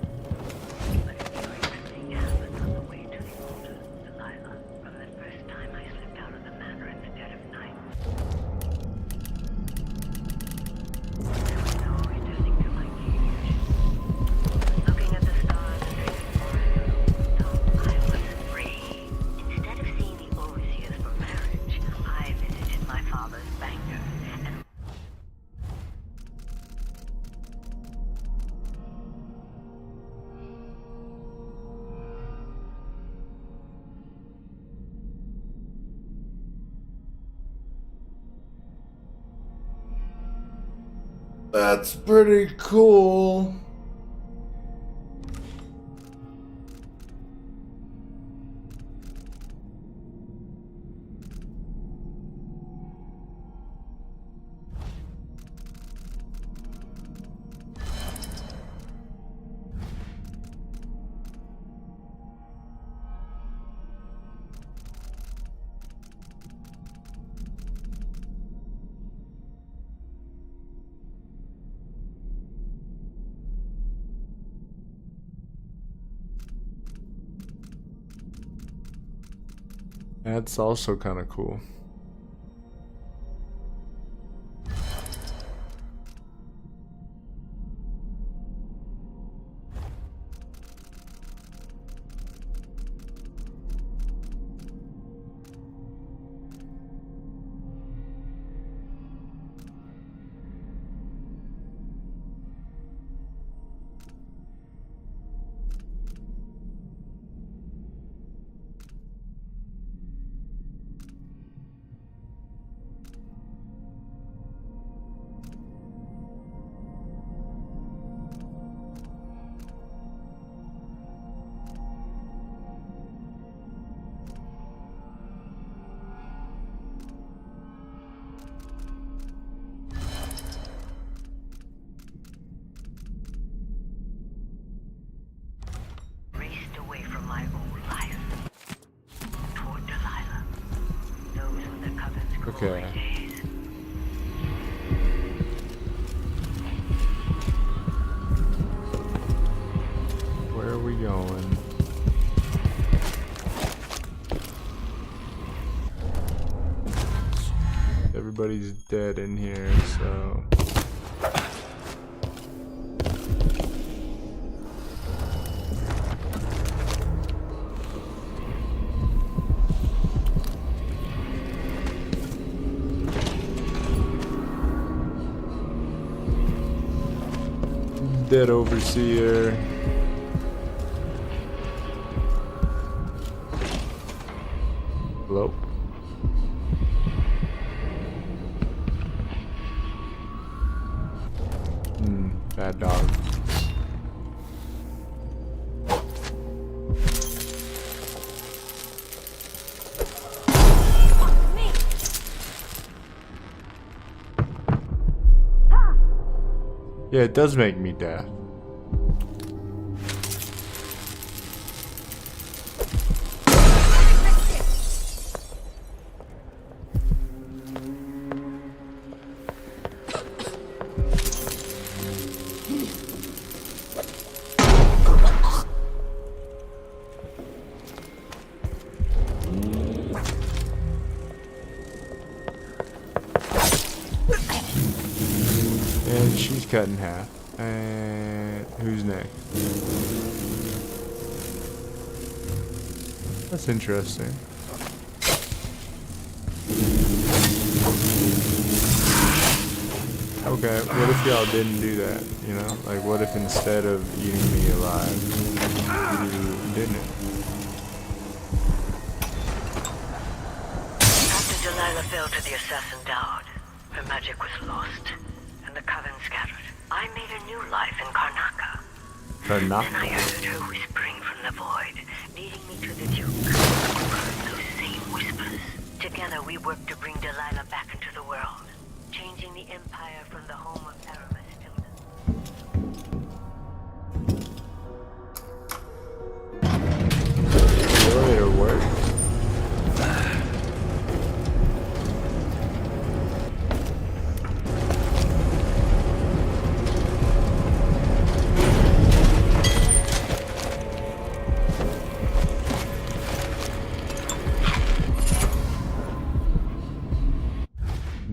S3: But a curious thing happened on the way to the altar, Delilah. From the first time I slipped out of the manor in the dead of night, there was no returning to my cage. Looking at the stars and drinking wine on a rooftop, I was free. Instead of seeing the overseers for marriage, I visited my father's banker and
S7: That's pretty cool.
S1: That's also kind of cool.
S3: raced away from my old life toward Delilah. Those were the covenant's glory days.
S1: Where are we going? Everybody's dead in here, so... Dead overseer. Hello? Bad dog. Yeah, it does make me deaf. And she's cut in half. And who's next? That's interesting. Okay, what if y'all didn't do that, you know? Like, what if instead of eating me alive, you didn't?
S3: After Delilah fell to the assassin Dowd, her magic was lost, and the coven scattered. I made a new life in Karnaca.
S1: Karnaca?
S3: Then I heard her whispering from the void, leading me to the Duke, who heard those same whispers. Together we worked to bring Delilah back into the world, changing the Empire from the home of Aramis to
S1: the elevator works.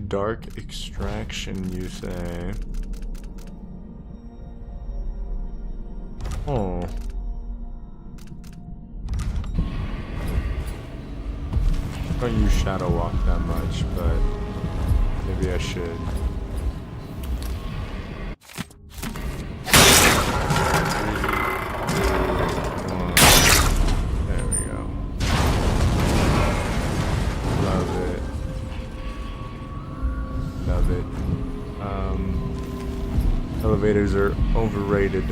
S1: Dark extraction, you say? Oh. I don't use Shadow Walk that much, but maybe I should. There we go. Love it. Love it. Elevators are overrated.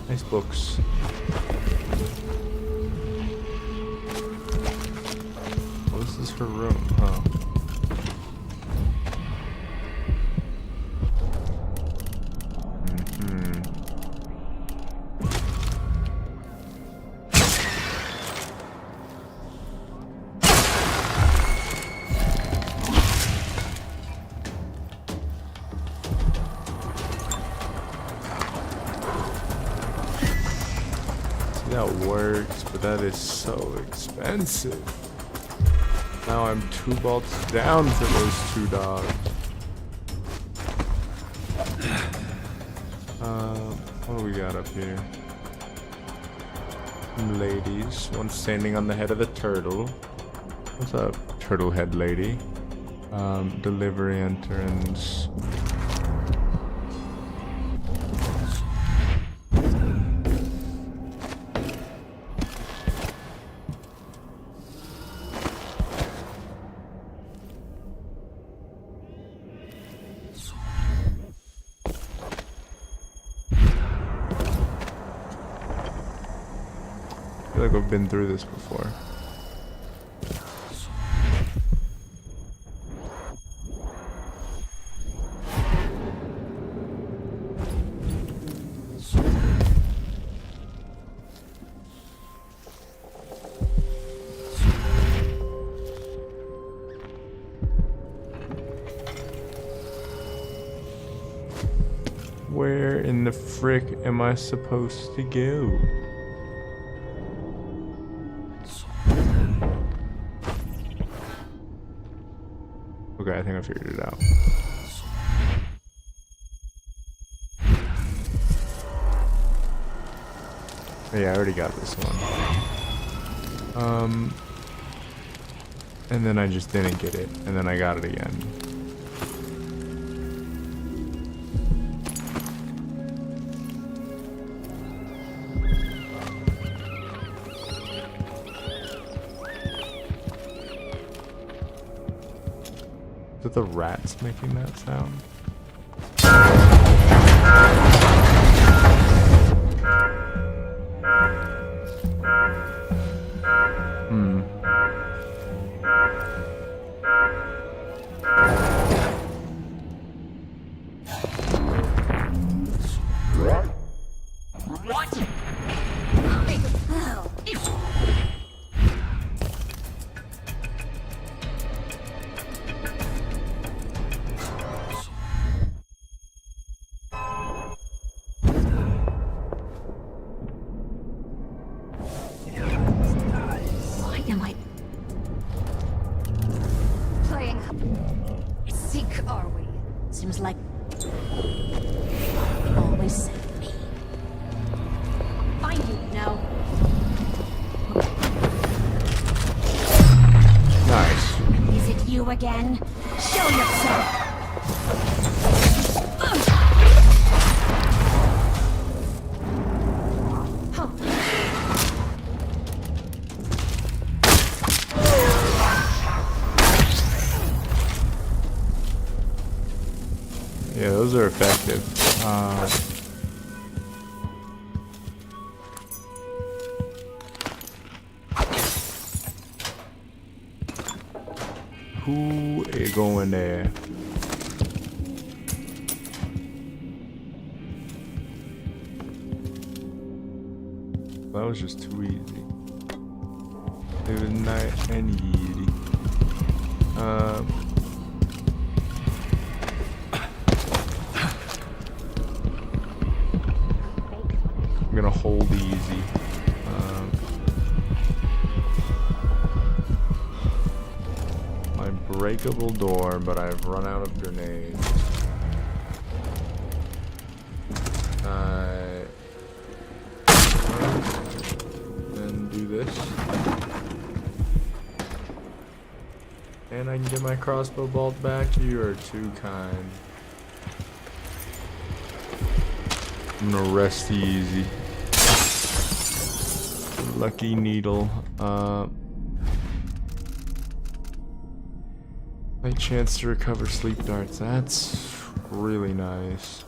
S1: Nice books. Well, this is her room, huh? That works, but that is so expensive. Now I'm 2 bolts down for those 2 dogs. What do we got up here? Some ladies. One standing on the head of the turtle. What's up, turtle head lady? Delivery entrance. I feel like I've been through this before. Where in the frick am I supposed to go? Okay, I think I figured it out. Yeah, I already got this one. And then I just didn't get it, and then I got it again. Is it the rats making that sound?
S17: are we?
S8: Seems like always save me.
S17: Find you now.
S1: Nice.
S8: Is it you again? Show yourself!
S1: Yeah, those are effective. Who is going there? That was just too easy. It was nice and easy. I'm gonna hold easy. My breakable door, but I've run out of grenades. Then do this. And I can get my crossbow bolt back. You are too kind. I'm gonna rest easy. Lucky needle. My chance to recover sleep darts. That's really nice.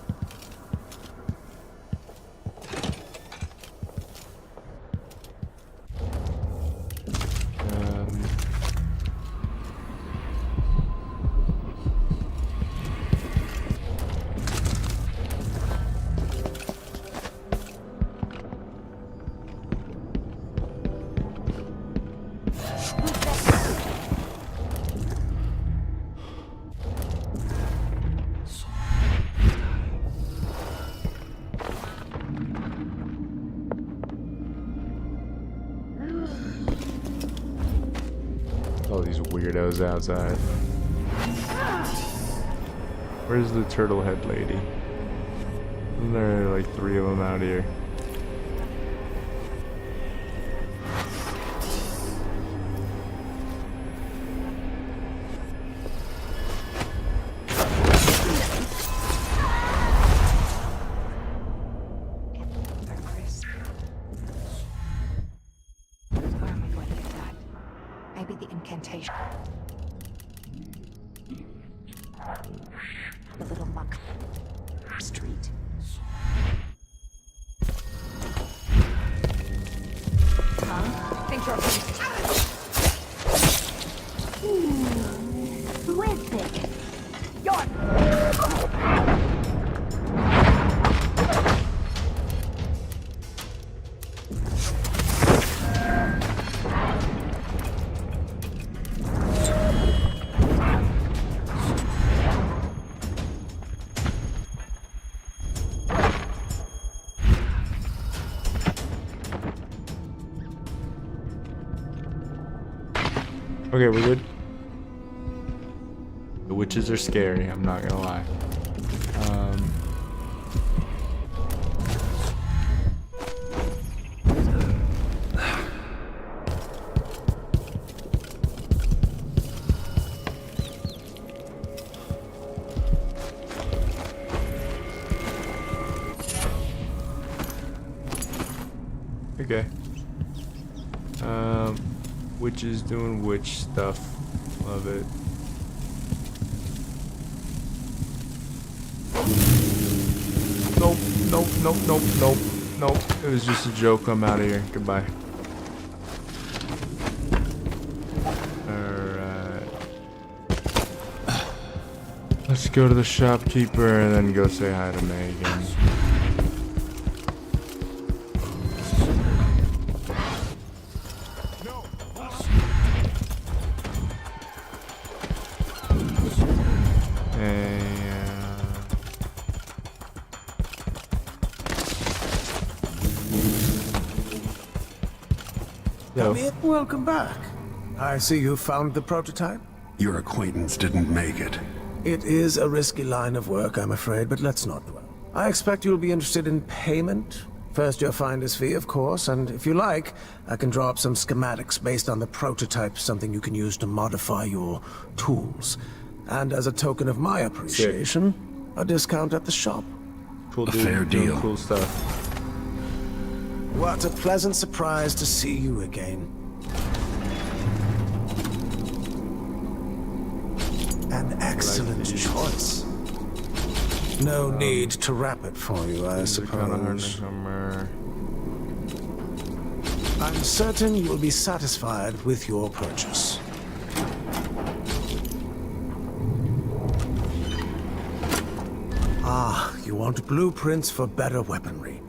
S1: All these weirdos outside. Where's the turtle head lady? Isn't there like 3 of them out here?
S10: Maybe the incantation. The little monk. Street.
S17: Think you're
S8: Who is it?
S1: Okay, we're good. The witches are scary, I'm not gonna lie. Okay. Witches doing witch stuff. Love it. Nope, nope, nope, nope, nope, nope. It was just a joke. I'm out of here. Goodbye. Alright. Let's go to the shopkeeper and then go say hi to Megan.
S4: Come in. Welcome back. I see you found the prototype.
S6: Your acquaintance didn't make it.
S4: It is a risky line of work, I'm afraid, but let's not dwell. I expect you'll be interested in payment. First your finder's fee, of course, and if you like, I can draw up some schematics based on the prototype, something you can use to modify your tools. And as a token of my appreciation, a discount at the shop.
S1: Cool
S6: A
S1: dude,
S6: fair
S1: doing
S6: deal.
S1: Cool stuff.
S4: What a pleasant surprise to see you again. An excellent choice. No need to wrap it for you, I suppose. I'm certain you will be satisfied with your purchase. Ah, you want blueprints for better weaponry.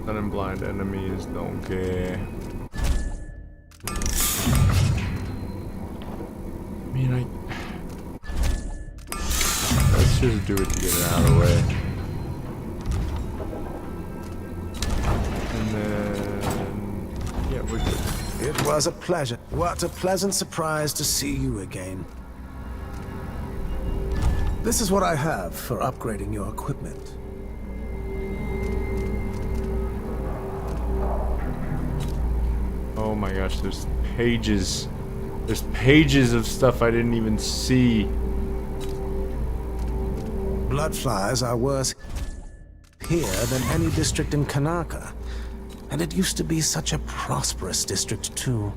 S1: Unblind enemies don't care. I mean, let's just do it to get it out of the way. And then, yeah, we're good.
S4: It was a pleasure. What a pleasant surprise to see you again. This is what I have for upgrading your equipment.
S1: Oh my gosh, there's pages. There's pages of stuff I didn't even see.
S4: Bloodflies are worse here than any district in Karnaca. And it used to be such a prosperous district, too.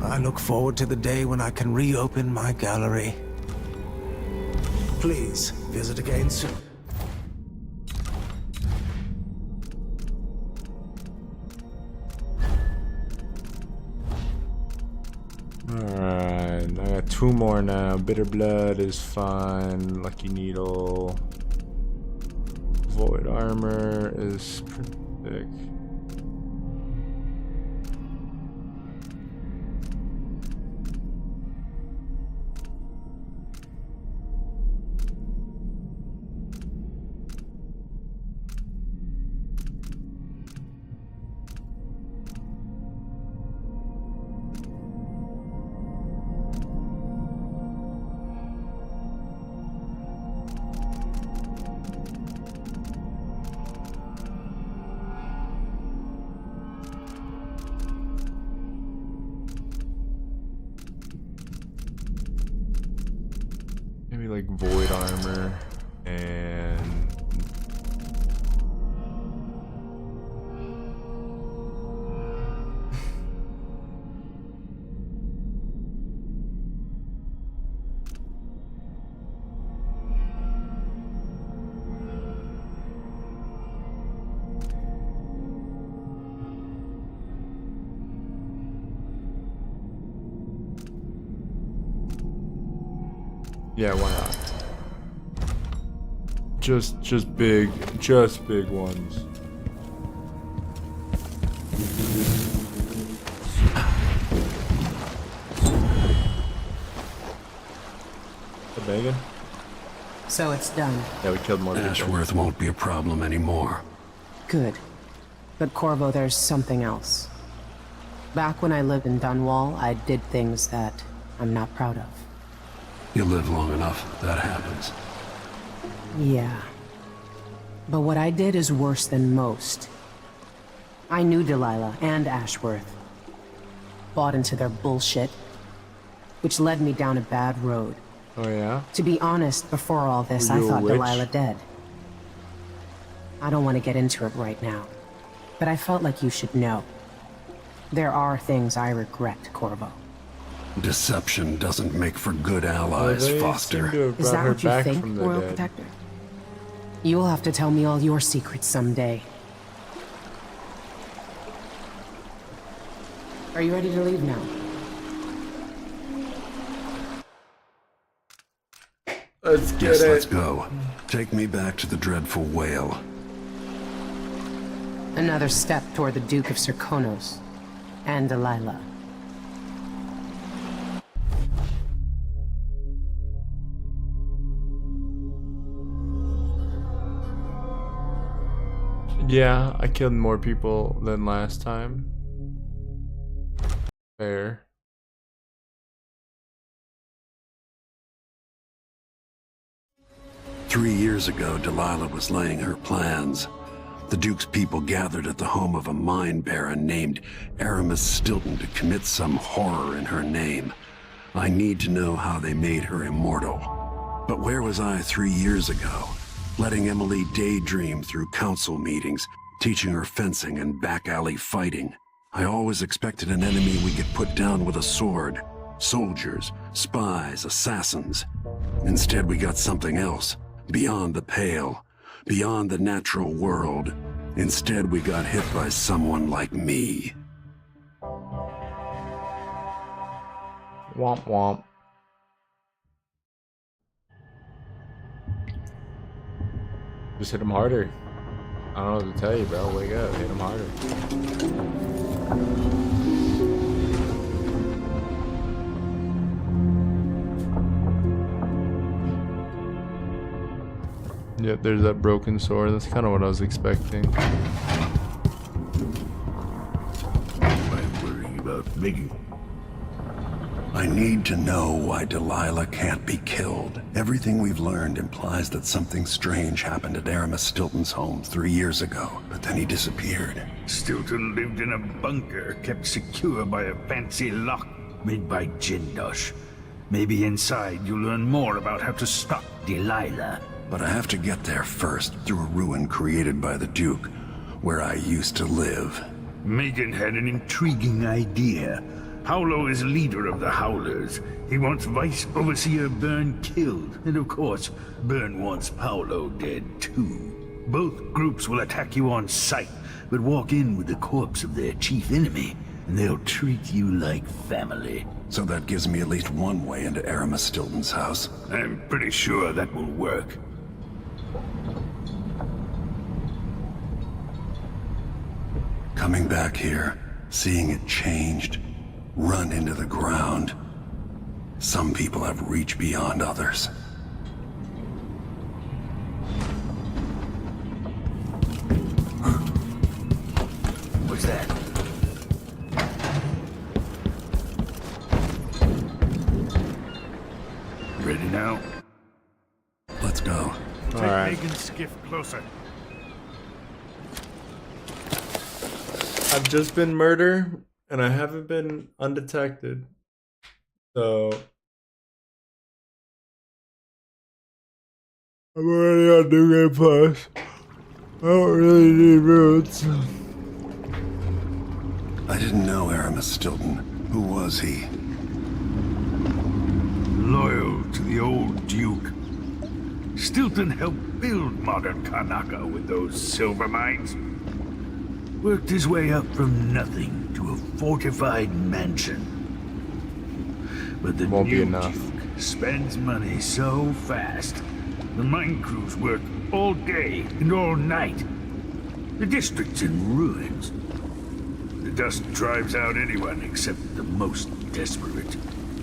S4: I look forward to the day when I can reopen my gallery. Please, visit again soon.
S1: Alright, I got 2 more now. Bitter Blood is fine. Lucky Needle. Void Armor is pretty thick. Maybe like Void Armor and yeah, why not? Just big ones. The bacon?
S20: So it's done.
S1: Yeah, we killed more people.
S6: Ashworth won't be a problem anymore.
S20: Good. But Corvo, there's something else. Back when I lived in Dunwall, I did things that I'm not proud of.
S6: You live long enough, that happens.
S20: Yeah. But what I did is worse than most. I knew Delilah and Ashworth. Bought into their bullshit, which led me down a bad road.
S1: Oh yeah?
S20: To be honest, before all this,
S1: Were
S20: I
S1: you a
S20: thought
S1: witch?
S20: Delilah dead. I don't want to get into it right now, but I felt like you should know. There are things I regret, Corvo.
S6: Deception doesn't make for good allies, Foster.
S20: Is that what you think, Royal Protector? You'll have to tell me all your secrets someday. Are you ready to leave now?
S1: Let's get
S6: Yes,
S1: it.
S6: let's go. Take me back to the dreadful whale.
S20: Another step toward the Duke of Serkonos and Delilah.
S1: Yeah, I killed more people than last time. Fair.
S6: Three years ago, Delilah was laying her plans. The Duke's people gathered at the home of a mine baron named Aramis Stilton to commit some horror in her name. I need to know how they made her immortal. But where was I 3 years ago? Letting Emily daydream through council meetings, teaching her fencing and back alley fighting. I always expected an enemy we could put down with a sword. Soldiers, spies, assassins. Instead, we got something else. Beyond the pale. Beyond the natural world. Instead, we got hit by someone like me.
S1: Womp womp. Just hit him harder. I don't know what to tell you, bro. Wake up. Hit him harder. Yep, there's that broken sword. That's kind of what I was expecting.
S6: I'm worrying about making... I need to know why Delilah can't be killed. Everything we've learned implies that something strange happened at Aramis Stilton's home 3 years ago, but then he disappeared.
S5: Stilton lived in a bunker kept secure by a fancy lock made by Jindosh. Maybe inside you'll learn more about how to stop Delilah.
S6: But I have to get there first, through a ruin created by the Duke, where I used to live.
S5: Megan had an intriguing idea. Paolo is leader of the Howlers. He wants Vice Overseer Byrne killed, and of course, Byrne wants Paolo dead too. Both groups will attack you on sight, but walk in with the corpse of their chief enemy, and they'll treat you like family.
S6: So that gives me at least one way into Aramis Stilton's house.
S5: I'm pretty sure that will work.
S6: Coming back here, seeing it changed, run into the ground. Some people have reach beyond others.
S5: What's that? Ready now?
S6: Let's go.
S5: Take Megan's skiff closer.
S1: I've just been murdered, and I haven't been undetected. So I'm already on New Game Plus. I don't really need roots.
S6: I didn't know Aramis Stilton. Who was he?
S5: Loyal to the old Duke. Stilton helped build modern Karnaca with those silver mines. Worked his way up from nothing to a fortified mansion. But the new Duke spends money so fast. The mine crews work all day and all night. The district's in ruins. The dust drives out anyone except the most desperate.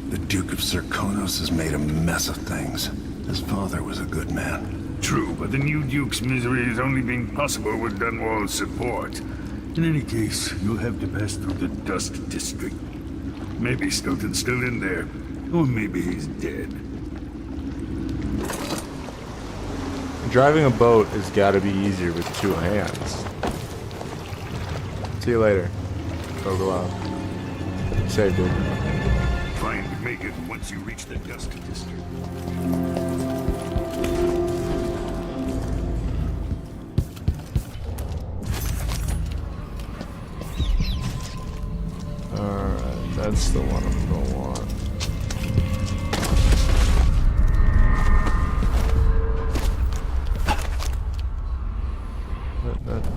S6: The Duke of Serkonos has made a mess of things. His father was a good man.
S5: True, but the new Duke's misery has only been possible with Dunwall's support. In any case, you'll have to pass through the Dust District. Maybe Stilton's still in there, or maybe he's dead.
S1: Driving a boat has got to be easier with 2 hands. See you later. Go out. Safe, dude.
S5: Find Megan once you reach the Dust District.
S1: Alright, that's the one I'm gonna want.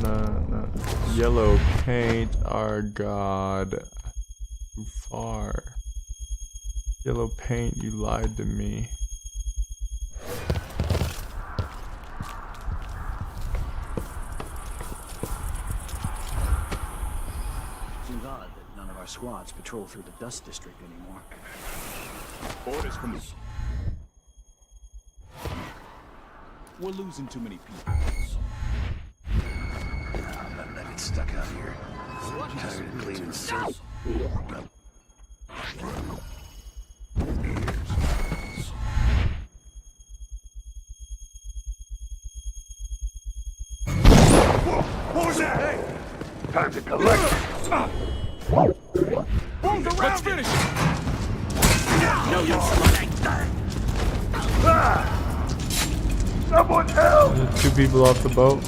S1: No. Yellow paint, our god. Too far. Yellow paint, you lied to me.
S2: Seems odd that none of our squads patrol through the Dust District anymore. Orders from me. We're losing too many people.
S6: I'm not get stuck out here. I'm tired of cleaning souls.
S13: Let's finish it!
S14: No use running.
S7: Someone help!
S1: There's 2 people off the boat.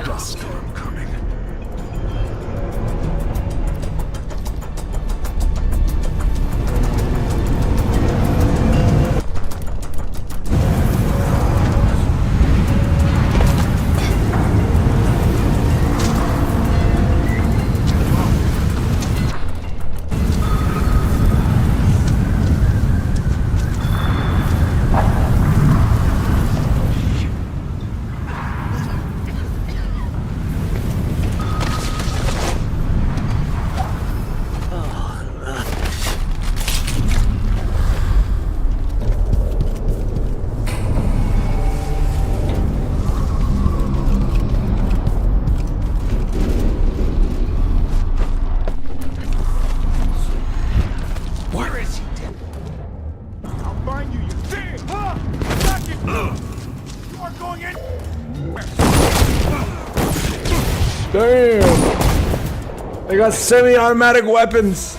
S6: Dust storm coming.
S1: Damn! They got semi-automatic weapons!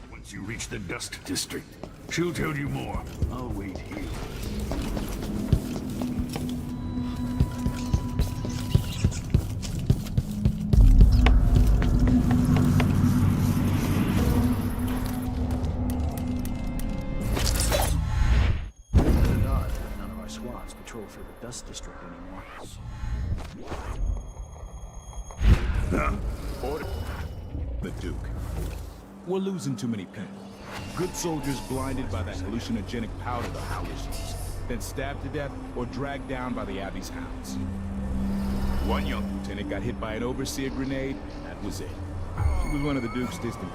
S6: Once you reach the Dust District, she'll tell you more. I'll wait here.
S2: None of our squads patrol through the Dust District anymore. Order. The Duke. We're losing too many people. Good soldiers blinded by that hallucinogenic powder the Howlers use, then stabbed to death or dragged down by the Abbey's hounds. One young lieutenant got hit by an overseer grenade, that was it. She was one of the Duke's distant...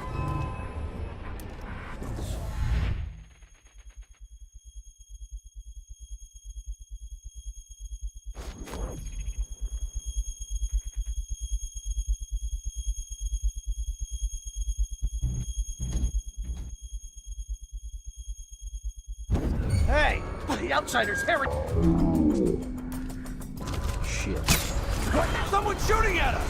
S14: Hey! The outsiders, Harry!
S2: Shit.
S14: What? Someone's shooting at us!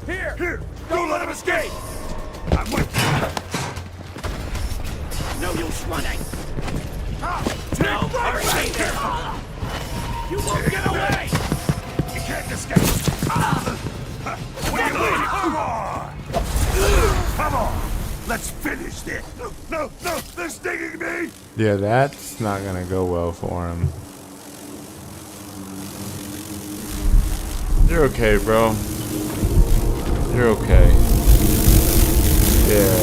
S14: Here! Don't let him escape! I'm with you! No use running! No, right here! You won't get away! You can't escape! What are you waiting for? Come on! Let's finish this! No! They're stinging me!
S1: Yeah, that's not gonna go well for him. You're okay, bro. You're okay. Yeah.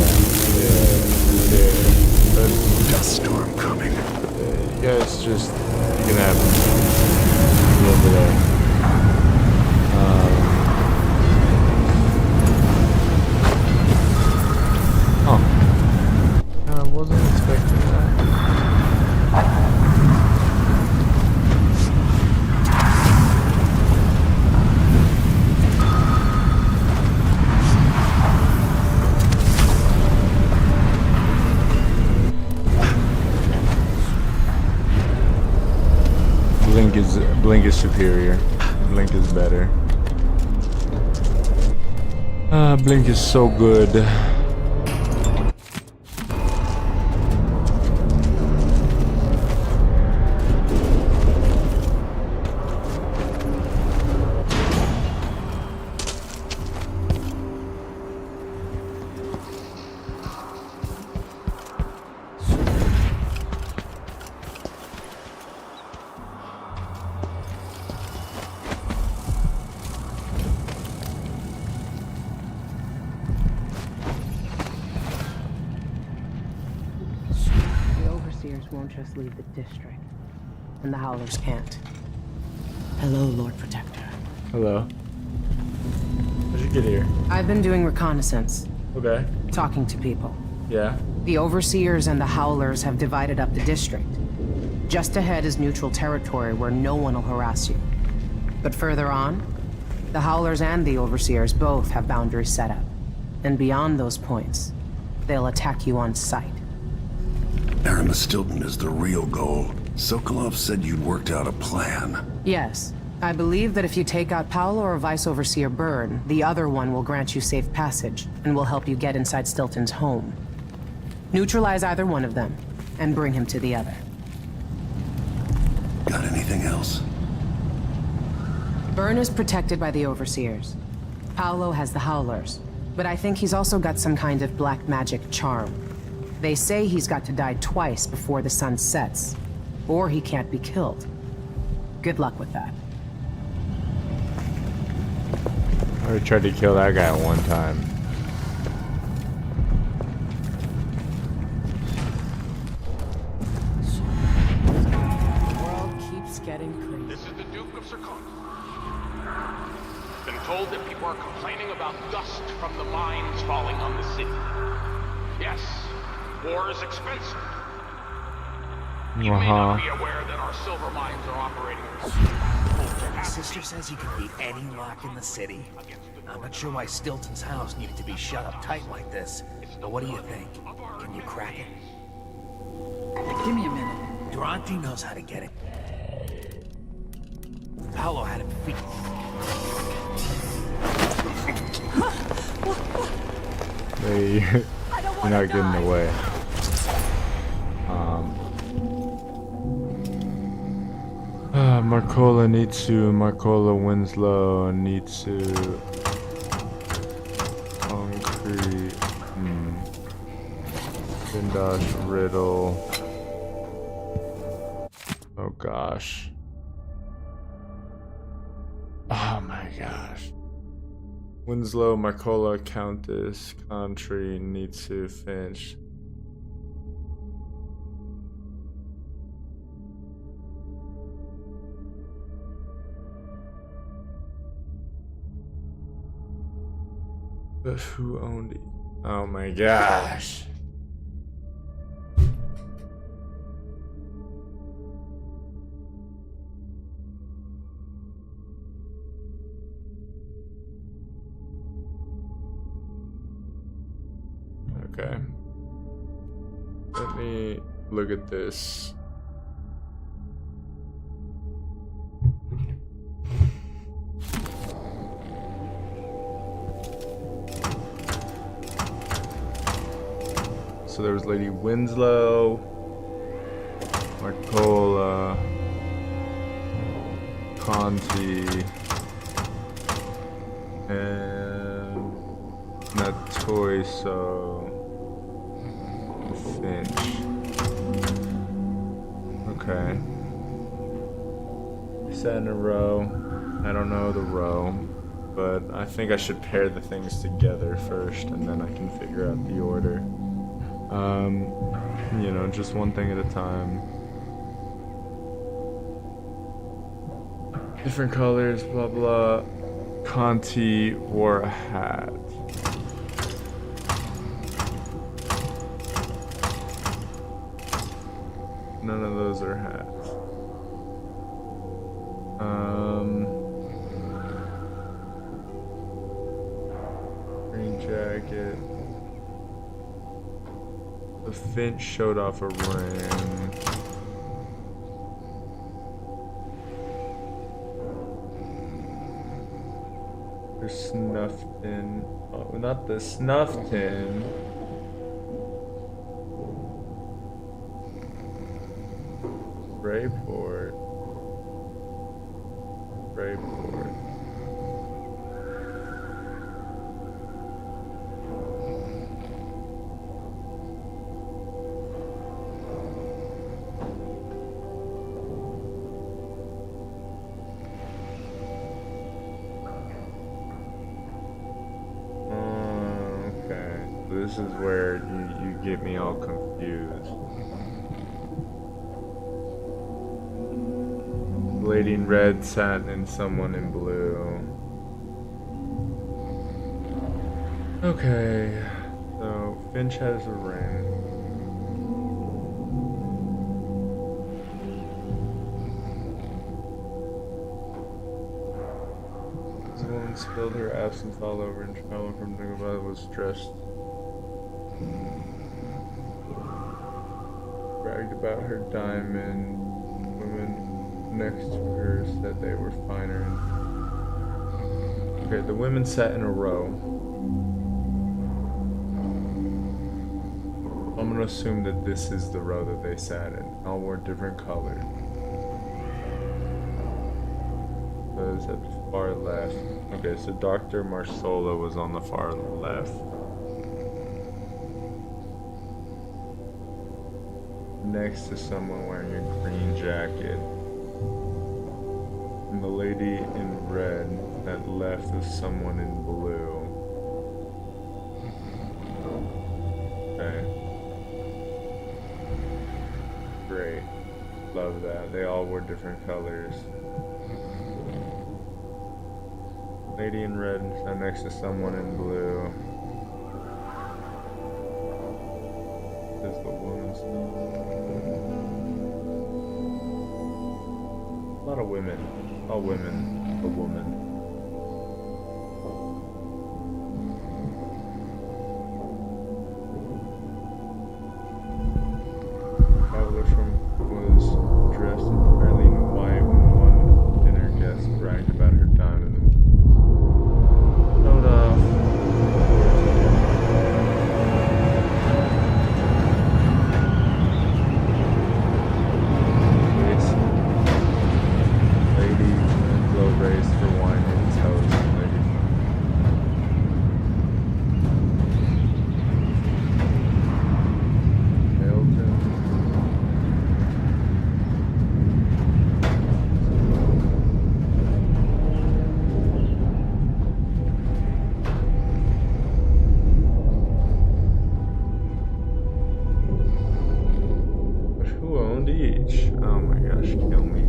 S6: Dust storm coming.
S1: You guys just, you can have a little bit of I wasn't expecting that. Blink is superior. Blink is better. Blink is so good.
S20: Won't just leave the district, and the Howlers can't. Hello, Lord Protector.
S1: Hello. How'd you get here?
S20: I've been doing reconnaissance.
S1: Okay.
S20: Talking to people.
S1: Yeah.
S20: The Overseers and the Howlers have divided up the district. Just ahead is neutral territory where no one will harass you. But further on, the Howlers and the Overseers both have boundaries set up. And beyond those points, they'll attack you on sight.
S6: Aramis Stilton is the real goal. Sokolov said you'd worked out a plan.
S20: Yes. I believe that if you take out Paolo or Vice Overseer Byrne, the other one will grant you safe passage, and will help you get inside Stilton's home. Neutralize either one of them, and bring him to the other.
S6: Got anything else?
S20: Byrne is protected by the Overseers. Paolo has the Howlers, but I think he's also got some kind of black magic charm. They say he's got to die twice before the sun sets, or he can't be killed. Good luck with that.
S1: I already tried to kill that guy at one time.
S22: The world keeps getting crazy.
S13: This is the Duke of Circon. Been told that people are complaining about dust from the mines falling on the city. Yes, war is expensive. You may not be aware that our silver mines are operating.
S14: My sister says he can beat any lock in the city. I'm not sure why Stilton's house needed to be shut up tight like this, but what do you think? Can you crack it? Give me a minute. Durante knows how to get it. Paolo had it beat.
S1: Hey, you're not getting away. Marcola Nitsu, Marcola Winslow, Nitsu, Concrete, Vindosh Riddle. Oh gosh. Oh my gosh. Winslow, Marcola, Countess, Country, Nitsu, Finch. But who owned it? Oh my gosh. Okay. Let me look at this. So there was Lady Winslow, Marcola, Conti, and Natoiso, Finch. Okay. Set in a row. I don't know the row, but I think I should pair the things together first, and then I can figure out the order. You know, just one thing at a time. Different colors, blah blah. Conti wore a hat. None of those are hats. Green jacket. The Finch showed off a ring. The snuff tin. Oh, not the snuff tin. Rayport. Rayport. This is where you get me all confused. Lady in red, satin, and someone in blue. Okay, so Finch has a ring. spilled her absinthe all over and traveled from Dubai was dressed. Bragged about her diamond. Women next to her said they were finer. Okay, the women sat in a row. I'm gonna assume that this is the row that they sat in. All wore different colors. Those at the far left. Okay, so Dr. Marsola was on the far left. Next to someone wearing a green jacket. And the lady in red at left is someone in blue. Okay. Great. Love that. They all wore different colors. Lady in red sat next to someone in blue. This is the woman's. A lot of women. All women. A woman. Traveler was dressed entirely in white when one dinner guest bragged about her diamond. Showed off. Lady blow raised for wine and toast. Each. Oh my gosh, kill me.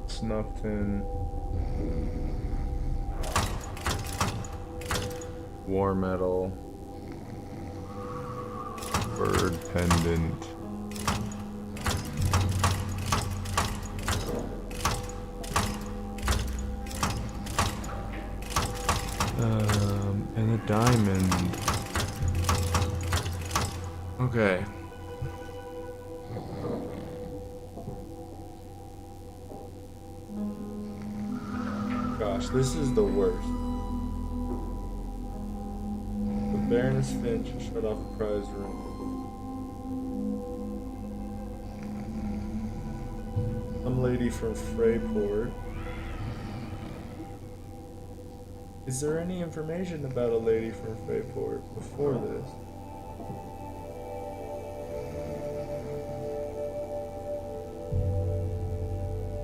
S1: Snuffton. War medal. Bird pendant. And a diamond. Okay. Gosh, this is the worst. The Baroness Finch shut off the prize room. Some lady from Freyport. Is there any information about a lady from Freyport before this?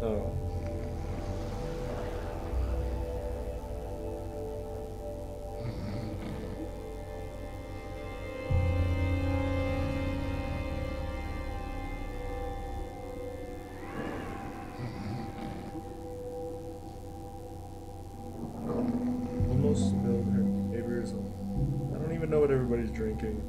S1: Oh. Spilled her neighbors. I don't even know what everybody's drinking.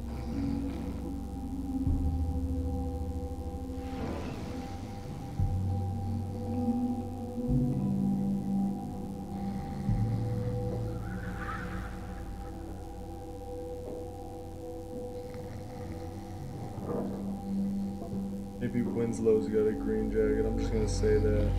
S1: Maybe Winslow's got a green jacket. I'm just gonna say that.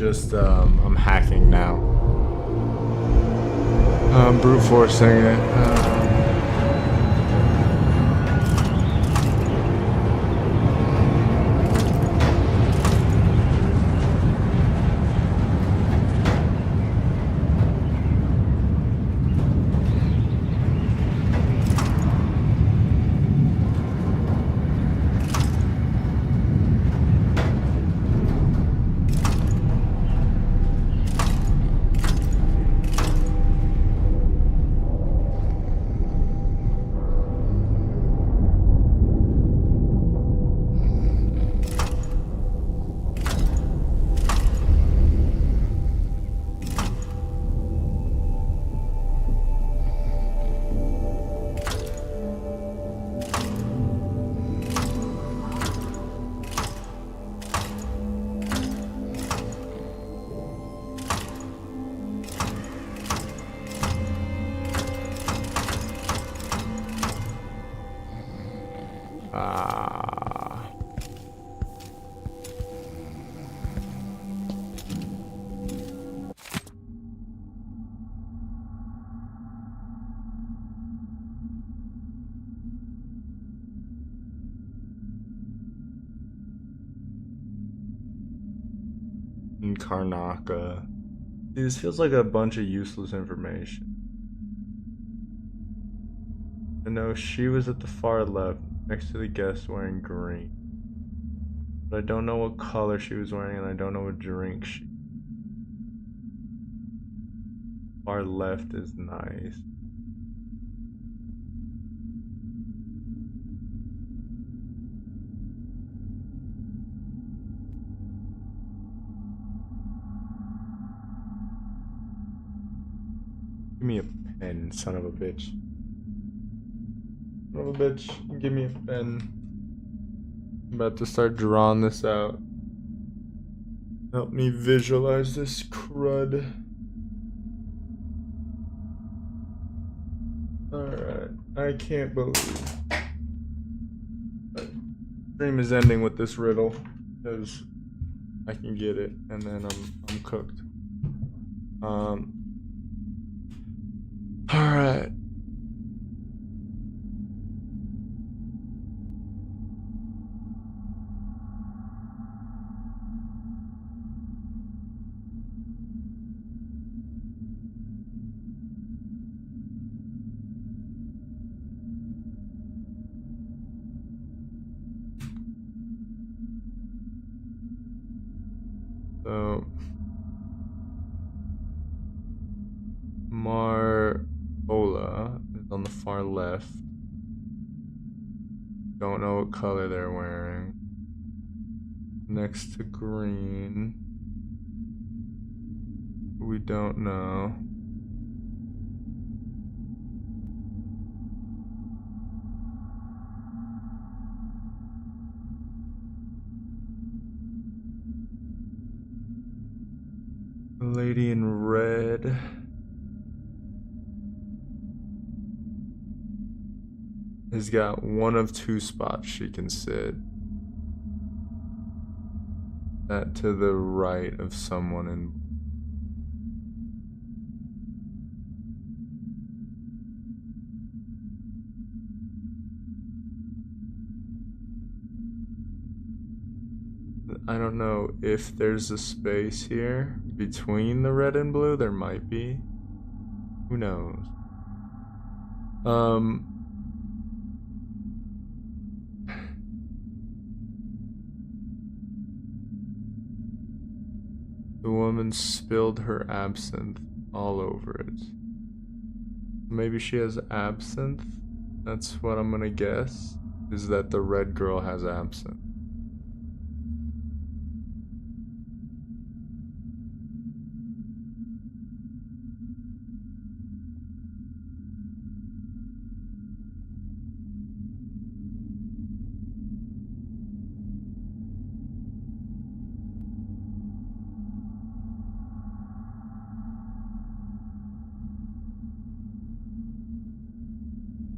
S1: just I'm hacking now. I'm brute forcing it. In Karnaca. This feels like a bunch of useless information. I know she was at the far left, next to the guest wearing green. But I don't know what color she was wearing, and I don't know what drink she. Far left is nice. Give me a pen, son of a bitch. Son of a bitch, give me a pen. I'm about to start drawing this out. Help me visualize this crud. Alright, I can't believe stream is ending with this riddle, because I can get it, and then I'm cooked. Alright. So Marbola is on the far left. Don't know what color they're wearing. Next to green. We don't know. The lady in red. Has got one of two spots she can sit. That to the right of someone in. I don't know if there's a space here between the red and blue. There might be. Who knows? The woman spilled her absinthe all over it. Maybe she has absinthe? That's what I'm gonna guess. Is that the red girl has absinthe.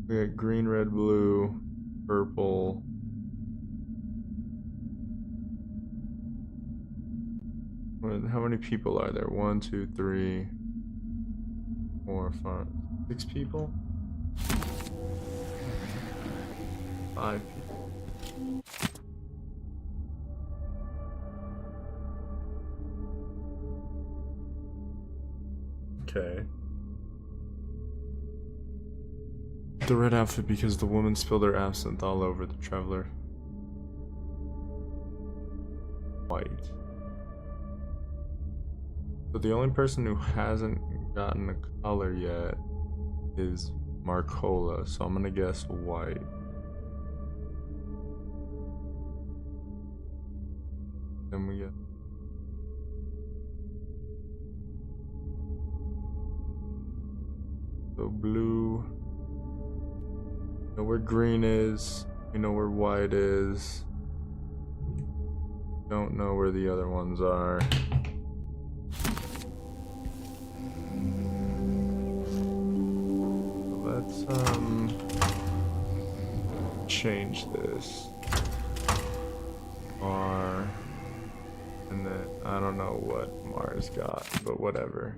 S1: We got green, red, blue, purple. how many people are there? 1, 2, 3, 4, 5, 6 people? 5 people. Okay. The red outfit because the woman spilled her absinthe all over the traveler. White. So the only person who hasn't gotten a color yet is Marcola, so I'm gonna guess white. Then we get so blue. We know where green is. We know where white is. Don't know where the other ones are. Let's change this. R, and then I don't know what Mars got, but whatever.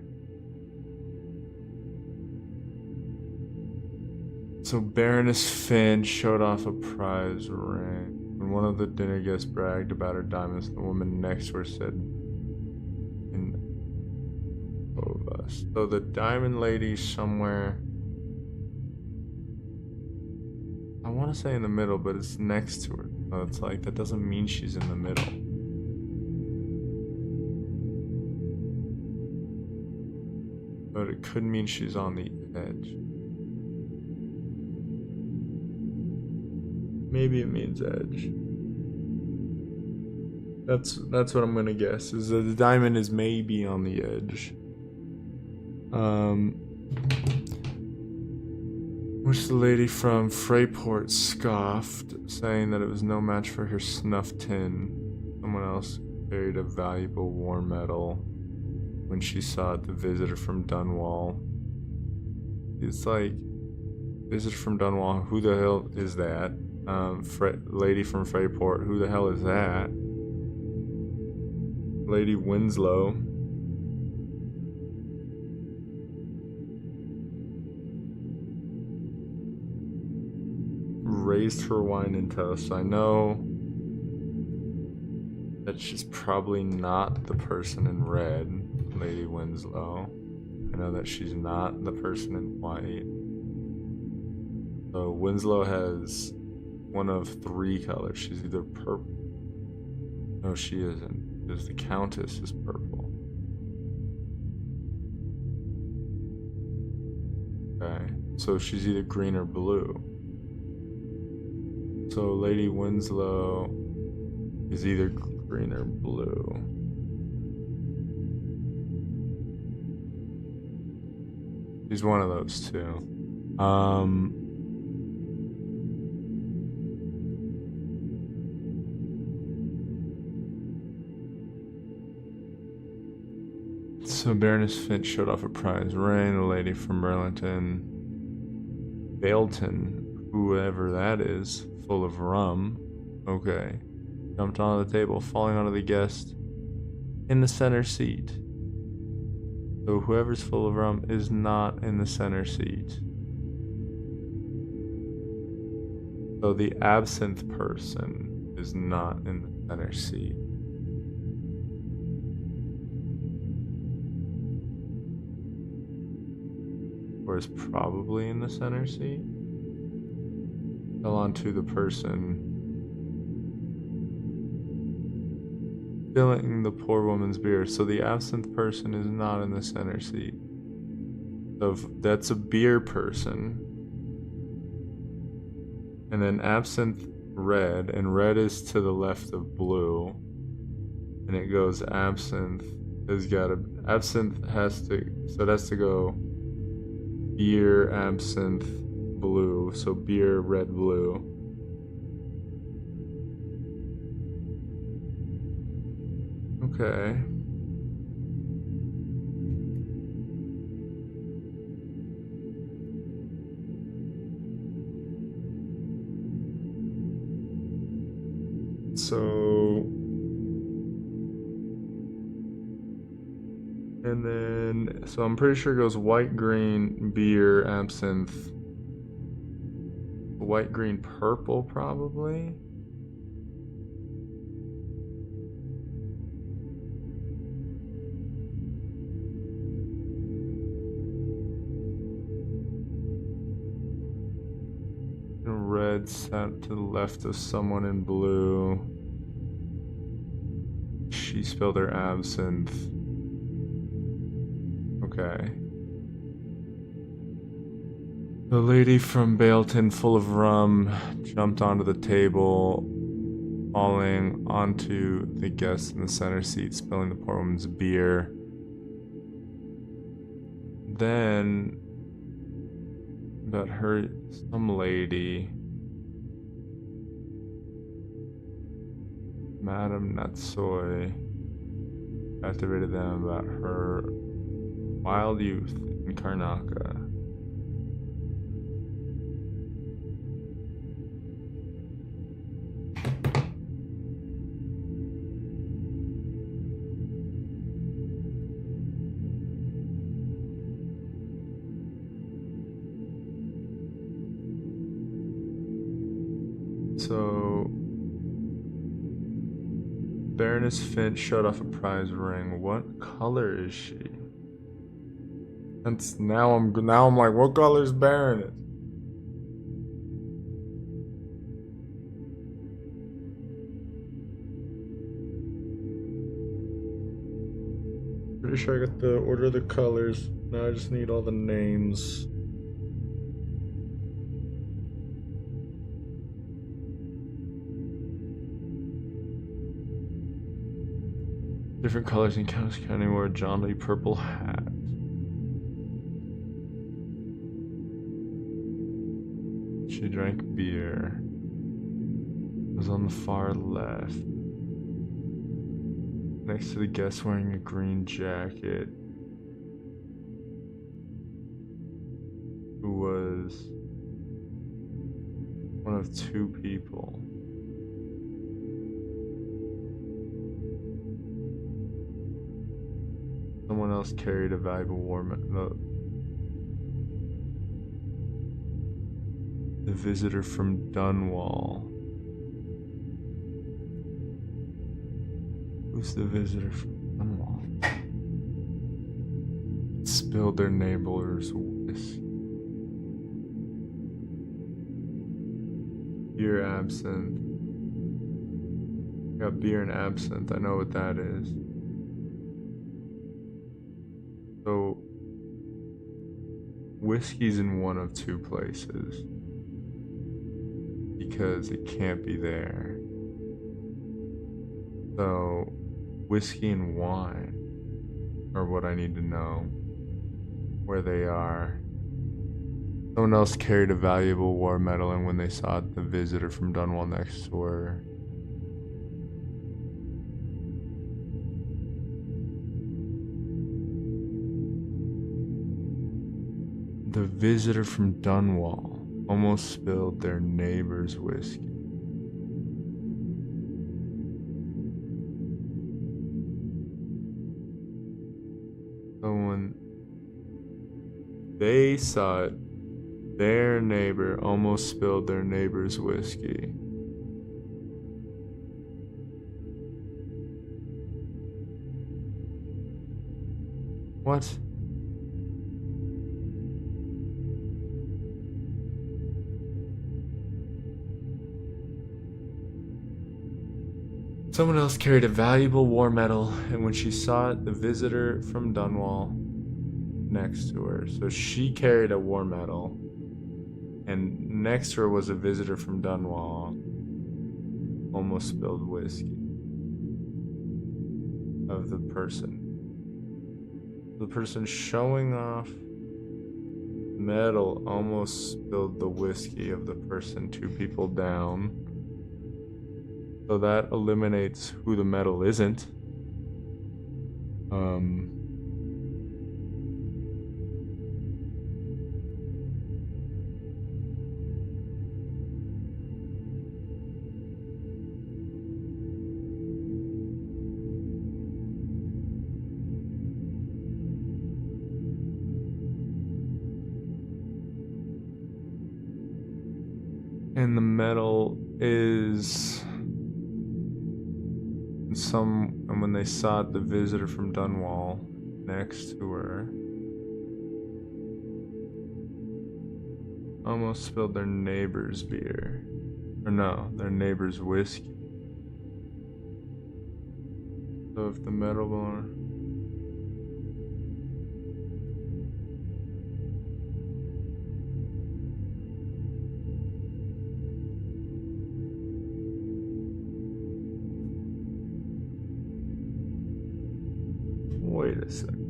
S1: So Baroness Finn showed off a prize ring. When one of the dinner guests bragged about her diamonds, the woman next to her said, "In both of us." So the diamond lady's somewhere. I want to say in the middle, but it's next to her. So it's like, that doesn't mean she's in the middle. But it could mean she's on the edge. Maybe it means edge. That's what I'm gonna guess, is that the diamond is maybe on the edge. Which the lady from Freyport scoffed, saying that it was no match for her snuff tin. Someone else carried a valuable war medal when she saw it, the visitor from Dunwall. It's like, visitor from Dunwall, who the hell is that? Lady from Freyport, who the hell is that? Lady Winslow. Raised her wine and toast. I know that she's probably not the person in red, Lady Winslow. I know that she's not the person in white. So Winslow has one of 3 colors. She's either purple. No, she isn't, because the Countess is purple. Okay, so she's either green or blue. So Lady Winslow is either green or blue. She's one of those two. So Baroness Finch showed off a prize ring. The lady from Burlington, Bailton, whoever that is, full of rum. Okay. Jumped onto the table, falling onto the guest in the center seat. So whoever's full of rum is not in the center seat. So the absinthe person is not in the center seat. Or is probably in the center seat. Fell onto the person filling the poor woman's beer. So the absinthe person is not in the center seat. So that's a beer person. And then absinthe red, and red is to the left of blue. And it goes absinthe has got a, absinthe has to, so it has to go beer, absinthe, blue. So beer, red, blue. Okay. So And then, so I'm pretty sure it goes white, green, beer, absinthe, white, green, purple, probably. And red sat to the left of someone in blue. She spelled her absinthe. Okay. The lady from Baleton, full of rum, jumped onto the table, falling onto the guest in the center seat, spilling the poor woman's beer. Then, about her, some lady, Madame Natsoy, activated them about her wild youth in Karnaca. So, Baroness Finch showed off a prize ring. What color is she? That's now I'm like, what color is Baroness? Pretty sure I got the order of the colors. Now I just need all the names. Different colors in County County wore a jaunty purple hat. She drank beer. Was on the far left. Next to the guest wearing a green jacket. Who was one of two people. Someone else carried a valuable war medal. The visitor from Dunwall. Who's the visitor from Dunwall? Spilled their neighbor's whiskey. Beer, absinthe. Got beer and absinthe. I know what that is. So, whiskey's in one of two places. Because it can't be there. So, whiskey and wine are what I need to know. Where they are. Someone else carried a valuable war medal, and when they saw the visitor from Dunwall next to her. The visitor from Dunwall almost spilled their neighbor's whiskey. So when they saw it, their neighbor almost spilled their neighbor's whiskey. What? Someone else carried a valuable war medal, and when she saw it, the visitor from Dunwall next to her. So she carried a war medal, and next to her was a visitor from Dunwall. Almost spilled whiskey of the person. The person showing off the medal almost spilled the whiskey of the person 2 people down. So that eliminates who the medal isn't. And the metal is and when they sought the visitor from Dunwall next to her, almost spilled their neighbor's beer. Or no, their neighbor's whiskey. So if the metal bar... Wait a second.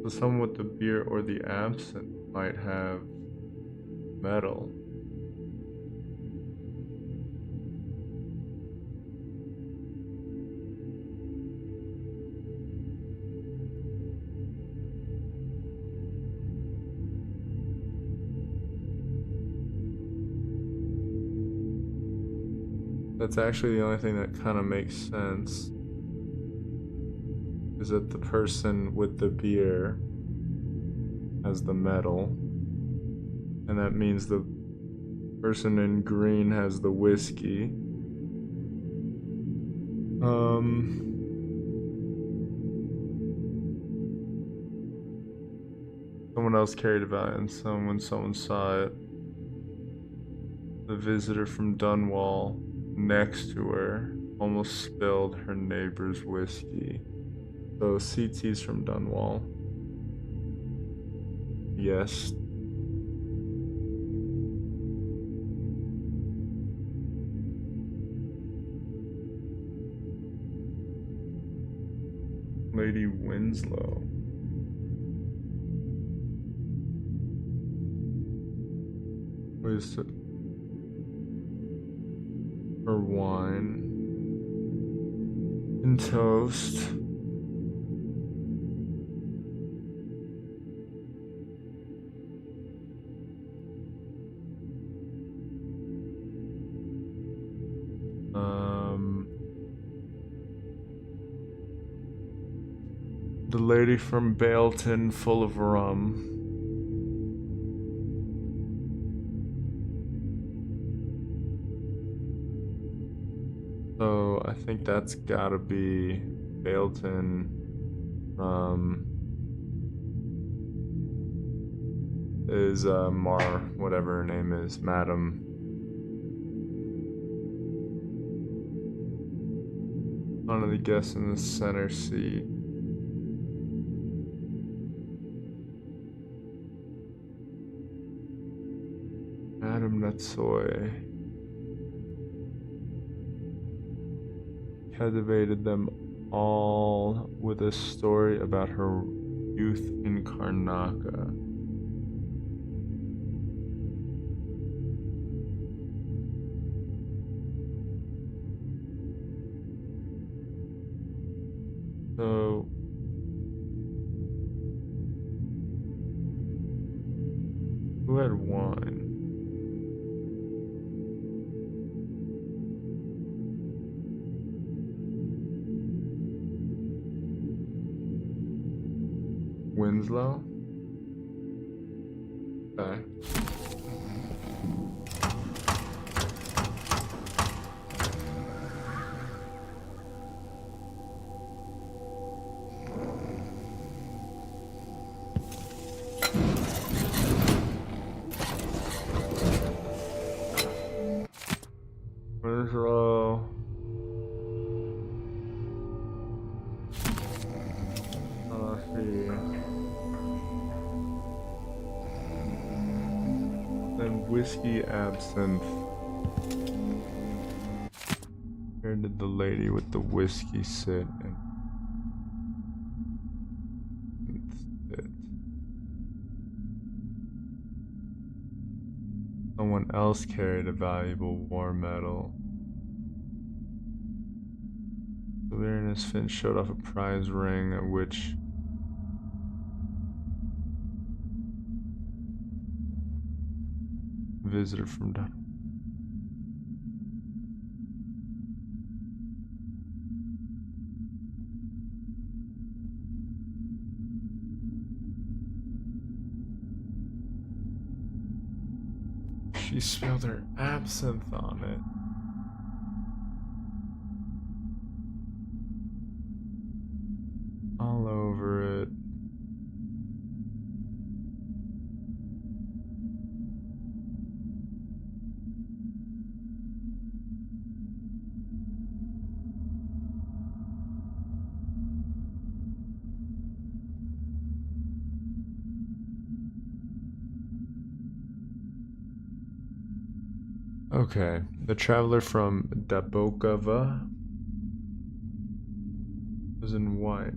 S1: So someone with the beer or the absinthe might have metal. That's actually the only thing that kind of makes sense. Is that the person with the beer has the metal, and that means the person in green has the whiskey. Someone else carried a value, and someone saw it. The visitor from Dunwall next to her almost spilled her neighbor's whiskey. So CT's from Dunwall. Yes. Lady Winslow. Was her wine and toast. The lady from Bailton full of rum. So I think that's gotta be Bailton is Mar, whatever her name is, Madam. One of the guests in the center seat. Madam Natsoy captivated them all with a story about her youth in Karnaca. So who had wine? Winslow? Okay. Winslow. Whiskey absinthe. Where did the lady with the whiskey sit and sit? Someone else carried a valuable war medal. Severinus Finn showed off a prize ring at which visitor from She spilled her absinthe on it. All over it. Okay, the traveler from Dabokova was in white.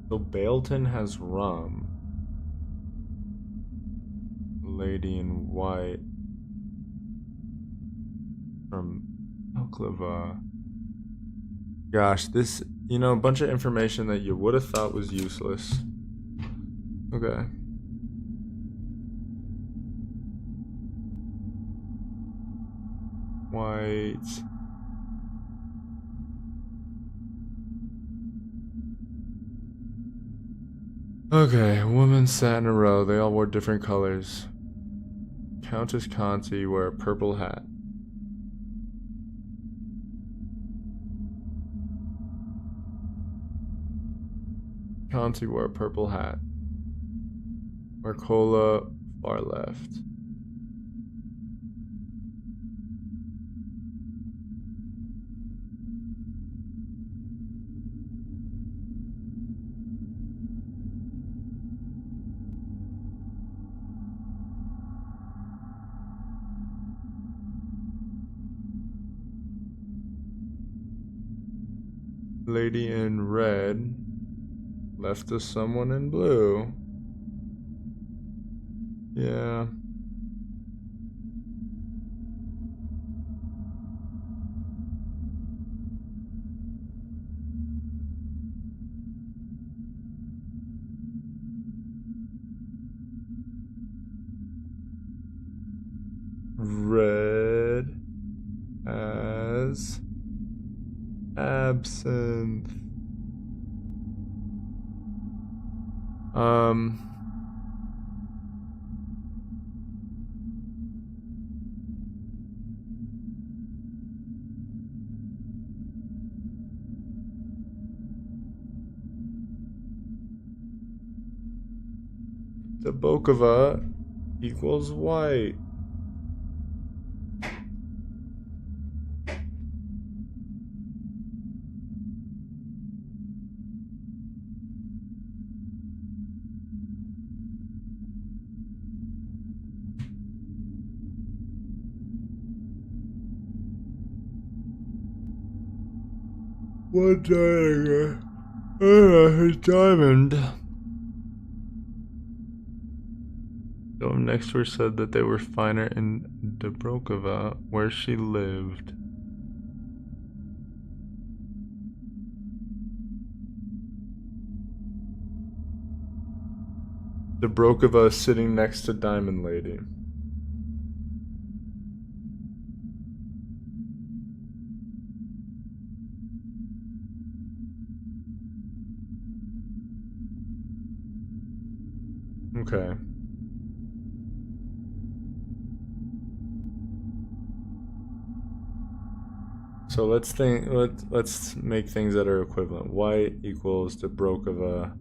S1: So Bailton has rum. Lady in white from Oklava. Gosh, this, you know, a bunch of information that you would have thought was useless. Okay. White. Okay, a woman sat in a row. They all wore different colors. Countess Conti wore a purple hat. Conti wore a purple hat. Marcola, far left. Lady in red left to someone in blue. Yeah. Red as absinthe. Dabokova equals white. One diamond. The one next to her said that they were finer in Dobrokova, where she lived. Dobrokova is sitting next to Diamond Lady. Okay. So let's make things that are equivalent. White equals Dobrokova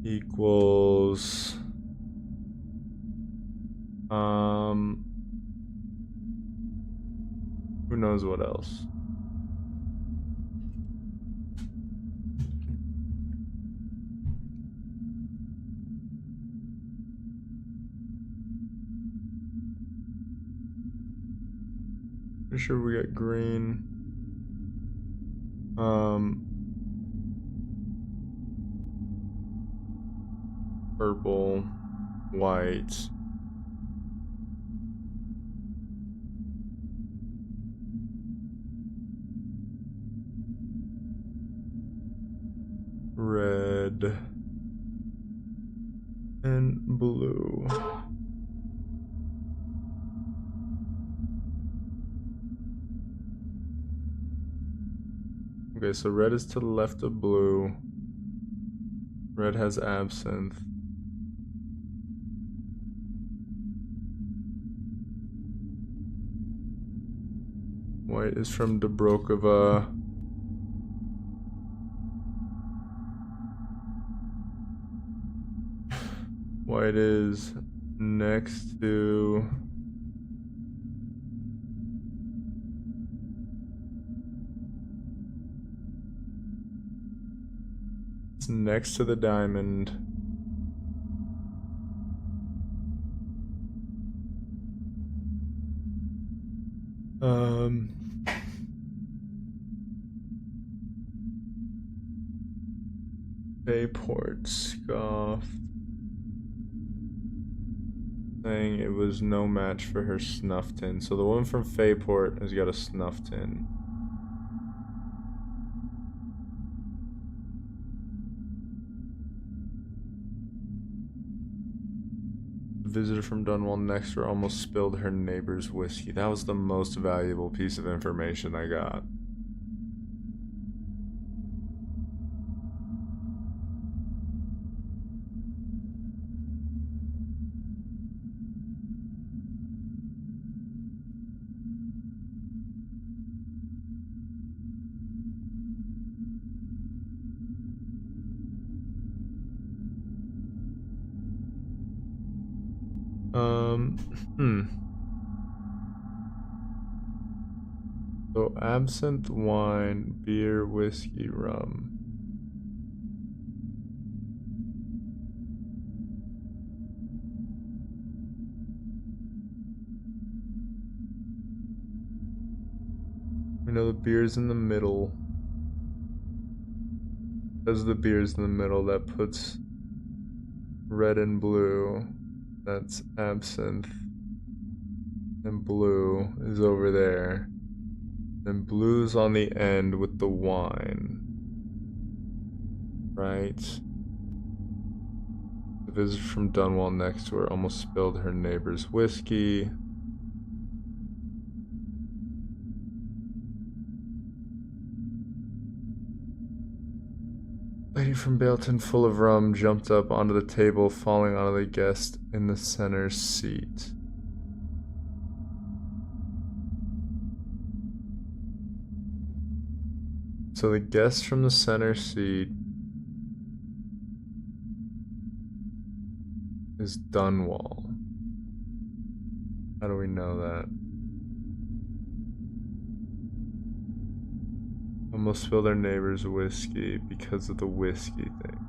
S1: equals who knows what else? Pretty sure we got green. Purple, white. red and blue. Okay, so red is to the left of blue. Red has absinthe. White is from Dobrokova. White is next to it's next to the diamond. Bayport scoffed, saying it was no match for her snuff tin. So the one from Fayport has got a snuff tin. The visitor from Dunwall next door almost spilled her neighbor's whiskey. That was the most valuable piece of information I got. So absinthe, wine, beer, whiskey, rum. We know the beer's in the middle. Because the beer's in the middle, that puts red and blue. That's absinthe. And blue is over there. And blue's on the end with the wine. Right? The visitor from Dunwall next to her almost spilled her neighbor's whiskey. Lady from Baleton, full of rum, jumped up onto the table, falling onto the guest in the center seat. So the guest from the center seat is Dunwall. How do we know that? Almost spilled their neighbor's whiskey because of the whiskey thing.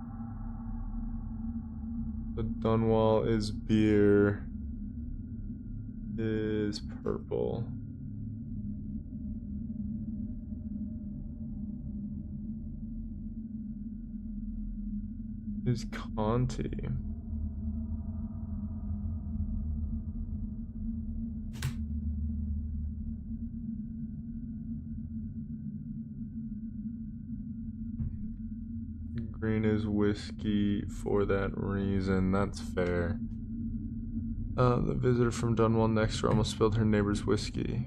S1: The Dunwall is beer, is purple. Is Conti. Green is whiskey for that reason. That's fair. The visitor from Dunwall next door almost spilled her neighbor's whiskey.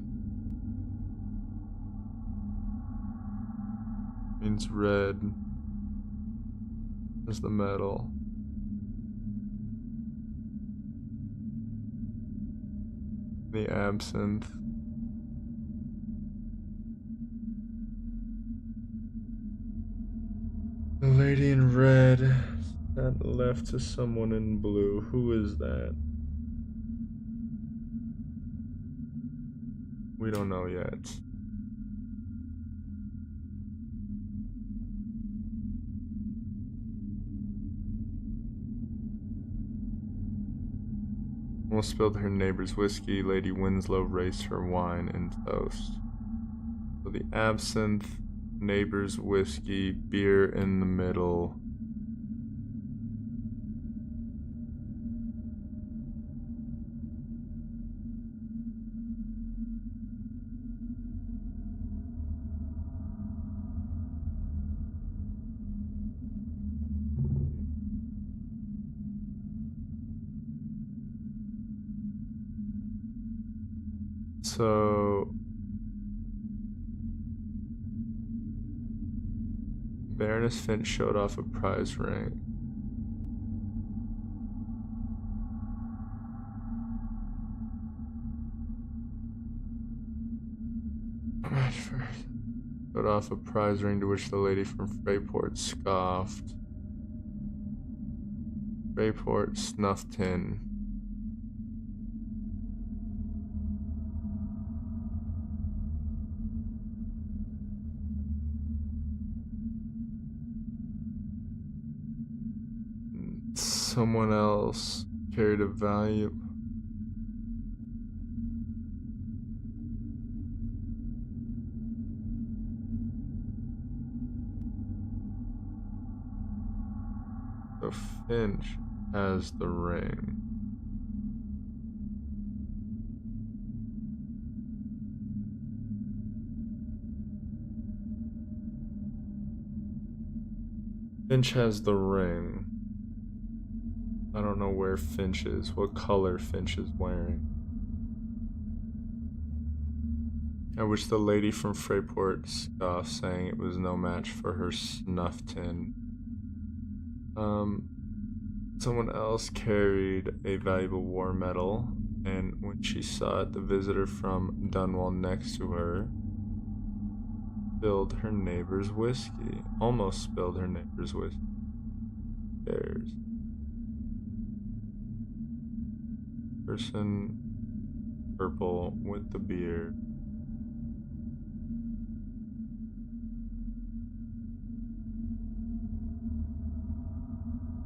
S1: Means red. Is the metal. The absinthe. The lady in red that left to someone in blue. Who is that? We don't know yet. Almost spilled her neighbor's whiskey. Lady Winslow raced her wine and toast. So the absinthe, neighbor's whiskey, beer in the middle. So Baroness Finch showed off a prize ring. Showed off a prize ring to which the lady from Freyport scoffed. Freyport snuff tin. Someone else carried a value. So Finch has the ring. Finch has the ring. I don't know where Finch is, what color Finch is wearing. At which the lady from Freyport scoffed, saying it was no match for her snuff tin. Someone else carried a valuable war medal, and when she saw it, the visitor from Dunwall next to her spilled her neighbor's whiskey. Almost spilled her neighbor's whiskey. There's person purple with the beard.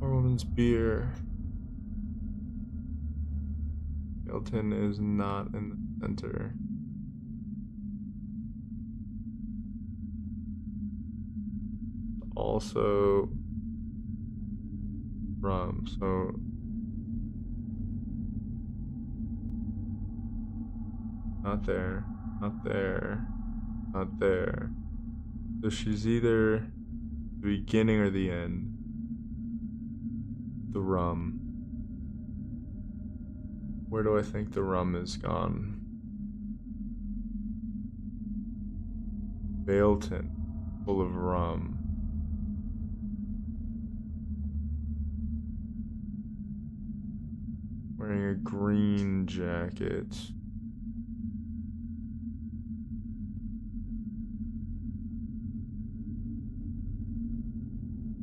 S1: Our woman's beer. Hilton is not in the center. Also rum, so not there, not there, not there. So she's either the beginning or the end. The rum. Where do I think the rum is gone? Valeton, full of rum. Wearing a green jacket.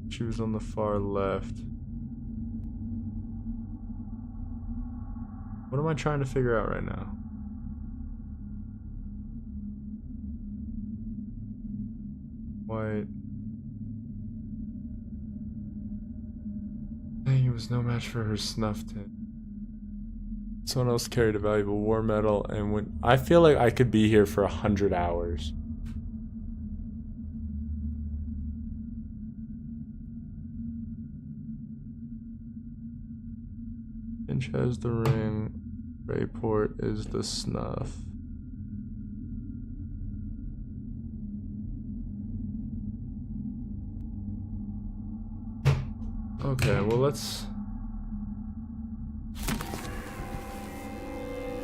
S1: She was on the far left. What am I trying to figure out right now? White. Dang, it was no match for her snuff tin. Someone else carried a valuable war medal, and when I feel like I could be here for 100 hours. Finch has the ring. Freyport is the snuff. Okay, well let's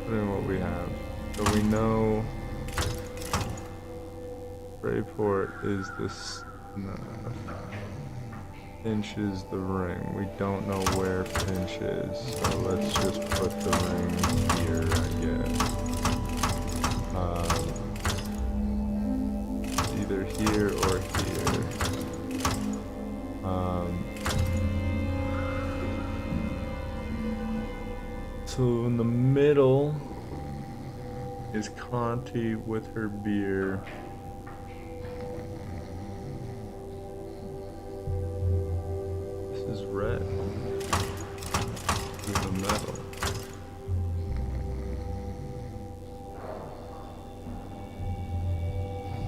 S1: put in what we have. So we know Freyport is the snuff. Finch is the ring. We don't know where Finch is, so let's just put the ring here, I guess. Either here or here. So in the middle is Conti with her beer. Is red. This is the metal.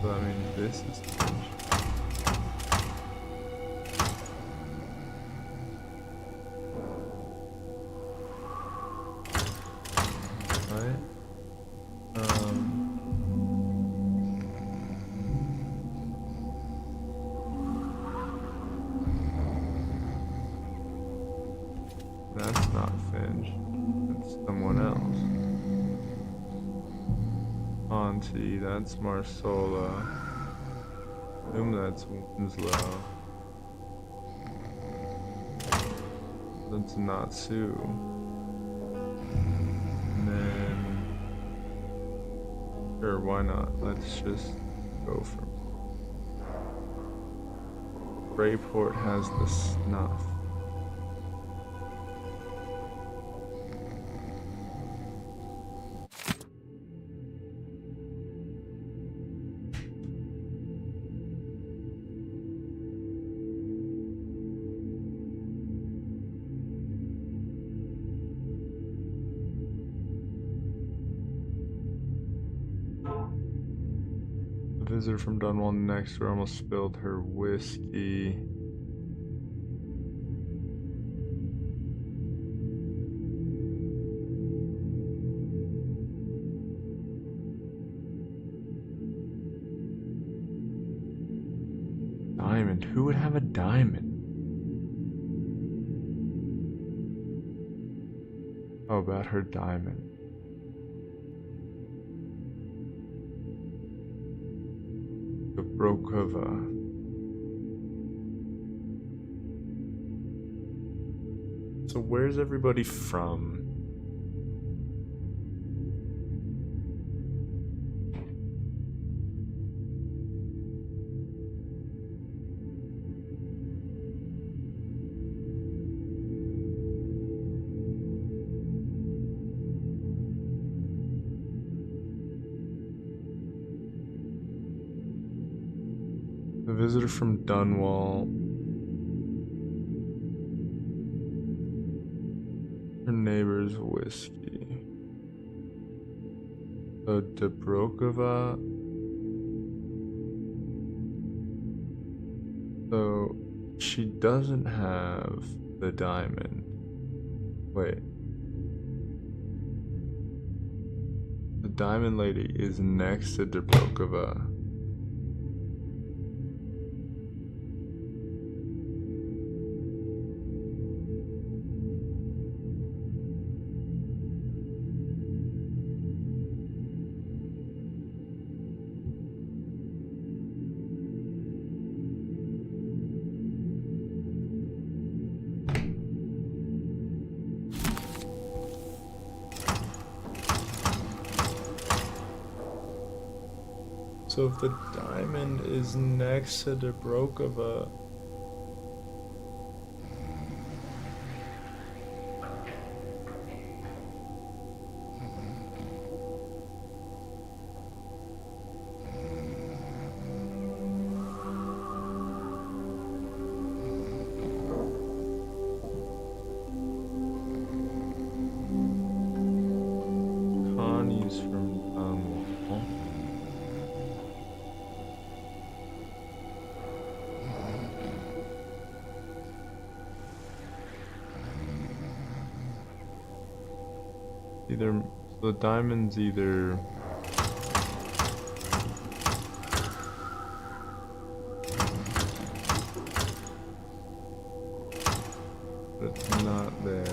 S1: So I mean, this is Finch. Right? That's not Finch. That's someone else. Auntie, that's Marsola. Assume that's Winslow. That's Natsu. And then... Sure, why not? Let's just go from... Greyport has the snuff. The visitor from Dunwall next door almost spilled her whiskey. Diamond? Who would have a diamond? Oh, about her diamond. Brokova. So where's everybody from? The visitor from Dunwall. Her neighbor's whiskey. So Dobrokova. So she doesn't have the diamond. Wait. The diamond lady is next to Dobrokova. So if the diamond is next to Dobrokova, Connie's from Dunwall. Either the diamond's either but it's not there.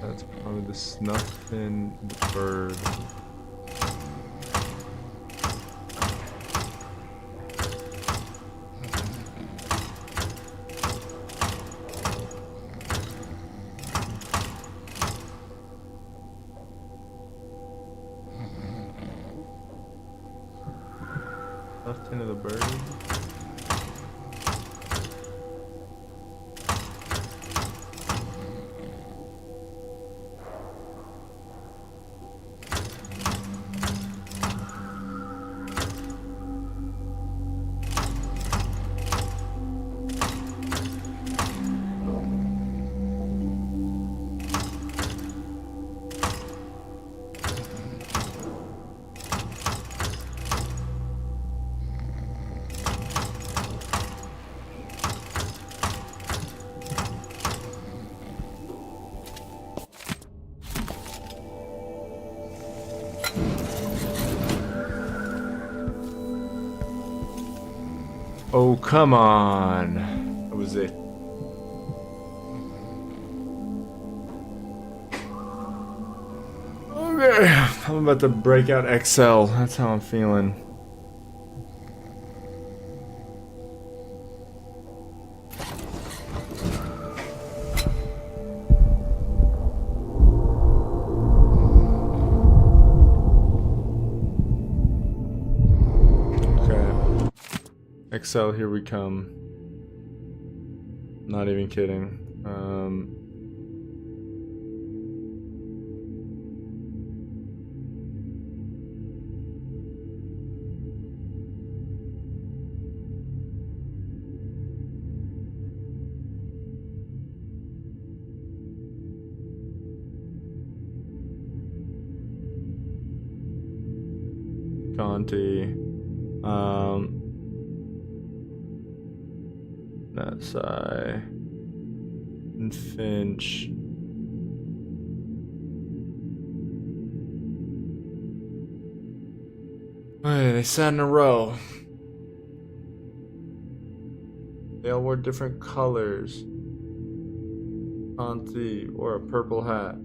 S1: That's probably the snuff fin, the bird. Left into the bird. Oh, come on. That was it. Okay, I'm about to break out Excel. That's how I'm feeling. Okay. Excel, here we come. Not even kidding. Conti, Natsai, and Finch. Hey, they sat in a row. They all wore different colors. Conti wore a purple hat.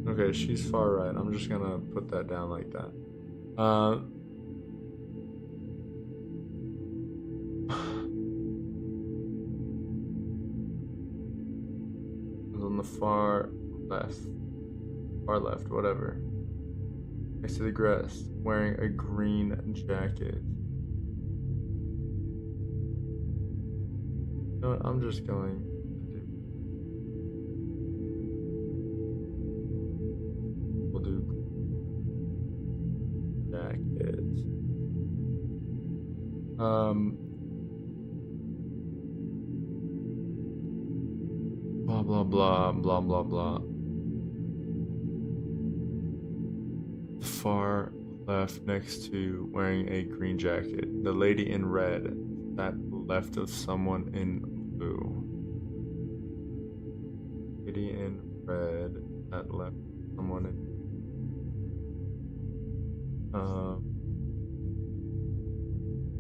S1: Okay, she's far right. I'm just gonna put that down like that. On the far left, whatever. Next to the grass, wearing a green jacket. You know what? I'm just going. We'll do jackets. Blah blah blah blah blah blah. Far left, next to wearing a green jacket. The lady in red sat left of someone in blue. Lady in red sat left of someone in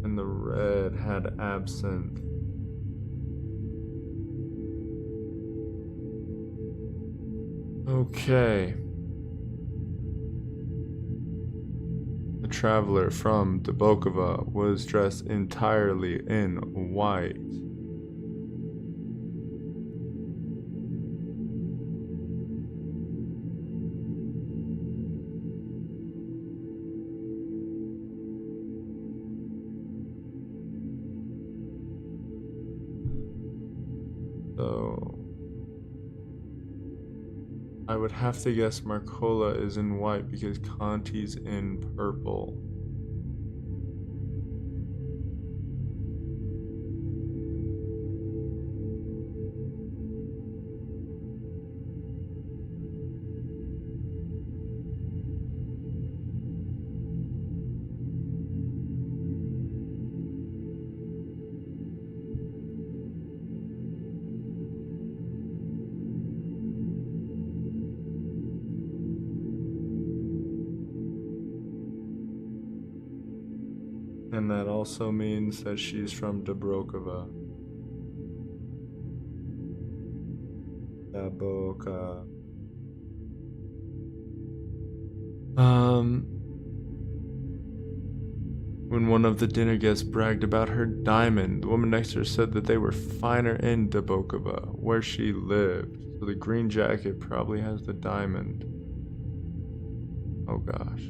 S1: and the red had absinthe. Okay. The traveler from Dubokova was dressed entirely in white. So I would have to guess Marcola is in white because Conti's in purple. And that also means that she's from Dubrokova. Daboka. When one of the dinner guests bragged about her diamond, the woman next to her said that they were finer in Dubokova, where she lived. So the green jacket probably has the diamond. Oh gosh.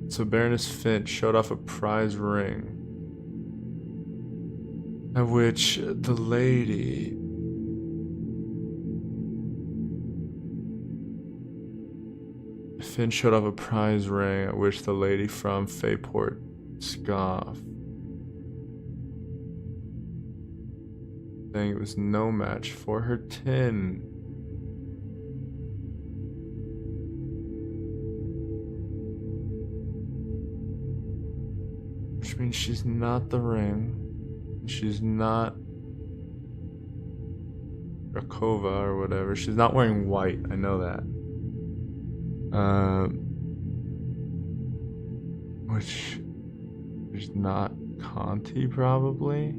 S1: So Baroness Finch showed off a prize ring, at which the lady Finch showed off a prize ring, at which the lady from Fayport scoffed. saying it was no match for her tin. Which means she's not the ring. She's not Rakova or whatever. She's not wearing white. I know that. Which is not Conti, probably.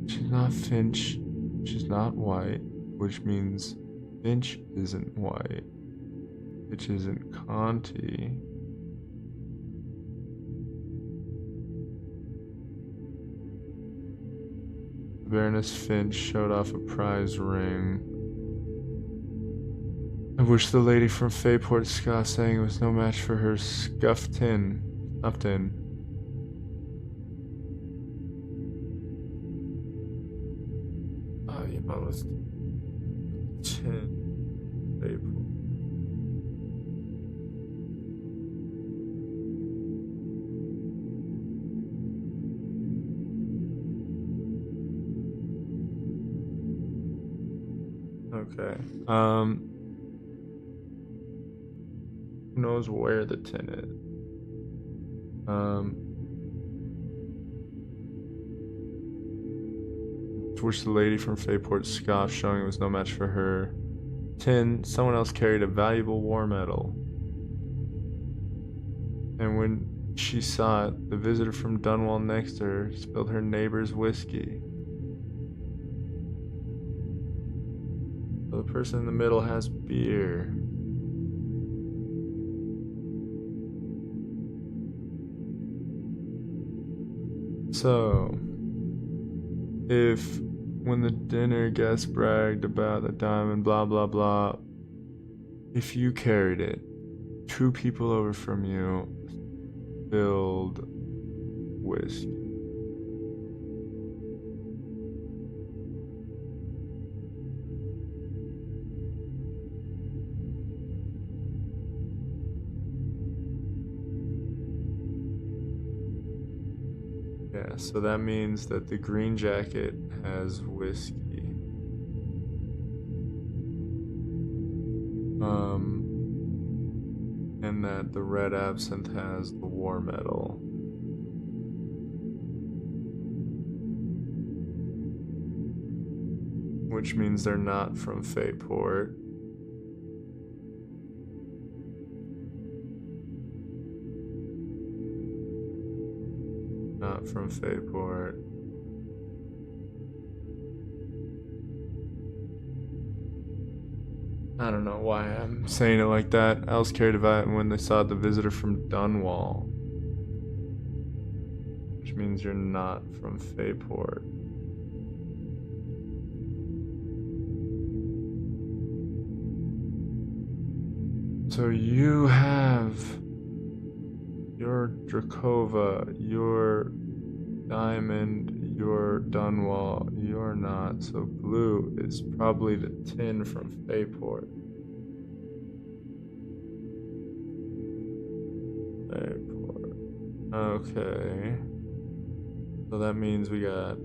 S1: She's not Finch. She's not white, which means Finch isn't white, which isn't Conti. Baroness Finch showed off a prize ring, of which the lady from Fayport Ska saying it was no match for her scuffed tin. You must tin Fayport. Okay. Who knows where the tin is? To which the lady from Fayport scoffed, showing it was no match for her tin. Someone else carried a valuable war medal. And when she saw it, the visitor from Dunwall next to her spilled her neighbor's whiskey. So the person in the middle has beer. So, if when the dinner guest bragged about the diamond, blah blah blah, if you carried it, 2 people over from you spilled whiskey. Yeah, so that means that the green jacket has whiskey. And that the red absinthe has the war medal. Which means they're not from Fayport. Not from Fayport. I don't know why I'm saying it like that. Else carried about when they saw the visitor from Dunwall. Which means you're not from Fayport. So you have your Drakova, your Diamond, your Dunwall, you're not. So blue is probably the tin from Fayport. Fayport. Okay. So that means we got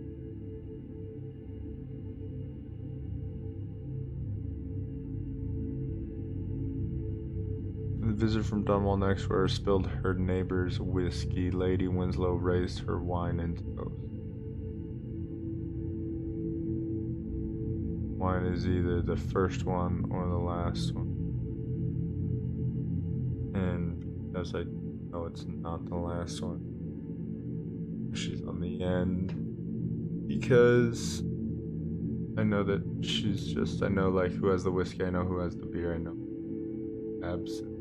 S1: the visitor from Dunwall next where spilled her neighbor's whiskey. Lady Winslow raised her wine and toast. Wine is either the first one or the last one. And as I know, it's not the last one. She's on the end. Because I know that she's just, I know like who has the whiskey, I know who has the beer, I know absinthe.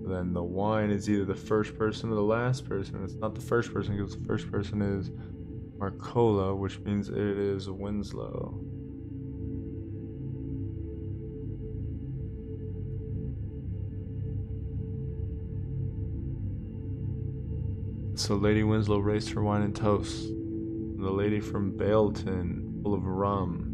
S1: Then the wine is either the first person or the last person. It's not the first person because the first person is Marcola, which means it is Winslow. So Lady Winslow raised her wine and toast. And the lady from Baleton, full of rum.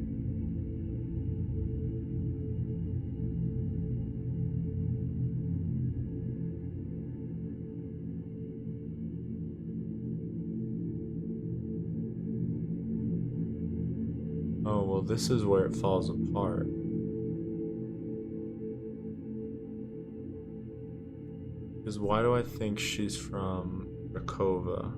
S1: this is where it falls apart. Because why do I think she's from Rakova?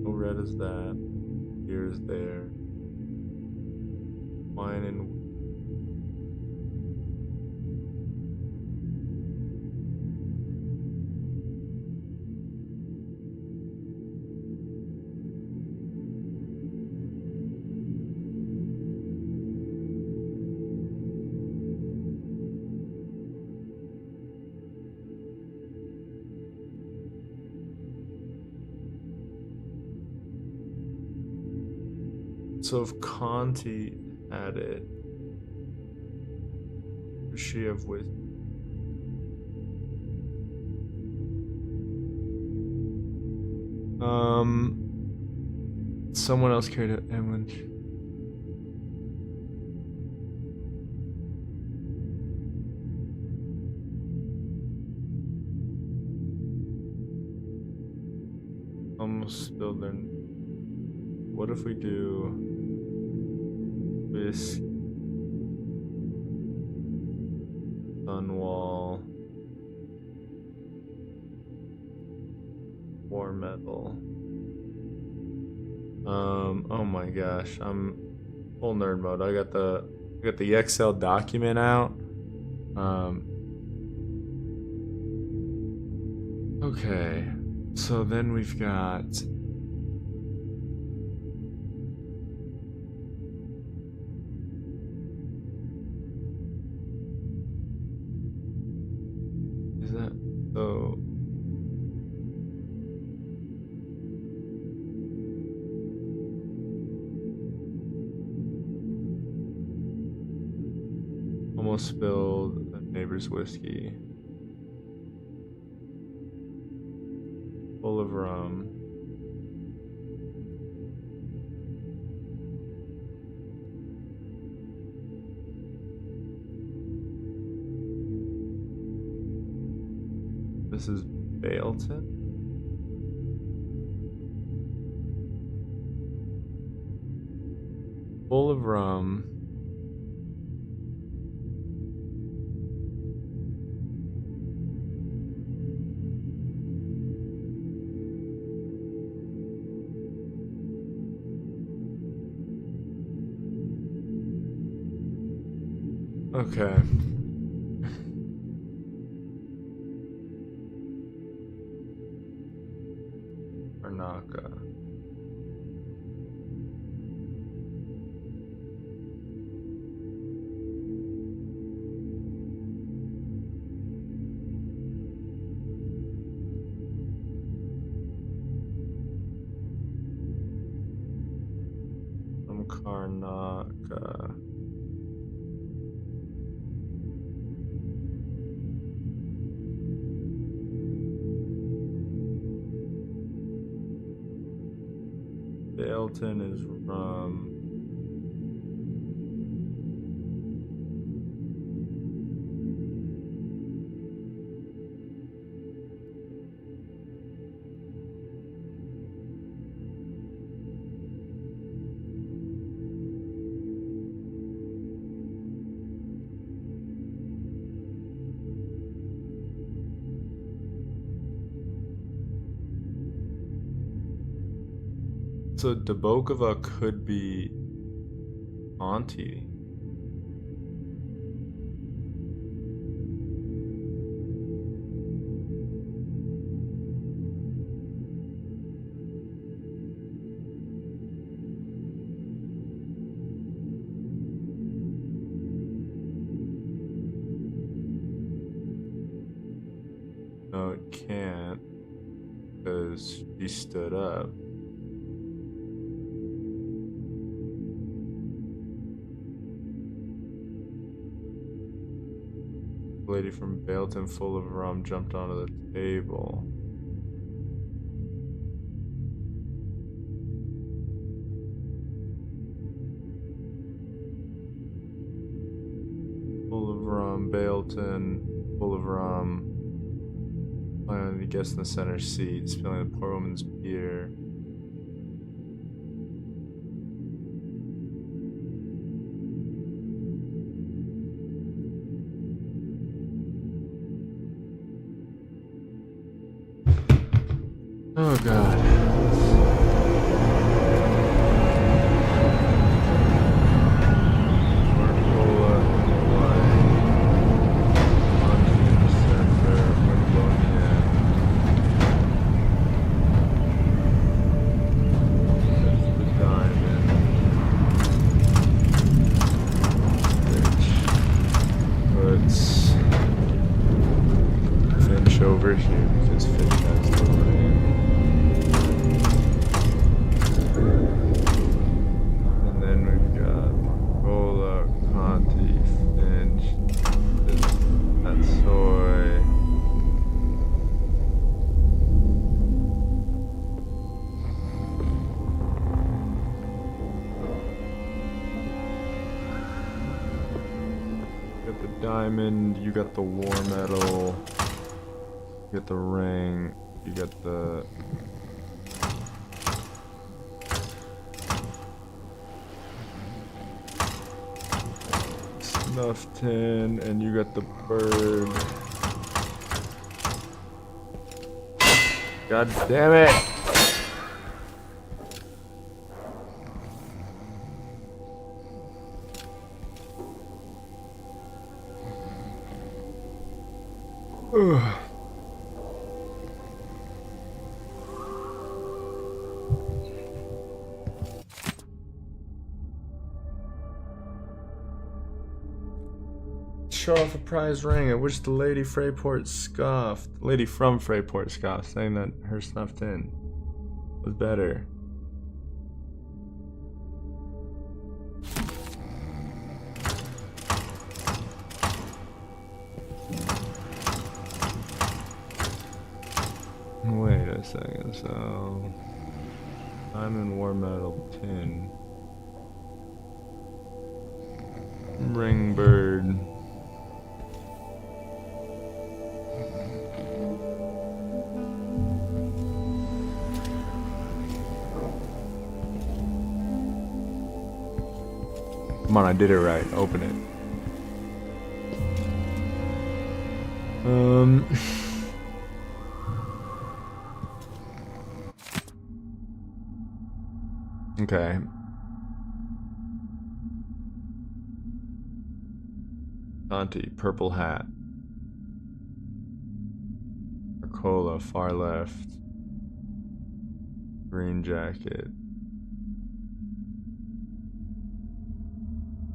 S1: How red is that? Here's there. Wine and so if Conti had it, does she have with? Someone else carried it, Emlyn. Almost spilled their. What if we do this Sunwall War Metal? Oh my gosh, I'm full nerd mode. I got the Excel document out. Okay, so then we've got so almost spilled a neighbor's whiskey. Full of rum. This is Bailton. Full of rum. Okay. Karnaca. From Karnaca. Bailton is rum. So Debokova could be Auntie. No, it can't, because she stood up. Lady from Bailton, full of rum, jumped onto the table. Rum Baleton, full of rum. Finally, the guest in the center seat, spilling the poor woman's beer. Oh God. Over here because Finch has the ring. And then we've got Cola, Conti, Finch, that soy. You got the diamond, you got the war metal. You get the ring, you get the snuff tin, and you got the bird. God damn it! Ugh. Show off a prize ring, at which the lady Freyport scoffed. The lady from Freyport scoffed, saying that her snuffed in was better. Wait a second, so diamond war metal tin. Ring bird. Come on, I did it right. Open it. Okay. Conti, purple hat. Cola, far left. Green jacket.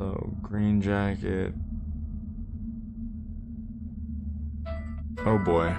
S1: Oh, green jacket. Oh boy.